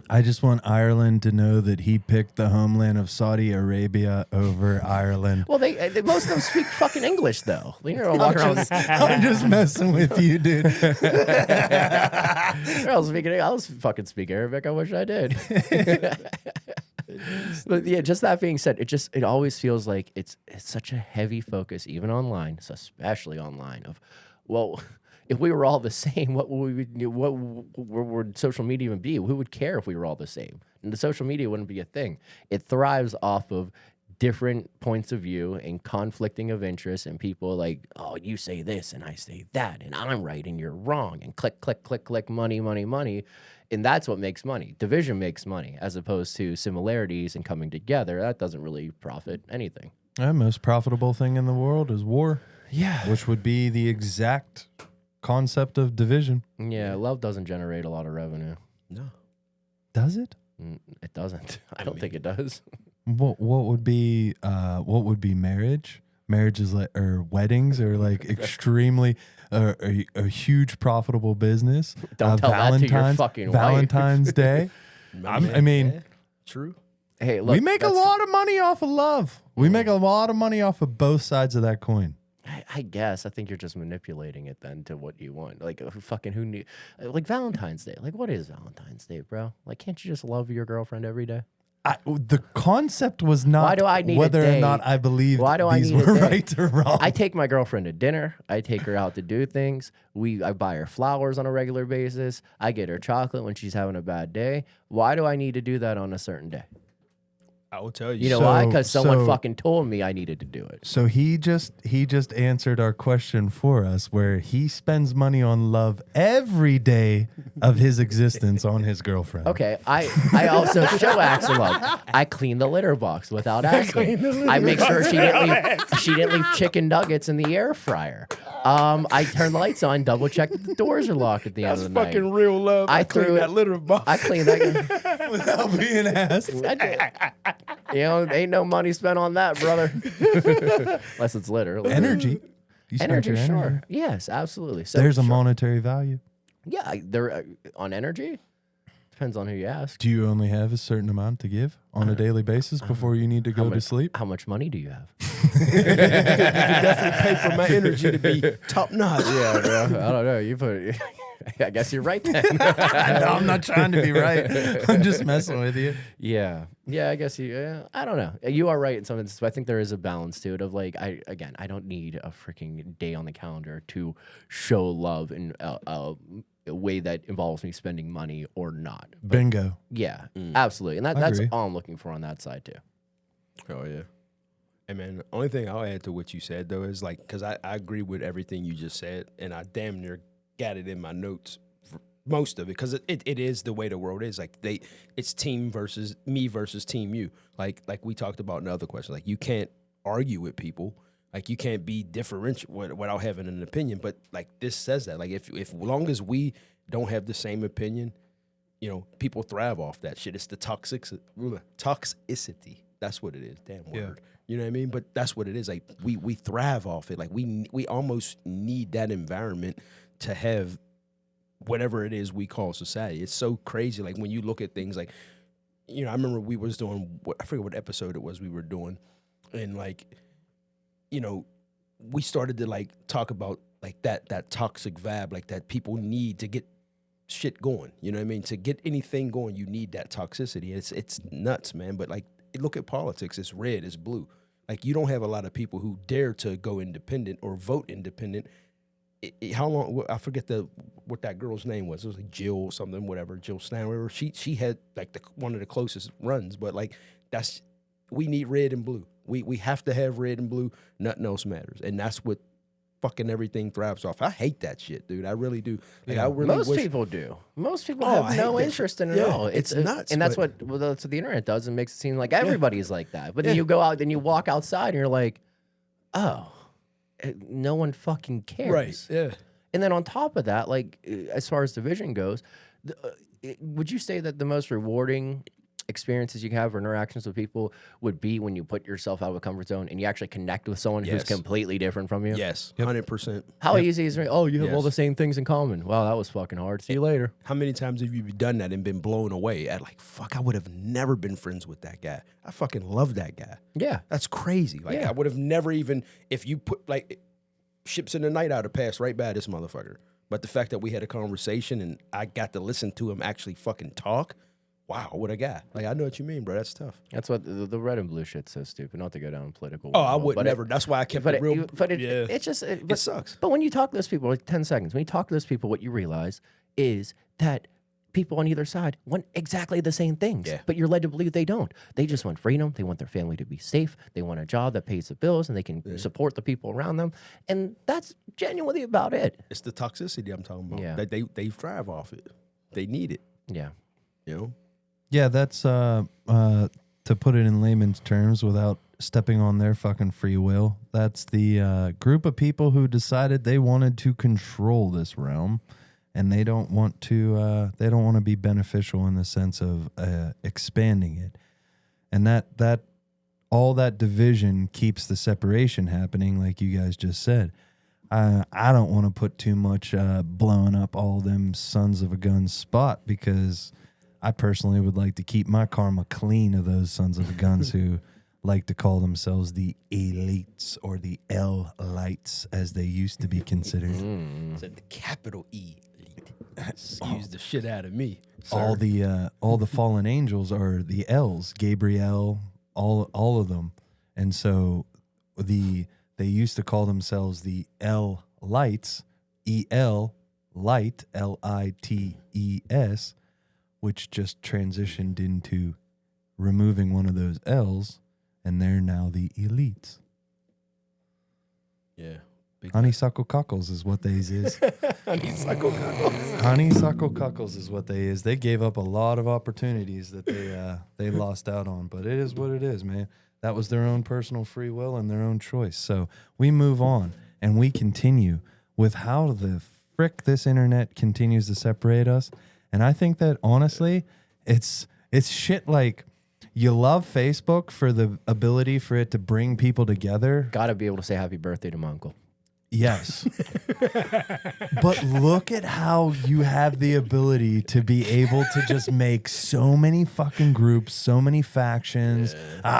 I just want Ireland to know that he picked the homeland of Saudi Arabia over Ireland. Well, they most of them speak fucking English, though. You know, walk around. I'm just messing with you, dude. I was fucking speak Arabic. I wish I did. But yeah, just that being said, it always feels like it's such a heavy focus, even online, so especially online. Of, well, if we were all the same, what would social media even be? Who would care if we were all the same? And the social media wouldn't be a thing. It thrives off of different points of view and conflicting of interest, and people like, oh, you say this and I say that, and I'm right and you're wrong, and click, click, click, click, money, money, money. And that's what makes money. Division makes money, as opposed to similarities and coming together. That doesn't really profit anything. The most profitable thing in the world is war. Yeah. Which would be the exact concept of division. Yeah, love doesn't generate a lot of revenue. No. Does it? It doesn't. I don't think it does. What would be marriage? Marriage is like, or weddings are like extremely a huge profitable business. Don't tell that to your fucking wife. Valentine's Day. I mean, yeah, true. Hey, look, we make a lot of money off of love. We make a lot of money off of both sides of that coin. I guess. I think you're just manipulating it then to what you want. Like, who knew? Like Valentine's Day. Like, what is Valentine's Day, bro? Like, can't you just love your girlfriend every day? The concept was not Why do I need whether a day? or not I believe these need a were day? right or wrong. I take my girlfriend to dinner. I take her out to do things. I buy her flowers on a regular basis. I get her chocolate when she's having a bad day. Why do I need to do that on a certain day? I will tell you. You know why? Because someone fucking told me I needed to do it. So he just answered our question for us, where he spends money on love every day of his existence on his girlfriend. Okay, I also show acts of love. I clean the litter box without asking. I make sure she didn't leave chicken nuggets in the air fryer. I turn the lights on, double check that the doors are locked at the end of the night. That's fucking real love. I clean that litter box. I clean that Without being asked. You know, ain't no money spent on that, brother. Unless it's litter. Energy. You spent Energy, your sure. Yes, absolutely. So, There's a sure. monetary value. Yeah, there on energy. Depends on who you ask. Do you only have a certain amount to give on a daily basis before you need to go to sleep? How much money do you have? You can definitely pay for my energy to be top notch. Yeah, bro. I don't know. You put. I guess you're right then. No, I'm not trying to be right. I'm just messing with you. Yeah. I guess I don't know. You are right in some instances. But I think there is a balance to it. Of like, I don't need a freaking day on the calendar to show love in a way that involves me spending money or not. But Bingo. yeah, absolutely. And that's agree. all I'm looking for on that side too. Oh yeah. Hey man, the only thing I'll add to what you said though is like, because I agree with everything you just said, and I damn near got it in my notes for most of it, because it is the way the world is. Like it's team versus me versus team you. Like we talked about in the other question. Like you can't argue with people. Like you can't be differential without having an opinion. But like this says that. Like if long as we don't have the same opinion, you know, people thrive off that shit. It's the toxicity. That's what it is. Damn word. Yeah. You know what I mean? But that's what it is. Like we thrive off it. Like we almost need that environment to have whatever it is we call society. It's so crazy. Like when you look at things like, you know, I remember we was doing, I forget what episode it was we were doing. And like, you know, we started to like talk about like that toxic vibe, like that people need to get shit going. You know what I mean? To get anything going, you need that toxicity. It's nuts, man. But like, look at politics. It's red, it's blue. Like you don't have a lot of people who dare to go independent or vote independent. How long? I forget what that girl's name was. It was like Jill something, whatever. Jill Stein. She had like one of the closest runs. But like we need red and blue. We have to have red and blue. Nothing else matters, and that's what fucking everything thrives off. I hate that shit, dude. I really do. Like, I really Most wish people do. Most people Oh, I have hate no that interest in it shit. at Yeah, all. it's nuts, and that's but- what the internet does. It makes it seem like everybody's like that. But then you go out, then you walk outside, and you're like, oh, no one fucking cares. right. Yeah. And then on top of that, like as far as division goes, would you say that the most rewarding experiences you have or interactions with people would be when you put yourself out of a comfort zone and you actually connect with someone who's Yes. completely different from you? Yes. 100%. How easy is it? Oh, you have all Yes. the same things in common. Wow, that was fucking hard. See you later. How many times have you done that and been blown away at like, fuck, I would have never been friends with that guy. I fucking love that guy. Yeah. That's crazy. Like Yeah. I would have never even, if you put like ships in the night, I'd have passed right by this motherfucker. But the fact that we had a conversation and I got to listen to him actually fucking talk, wow, what a guy. Like, I know what you mean, bro. That's tough. That's what the red and blue shit's so stupid. Not to go down political. Oh, I wormhole, would but never. That's why I kept But it real. it's just it sucks. But when you talk to those people, like 10 seconds, when you talk to those people, what you realize is that people on either side want exactly the same things. Yeah. But you're led to believe they don't. They just want freedom. They want their family to be safe. They want a job that pays the bills and they can support the people around them. And that's genuinely about it. It's the toxicity I'm talking about. Yeah. That they thrive off it. They need it. Yeah. You know? Yeah, that's to put it in layman's terms without stepping on their fucking free will. That's the group of people who decided they wanted to control this realm, and they don't want to. They don't want to be beneficial in the sense of expanding it, and that all that division keeps the separation happening, like you guys just said. I don't want to put too much blowing up all them sons of a gun spot because I personally would like to keep my karma clean of those sons of guns who like to call themselves the elites or the L-lights as they used to be considered. Said the capital E elite. Excuse the shit out of me. All sir. the fallen angels are the L's, Gabriel, all of them. And so they used to call themselves the L-lights, E-L, light, L-I-T-E-S, which just transitioned into removing one of those L's, and they're now the elites. Yeah. Big Honeysuckle cockles is what they is. honeysuckle cockles. Honeysuckle cockles is what they is. They gave up a lot of opportunities that they lost out on, but it is what it is, man. That was their own personal free will and their own choice. So we move on and we continue with how the frick this internet continues to separate us. And I think that honestly, it's shit like you love Facebook for the ability for it to bring people together. Gotta be able to say happy birthday to my uncle. Yes. But look at how you have the ability to be able to just make so many fucking groups, so many factions.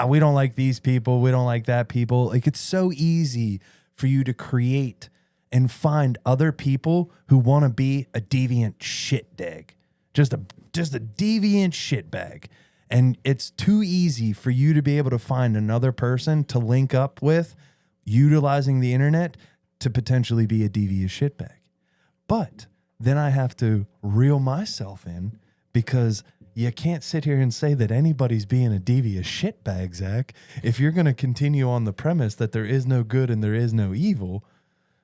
We don't like these people. We don't like that people. Like, it's so easy for you to create and find other people who want to be a deviant shitbag. Just a deviant shitbag. And it's too easy for you to be able to find another person to link up with utilizing the internet to potentially be a devious shitbag. But then I have to reel myself in because you can't sit here and say that anybody's being a devious shitbag, Zach. If you're going to continue on the premise that there is no good and there is no evil,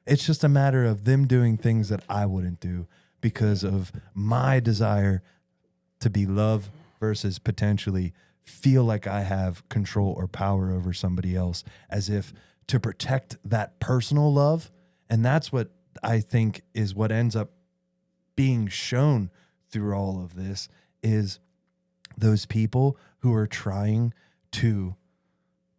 it's just a matter of them doing things that I wouldn't do because of my desire to be loved versus potentially feel like I have control or power over somebody else, as if to protect that personal love. And that's what I think is what ends up being shown through all of this is those people who are trying to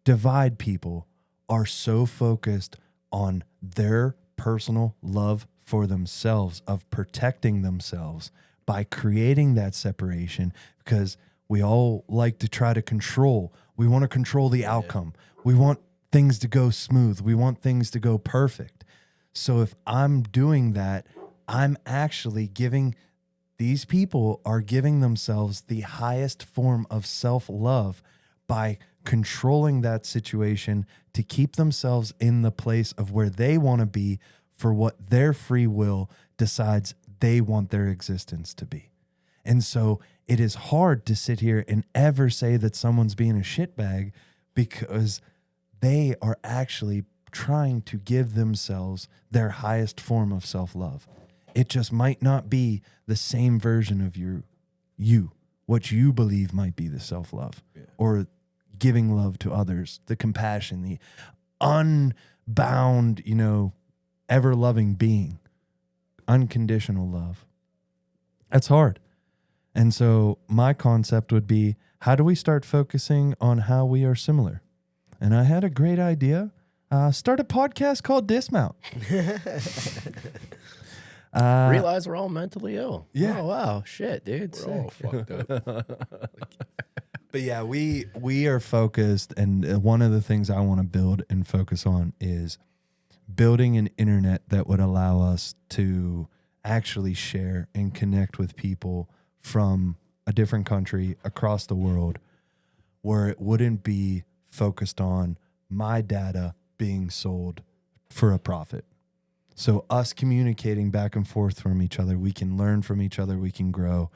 divide people are so focused on their personal love for themselves, of protecting themselves by creating that separation, because we all like to try to control. We want to control the outcome. We want things to go smooth. We want things to go perfect. So if I'm doing that, I'm actually giving, these people are giving themselves the highest form of self-love by controlling that situation to keep themselves in the place of where they want to be for what their free will decides they want their existence to be. And so it is hard to sit here and ever say that someone's being a shitbag, because they are actually trying to give themselves their highest form of self-love. It just might not be the same version of you, what you believe might be the self-love, or giving love to others, the compassion, the unbound, ever-loving being, unconditional love. That's hard. And so my concept would be, how do we start focusing on how we are similar? And I had a great idea. Start a podcast called Dismount. Realize we're all mentally ill. Yeah. Oh, wow. Shit, dude. We're all fucked up. But yeah, we are focused, and one of the things I want to build and focus on is building an internet that would allow us to actually share and connect with people from a different country across the world, where it wouldn't be focused on my data being sold for a profit. So us communicating back and forth from each other, we can learn from each other, we can grow.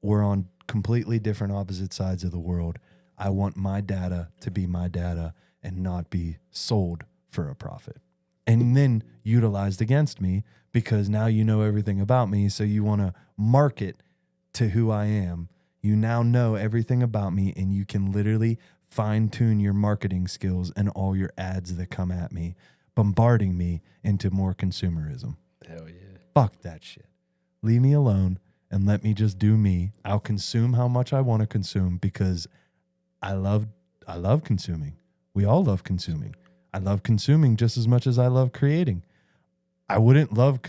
We're on completely different opposite sides of the world. I want my data to be my data and not be sold for a profit. And then utilized against me, because now you know everything about me, so you want to market to who I am. You now know everything about me, and you can literally fine-tune your marketing skills and all your ads that come at me, bombarding me into more consumerism. Hell yeah. Fuck that shit. Leave me alone and let me just do me. I'll consume how much I want to consume, because I love consuming. We all love consuming. I love consuming just as much as I love creating. I wouldn't love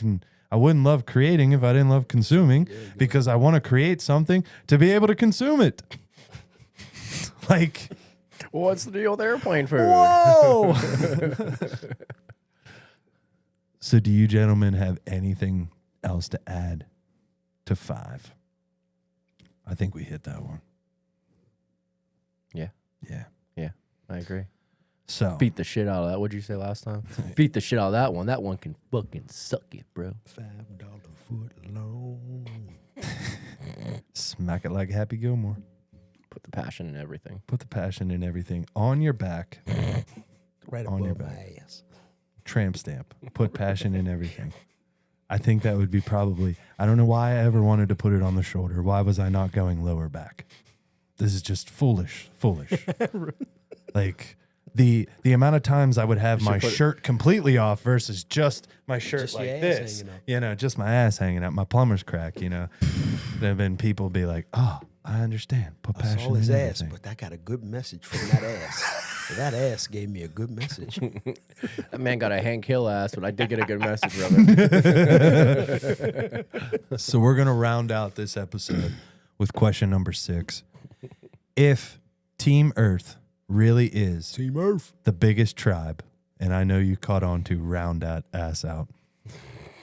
creating if I didn't love consuming, because I want to create something to be able to consume it. Like, What's the deal with airplane food? whoa! So do you gentlemen have anything else to add to 5? I think we hit that one. Yeah. Yeah. Yeah, I agree. So Beat the shit out of that. What'd you say last time? Beat the shit out of that one. That one can fucking suck it, bro. $5 foot long. smack it like Happy Gilmore. Put the passion in everything. Put the passion in everything. On your back. Right On your above my back. ass. Tramp stamp. Put passion in everything. I think that would be probably, I don't know why I ever wanted to put it on the shoulder. Why was I not going lower back? This is just foolish. Like the amount of times I would have my shirt completely off versus just my shirt Just like your ass this. hanging out. Just my ass hanging out, my plumber's crack, There have been people be like, oh, I understand. Put I passion saw his in ass, everything. but I got a good message from that ass. That ass gave me a good message. That man got a Hank Hill ass, but I did get a good message from him. So we're going to round out this episode with question number 6. If Team Earth really is Team Earth. the biggest tribe, and I know you caught on to round that ass out,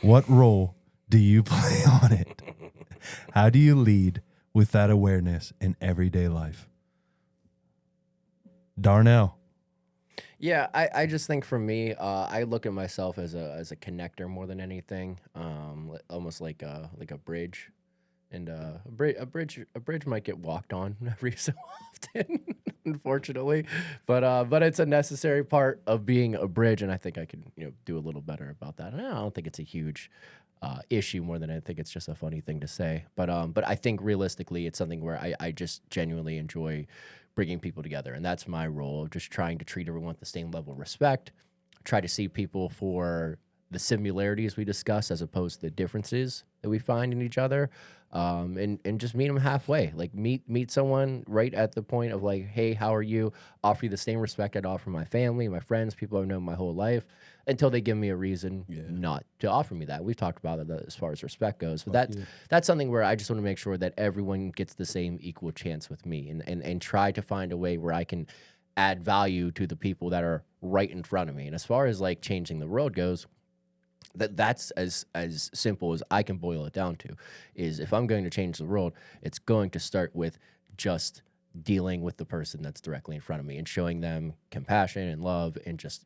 what role do you play on it? How do you lead with that awareness in everyday life? Darnell. Yeah, I just think for me, I look at myself as a connector more than anything, almost like a bridge, and a bridge might get walked on every so often, unfortunately, but it's a necessary part of being a bridge, and I think I could do a little better about that. And I don't think it's a huge issue more than I think it's just a funny thing to say, but I think realistically it's something where I just genuinely enjoy bringing people together, and that's my role, just trying to treat everyone with the same level of respect, try to see people for the similarities we discuss as opposed to the differences that we find in each other, and just meet them halfway. Like meet someone right at the point of like, hey, how are you? Offer you the same respect I'd offer my family, my friends, people I've known my whole life, until they give me a reason not to offer me that. We've talked about it as far as respect goes, but that's something where I just want to make sure that everyone gets the same equal chance with me, and try to find a way where I can add value to the people that are right in front of me. And as far as like changing the world goes, that's as simple as I can boil it down to, is if I'm going to change the world, it's going to start with just dealing with the person that's directly in front of me and showing them compassion and love, and just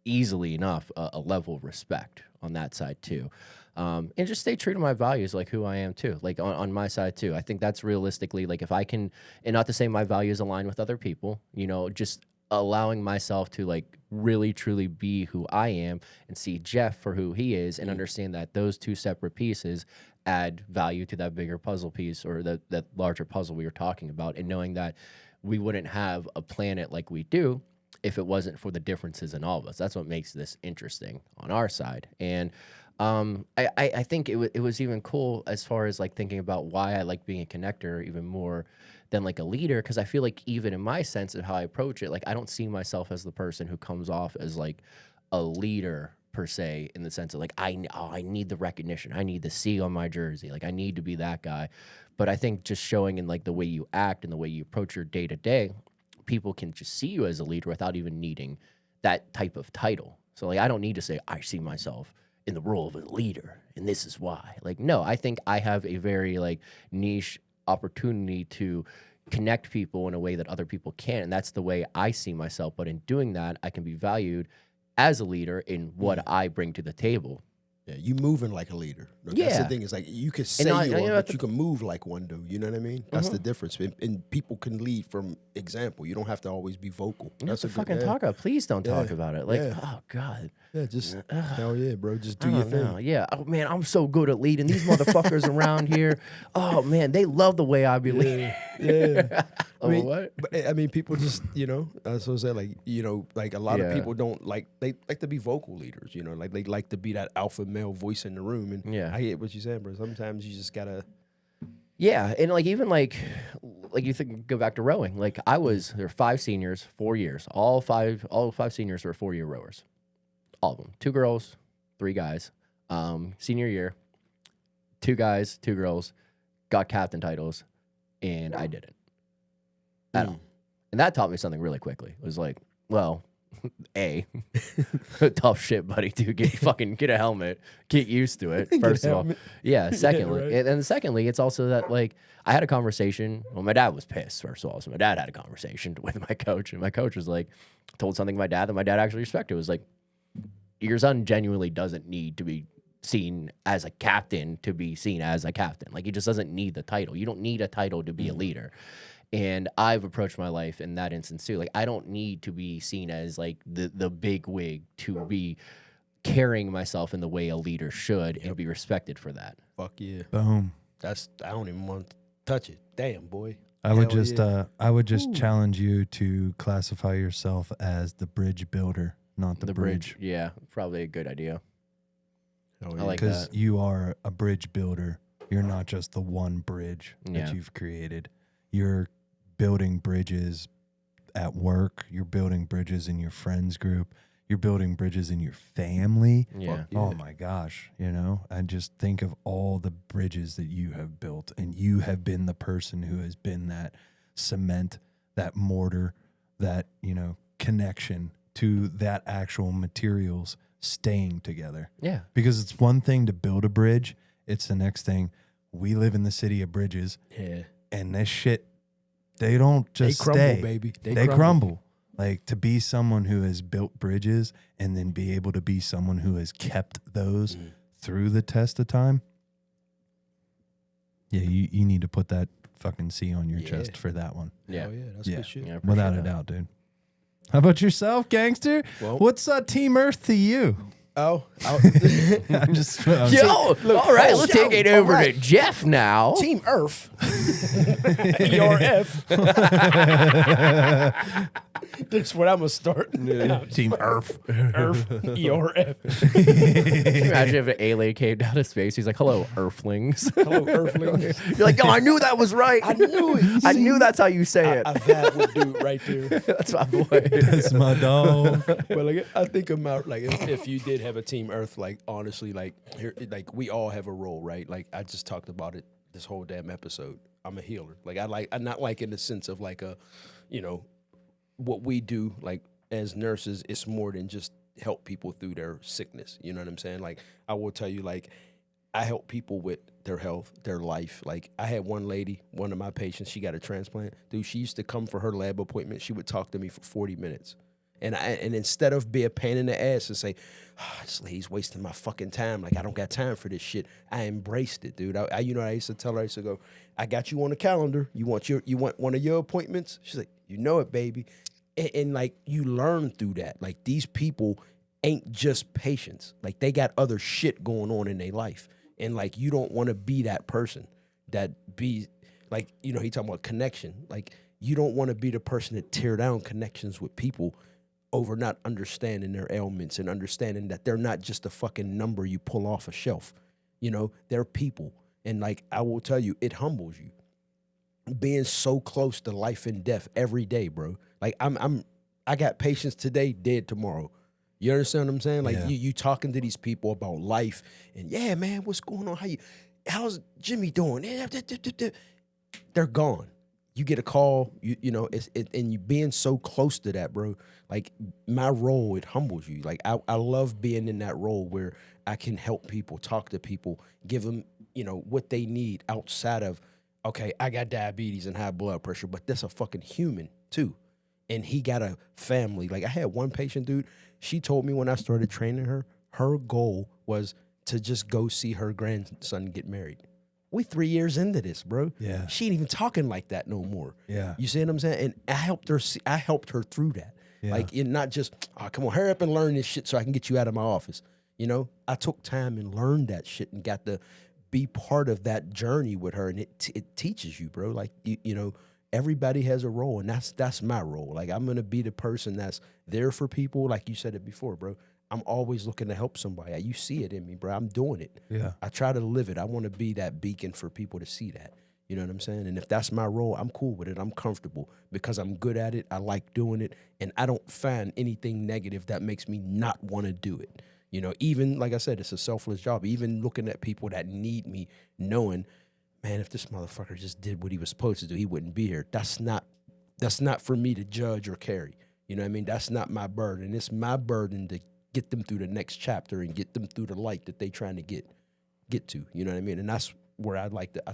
easily enough a level of respect on that side too. And just stay true to my values, like who I am too, like on my side too. I think that's realistically, like if I can, and not to say my values align with other people, you know, just allowing myself to like really truly be who I am and see Jeff for who he is, and understand that those two separate pieces add value to that bigger puzzle piece, or that larger puzzle we were talking about, and knowing that we wouldn't have a planet like we do if it wasn't for the differences in all of us. That's what makes this interesting on our side. And I think it was even cool as far as like thinking about why I like being a connector even more than like a leader, because I feel like even in my sense of how I approach it, like I don't see myself as the person who comes off as like a leader per se, in the sense of like I need the recognition, I need the C on my jersey, like I need to be that guy. But I think just showing in like the way you act and the way you approach your day to day, people can just see you as a leader without even needing that type of title. So like I don't need to say I see myself in the role of a leader and this is why. Like no, I think I have a very like niche opportunity to connect people in a way that other people can't, and that's the way I see myself. But in doing that, I can be valued as a leader in what I bring to the table. Yeah, you moving like a leader. That's the thing. Is like you can say but you can move like one dude. You know what I mean? That's the difference. And people can lead from example. You don't have to always be vocal. That's a fucking talk about. Please don't talk about it. Like, oh God. Yeah, just hell yeah, bro. Just do your thing. Yeah. Oh man, I'm so good at leading these motherfuckers around here. Oh man, they love the way I be leading. Yeah. I mean, what? But I mean, people just, you know, that's what I said. Like, you know, like a lot of people don't like, they like to be vocal leaders, you know, like they like to be that alpha male voice in the room. And I hear what you said, bro. Sometimes you just gotta. Yeah. And like, even like you think, go back to rowing. Like there were 5 seniors, 4 years, all five seniors were 4-year rowers. All of them, 2 girls, 3 guys. Senior year, 2 guys, 2 girls got captain titles, and I didn't. At all. And that taught me something really quickly. It was like, well, A, tough shit, buddy, dude. Get a helmet. Get used to it, first of all. Yeah, secondly. Yeah, right. And secondly, it's also that, like, I had a conversation. Well, my dad was pissed, first of all. So my dad had a conversation with my coach. And my coach was like, told something to my dad that my dad actually respected. It was like, your son genuinely doesn't need to be seen as a captain to be seen as a captain. Like, he just doesn't need the title. You don't need a title to be a leader. And I've approached my life in that instance too. Like, I don't need to be seen as like the big wig to be carrying myself in the way a leader should and be respected for that. Fuck yeah. Boom. I don't even want to touch it. Damn, boy. I would just challenge you to classify yourself as the bridge builder, not the bridge. Yeah, probably a good idea. I like that. Because you are a bridge builder. You're not just the one bridge that you've created. You're building bridges at work. You're building bridges in your friends group. You're building bridges in your family. Yeah. Oh my gosh. You know, I just think of all the bridges that you have built, and you have been the person who has been that cement, that mortar, that, you know, connection to that actual materials staying together. Yeah. Because it's one thing to build a bridge. It's the next thing. We live in the city of bridges. Yeah. And this shit, they don't just crumble, stay. baby. They crumble. Like, to be someone who has built bridges and then be able to be someone who has kept those through the test of time. Yeah, you need to put that fucking C on your chest for that one. Yeah. Oh, yeah, that's good shit. Yeah, without a doubt, dude. How about yourself, gangster? Well, what's Team Earth to you? Oh, I'm just Yo, all right, let's take it over right. to Jeff now. Team Earth. ERF. That's what I'm going to start. Team Earth. Earth. ERF. Imagine if an alien came down to space. He's like, hello, Earthlings. Hello, Earthlings. You're like, oh, I knew that was right. I knew it. I knew that's how you say it. A bad would do right there. That's my boy. That's my dog. But like, I think about like if you did have a Team Earth, like honestly, like here, like we all have a role, right? Like I just talked about it this whole damn episode. I'm a healer. Like I'm not like in the sense of like a, you know, what we do like as nurses. It's more than just help people through their sickness. You know what I'm saying? Like I will tell you, like I help people with their health, their life. Like I had one lady, one of my patients, she got a transplant. Dude, she used to come for her lab appointment. She would talk to me for 40 minutes. And instead of be a pain in the ass and say, oh, this lady's wasting my fucking time. Like, I don't got time for this shit. I embraced it, dude. I you know, I used to tell her, I used to go, I got you on the calendar. You want one of your appointments? She's like, you know it, baby. And like, you learn through that. Like, these people ain't just patients. Like, they got other shit going on in their life. And like, you don't want to be that person that be like, you know, he talking about connection. Like, you don't want to be the person that tear down connections with people over not understanding their ailments and understanding that they're not just a fucking number you pull off a shelf. You know, they're people. And like, I will tell you, it humbles you. Being so close to life and death every day, bro. Like I got patients today, dead tomorrow. You understand what I'm saying? Like you talking to these people about life and yeah, man, what's going on? How's Jimmy doing? They're gone. You get a call, you know, and you being so close to that, bro. Like my role, it humbles you. Like I love being in that role where I can help people, talk to people, give them, you know, what they need outside of, okay, I got diabetes and high blood pressure, but that's a fucking human too. And he got a family. Like I had one patient, dude, she told me when I started training her, her goal was to just go see her grandson get married. We 3 years into this, bro. Yeah. She ain't even talking like that no more. Yeah. You see what I'm saying? And I helped her through that. Yeah. Like, and not just, oh, come on, hurry up and learn this shit so I can get you out of my office. You know, I took time and learned that shit and got to be part of that journey with her. And it teaches you, bro. Like, you know, everybody has a role, and that's my role. Like, I'm going to be the person that's there for people. Like you said it before, bro. I'm always looking to help somebody. You see it in me, bro. I'm doing it. Yeah. I try to live it. I want to be that beacon for people to see that. You know what I'm saying? And if that's my role, I'm cool with it. I'm comfortable because I'm good at it. I like doing it. And I don't find anything negative that makes me not want to do it. You know, even, like I said, it's a selfless job. Even looking at people that need me, knowing, man, if this motherfucker just did what he was supposed to do, he wouldn't be here. That's not for me to judge or carry. You know what I mean? That's not my burden. It's my burden to get them through the next chapter and get them through the light that they trying to get to. You know what I mean? And that's where I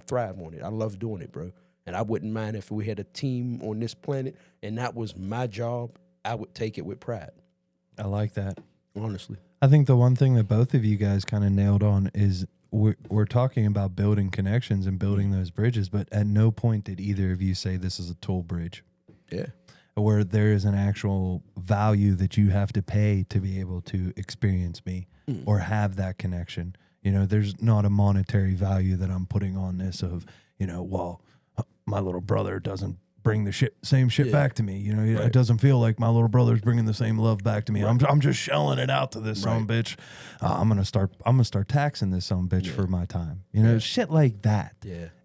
thrive on it. I love doing it, bro. And I wouldn't mind if we had a team on this planet and that was my job, I would take it with pride. I like that. Honestly. I think the one thing that both of you guys kind of nailed on is we're talking about building connections and building those bridges, but at no point did either of you say this is a toll bridge. Yeah. Where there is an actual value that you have to pay to be able to experience me or have that connection. You know, there's not a monetary value that I'm putting on this of, you know, well, my little brother doesn't bring the same shit back to me. You know, it doesn't feel like my little brother's bringing the same love back to me. Right. I'm just shelling it out to this son bitch. I'm gonna start taxing this son bitch for my time. You know, shit like that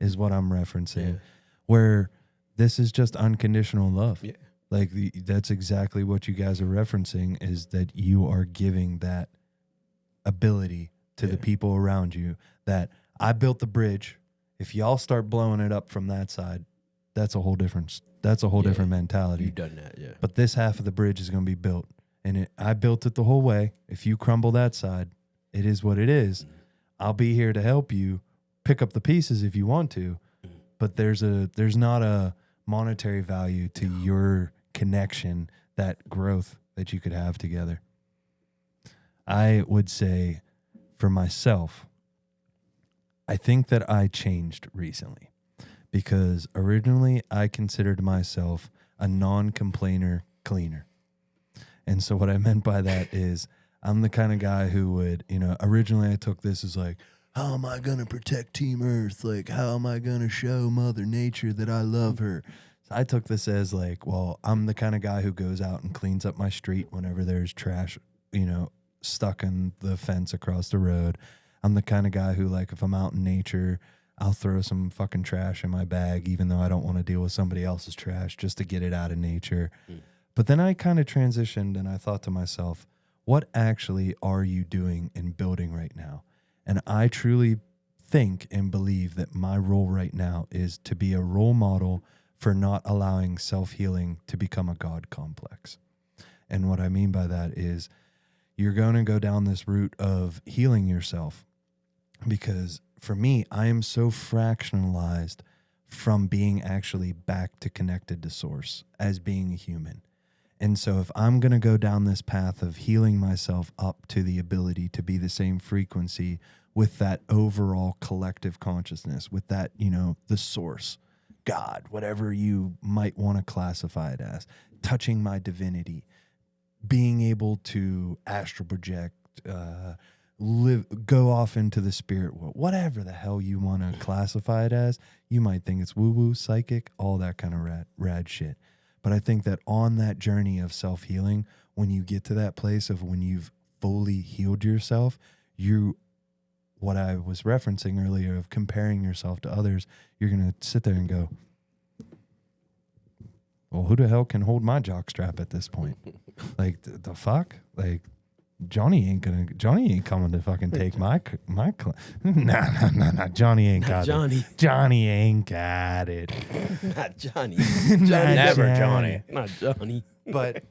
is what I'm referencing. Where this is just unconditional love. Yeah. Like that's exactly what you guys are referencing, is that you are giving that ability to the people around you, that I built the bridge. If y'all start blowing it up from that side, that's a whole different different mentality. You've done that, yeah. But this half of the bridge is going to be built, and I built it the whole way. If you crumble that side, it is what it is. I'll be here to help you pick up the pieces if you want to, but there's not a monetary value to your connection, that growth that you could have together. I would say for myself, I think that I changed recently, because originally I considered myself a non-complainer cleaner. And so what I meant by that is I'm the kind of guy who would, originally I took this as like, how am I going to protect Team Earth? Like, how am I going to show Mother Nature that I love her? So I took this as like, well, I'm the kind of guy who goes out and cleans up my street whenever there's trash, stuck in the fence across the road. I'm the kind of guy who, like, if I'm out in nature, I'll throw some fucking trash in my bag, even though I don't want to deal with somebody else's trash, just to get it out of nature. But then I kind of transitioned and I thought to myself, what actually are you doing and building right now? And I truly think and believe that my role right now is to be a role model for not allowing self-healing to become a God complex. And what I mean by that is you're going to go down this route of healing yourself, because for me, I am so fractionalized from being actually back to connected to source as being a human. And so if I'm going to go down this path of healing myself up to the ability to be the same frequency with that overall collective consciousness, with that, the source, God, whatever you might want to classify it as, touching my divinity, being able to astral project, go off into the spirit world, whatever the hell you want to classify it as. You might think it's woo-woo, psychic, all that kind of rad shit. But I think that on that journey of self-healing, when you get to that place of when you've fully healed yourself, what I was referencing earlier of comparing yourself to others, you're going to sit there and go, well, who the hell can hold my jockstrap at this point? Like, the fuck? Like, Johnny ain't coming to fucking take my nah. Johnny ain't got it. Johnny ain't got it. Not Johnny. Never Johnny. Not Johnny. But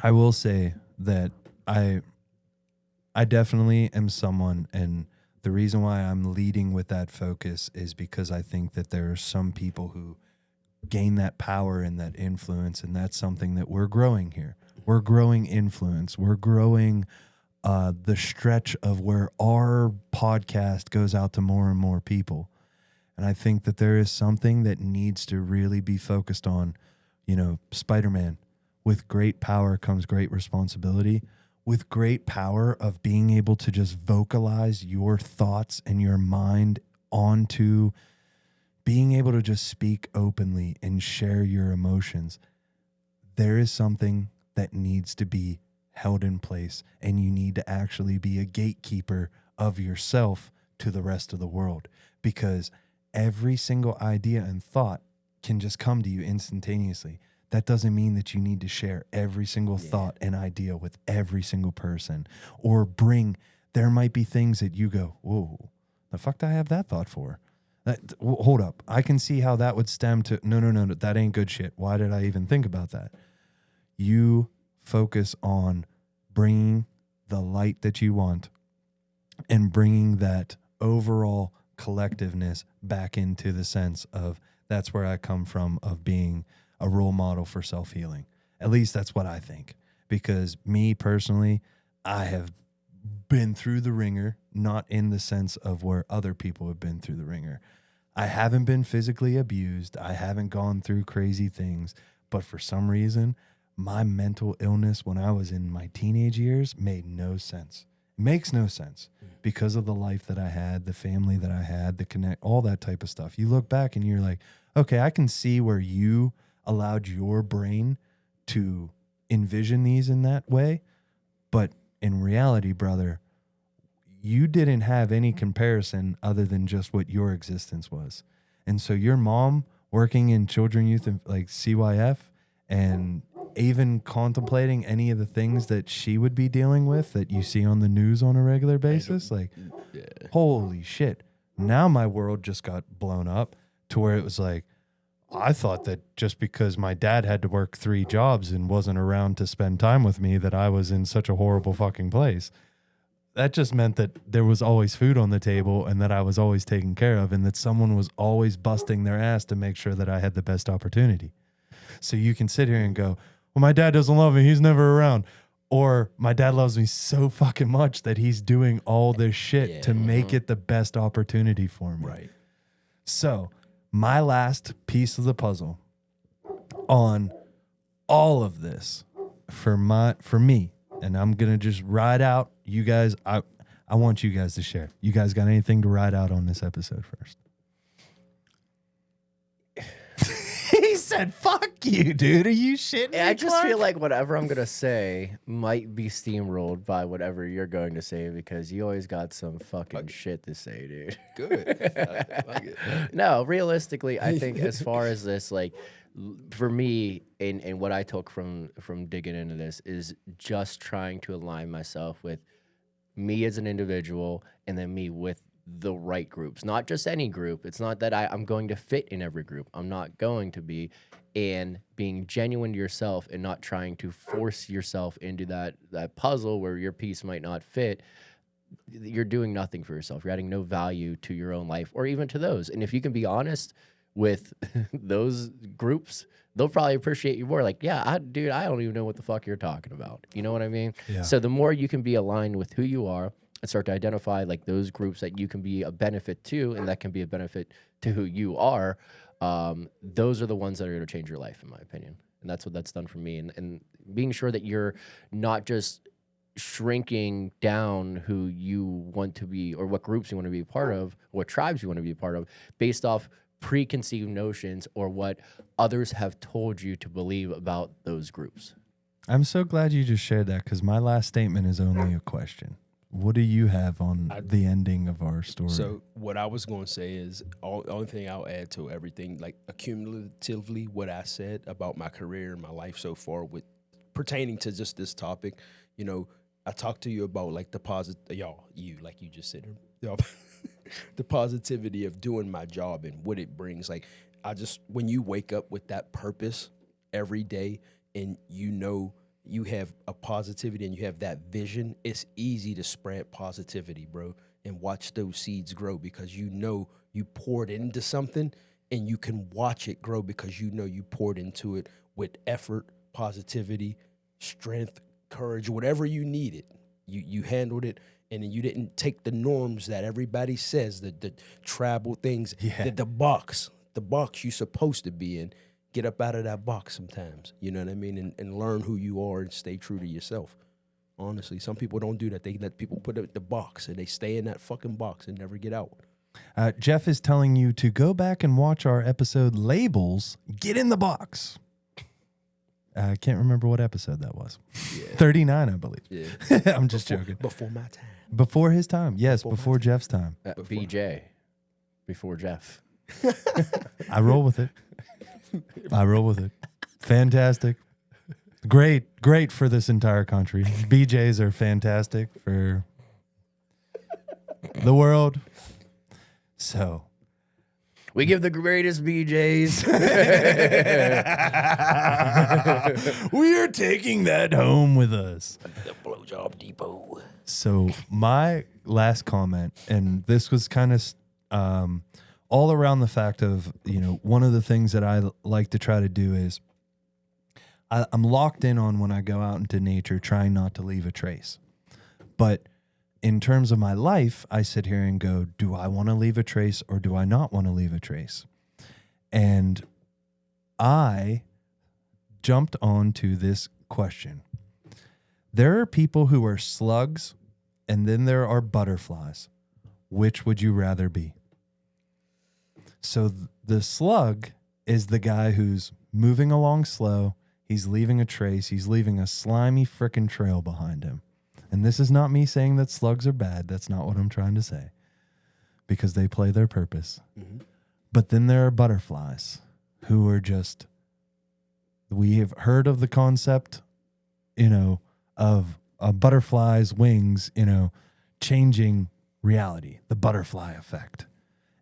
I will say that I definitely am someone, and the reason why I'm leading with that focus is because I think that there are some people who gain that power and that influence, and that's something that we're growing here. We're growing influence. We're growing the stretch of where our podcast goes out to more and more people. And I think that there is something that needs to really be focused on. Spider-Man, with great power comes great responsibility. With great power of being able to just vocalize your thoughts and your mind onto being able to just speak openly and share your emotions, there is something that needs to be held in place, and you need to actually be a gatekeeper of yourself to the rest of the world, because every single idea and thought can just come to you instantaneously. That doesn't mean that you need to share every single thought and idea with every single person, or there might be things that you go, whoa, the fuck do I have that thought for? Hold up. I can see how that would stem to, no, that ain't good shit. Why did I even think about that? You focus on bringing the light that you want and bringing that overall collectiveness back into the sense of that's where I come from, of being a role model for self-healing. At least that's what I think. Because me personally, I have been through the ringer, not in the sense of where other people have been through the ringer. I haven't been physically abused. I haven't gone through crazy things. But for some reason, my mental illness when I was in my teenage years made no sense. It makes no sense because of the life that I had, the family that I had, the connect, all that type of stuff. You look back and you're like, okay, I can see where you allowed your brain to envision these in that way. But in reality, brother, you didn't have any comparison other than just what your existence was. And so your mom working in children, youth, and like CYF, and even contemplating any of the things that she would be dealing with that you see on the news on a regular basis, like, holy shit. Now my world just got blown up to where it was like, I thought that just because my dad had to work 3 jobs and wasn't around to spend time with me, that I was in such a horrible fucking place. That just meant that there was always food on the table and that I was always taken care of, and that someone was always busting their ass to make sure that I had the best opportunity. So you can sit here and go, well, my dad doesn't love me, he's never around. Or my dad loves me so fucking much that he's doing all this shit to make it the best opportunity for me. Right. So my last piece of the puzzle on all of this for me and I'm gonna just ride out. You guys, I want you guys to share. You guys got anything to ride out on this episode first? He said, "Fuck you, dude. Are you shitting me, I just Clark?" feel like whatever I'm gonna say might be steamrolled by whatever you're going to say because you always got some fucking shit to say, dude. Good. Fuck it. No, realistically, I think as far as this, like, for me, and what I took from digging into this is just trying to align myself with me as an individual and then me with the right groups, not just any group. It's not that I'm going to fit in every group. I'm not going to be. And being genuine to yourself and not trying to force yourself into that puzzle where your piece might not fit, you're doing nothing for yourself. You're adding no value to your own life or even to those. And if you can be honest with those groups, they'll probably appreciate you more. Like, yeah, dude, I don't even know what the fuck you're talking about. You know what I mean? Yeah. So the more you can be aligned with who you are and start to identify like those groups that you can be a benefit to and that can be a benefit to who you are, those are the ones that are going to change your life, in my opinion. And that's what that's done for me. And being sure that you're not just shrinking down who you want to be or what groups you want to be a part of, what tribes you want to be a part of, based off preconceived notions or what others have told you to believe about those groups. I'm so glad you just shared that because my last statement is only a question. What do you have on the ending of our story? So what I was going to say is only thing I'll add to everything, like accumulatively what I said about my career and my life so far with pertaining to just this topic, you know, I talked to you about like the like you just said, y'all, the positivity of doing my job and what it brings. Like when you wake up with that purpose every day and you know you have a positivity and you have that vision, it's easy to spread positivity, bro, and watch those seeds grow because you know you poured into something and you can watch it grow because you know you poured into it with effort, positivity, strength, courage, whatever you needed. You handled it, and then you didn't take the norms that everybody says, the tribal things, the box you're supposed to be in. Get up out of that box sometimes, you know what I mean, and learn who you are and stay true to yourself. Honestly, some people don't do that. They let people put the box, and they stay in that fucking box and never get out. Jeff is telling you to go back and watch our episode Labels, Get in the Box. I can't remember what episode that was. Yeah. 39, I believe. Yeah. I'm just joking. Before my time. Before his time. Yes, before Jeff's time. BJ. Before Jeff. I roll with it. Fantastic. Great for this entire country. BJs are fantastic for the world. So we give the greatest BJs. We are taking that home with us. The blowjob depot. So my last comment, and this was kind of all around the fact of, you know, one of the things that I like to try to do is I'm locked in on when I go out into nature, trying not to leave a trace. But in terms of my life, I sit here and go, do I want to leave a trace or do I not want to leave a trace? And I jumped onto this question. There are people who are slugs and then there are butterflies. Which would you rather be? So the slug is the guy who's moving along slow. He's leaving a trace. He's leaving a slimy frickin' trail behind him. And this is not me saying that slugs are bad. That's not what I'm trying to say. Because they play their purpose. Mm-hmm. But then there are butterflies who are just, we have heard of the concept, you know, of a butterfly's wings, you know, changing reality, the butterfly effect.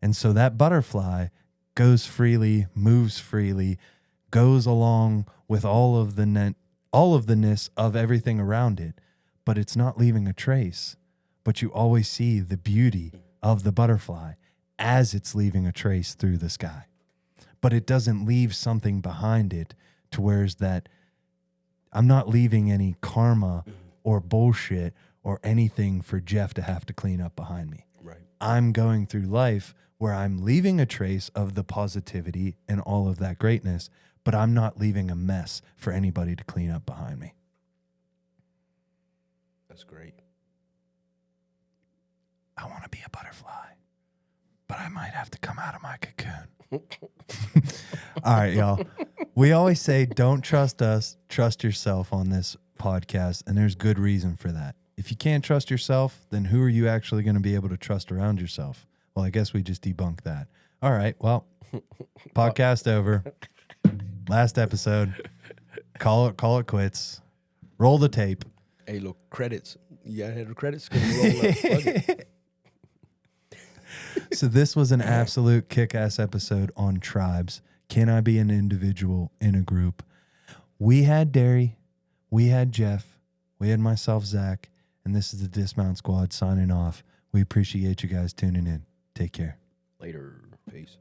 And so that butterfly goes freely, moves freely, goes along with all of the ness of everything around it, but it's not leaving a trace. But you always see the beauty of the butterfly as it's leaving a trace through the sky. But it doesn't leave something behind it to where's that I'm not leaving any karma or bullshit or anything for Jeff to have to clean up behind me. Right. I'm going through life where I'm leaving a trace of the positivity and all of that greatness, but I'm not leaving a mess for anybody to clean up behind me. That's great. I want to be a butterfly, but I might have to come out of my cocoon. All right, y'all. We always say don't trust us, trust yourself on this podcast, and there's good reason for that. If you can't trust yourself, then who are you actually going to be able to trust around yourself? Well, I guess we just debunked that. All right, well, podcast over. Last episode. Call it quits. Roll the tape. Hey, look, credits. You gotta have the credits. Gonna roll up. Fuck it. So this was an absolute kick-ass episode on tribes. Can I be an individual in a group? We had Derry, we had Jeff, we had myself, Zach, and this is the Dismount Squad signing off. We appreciate you guys tuning in. Take care. Later. Peace.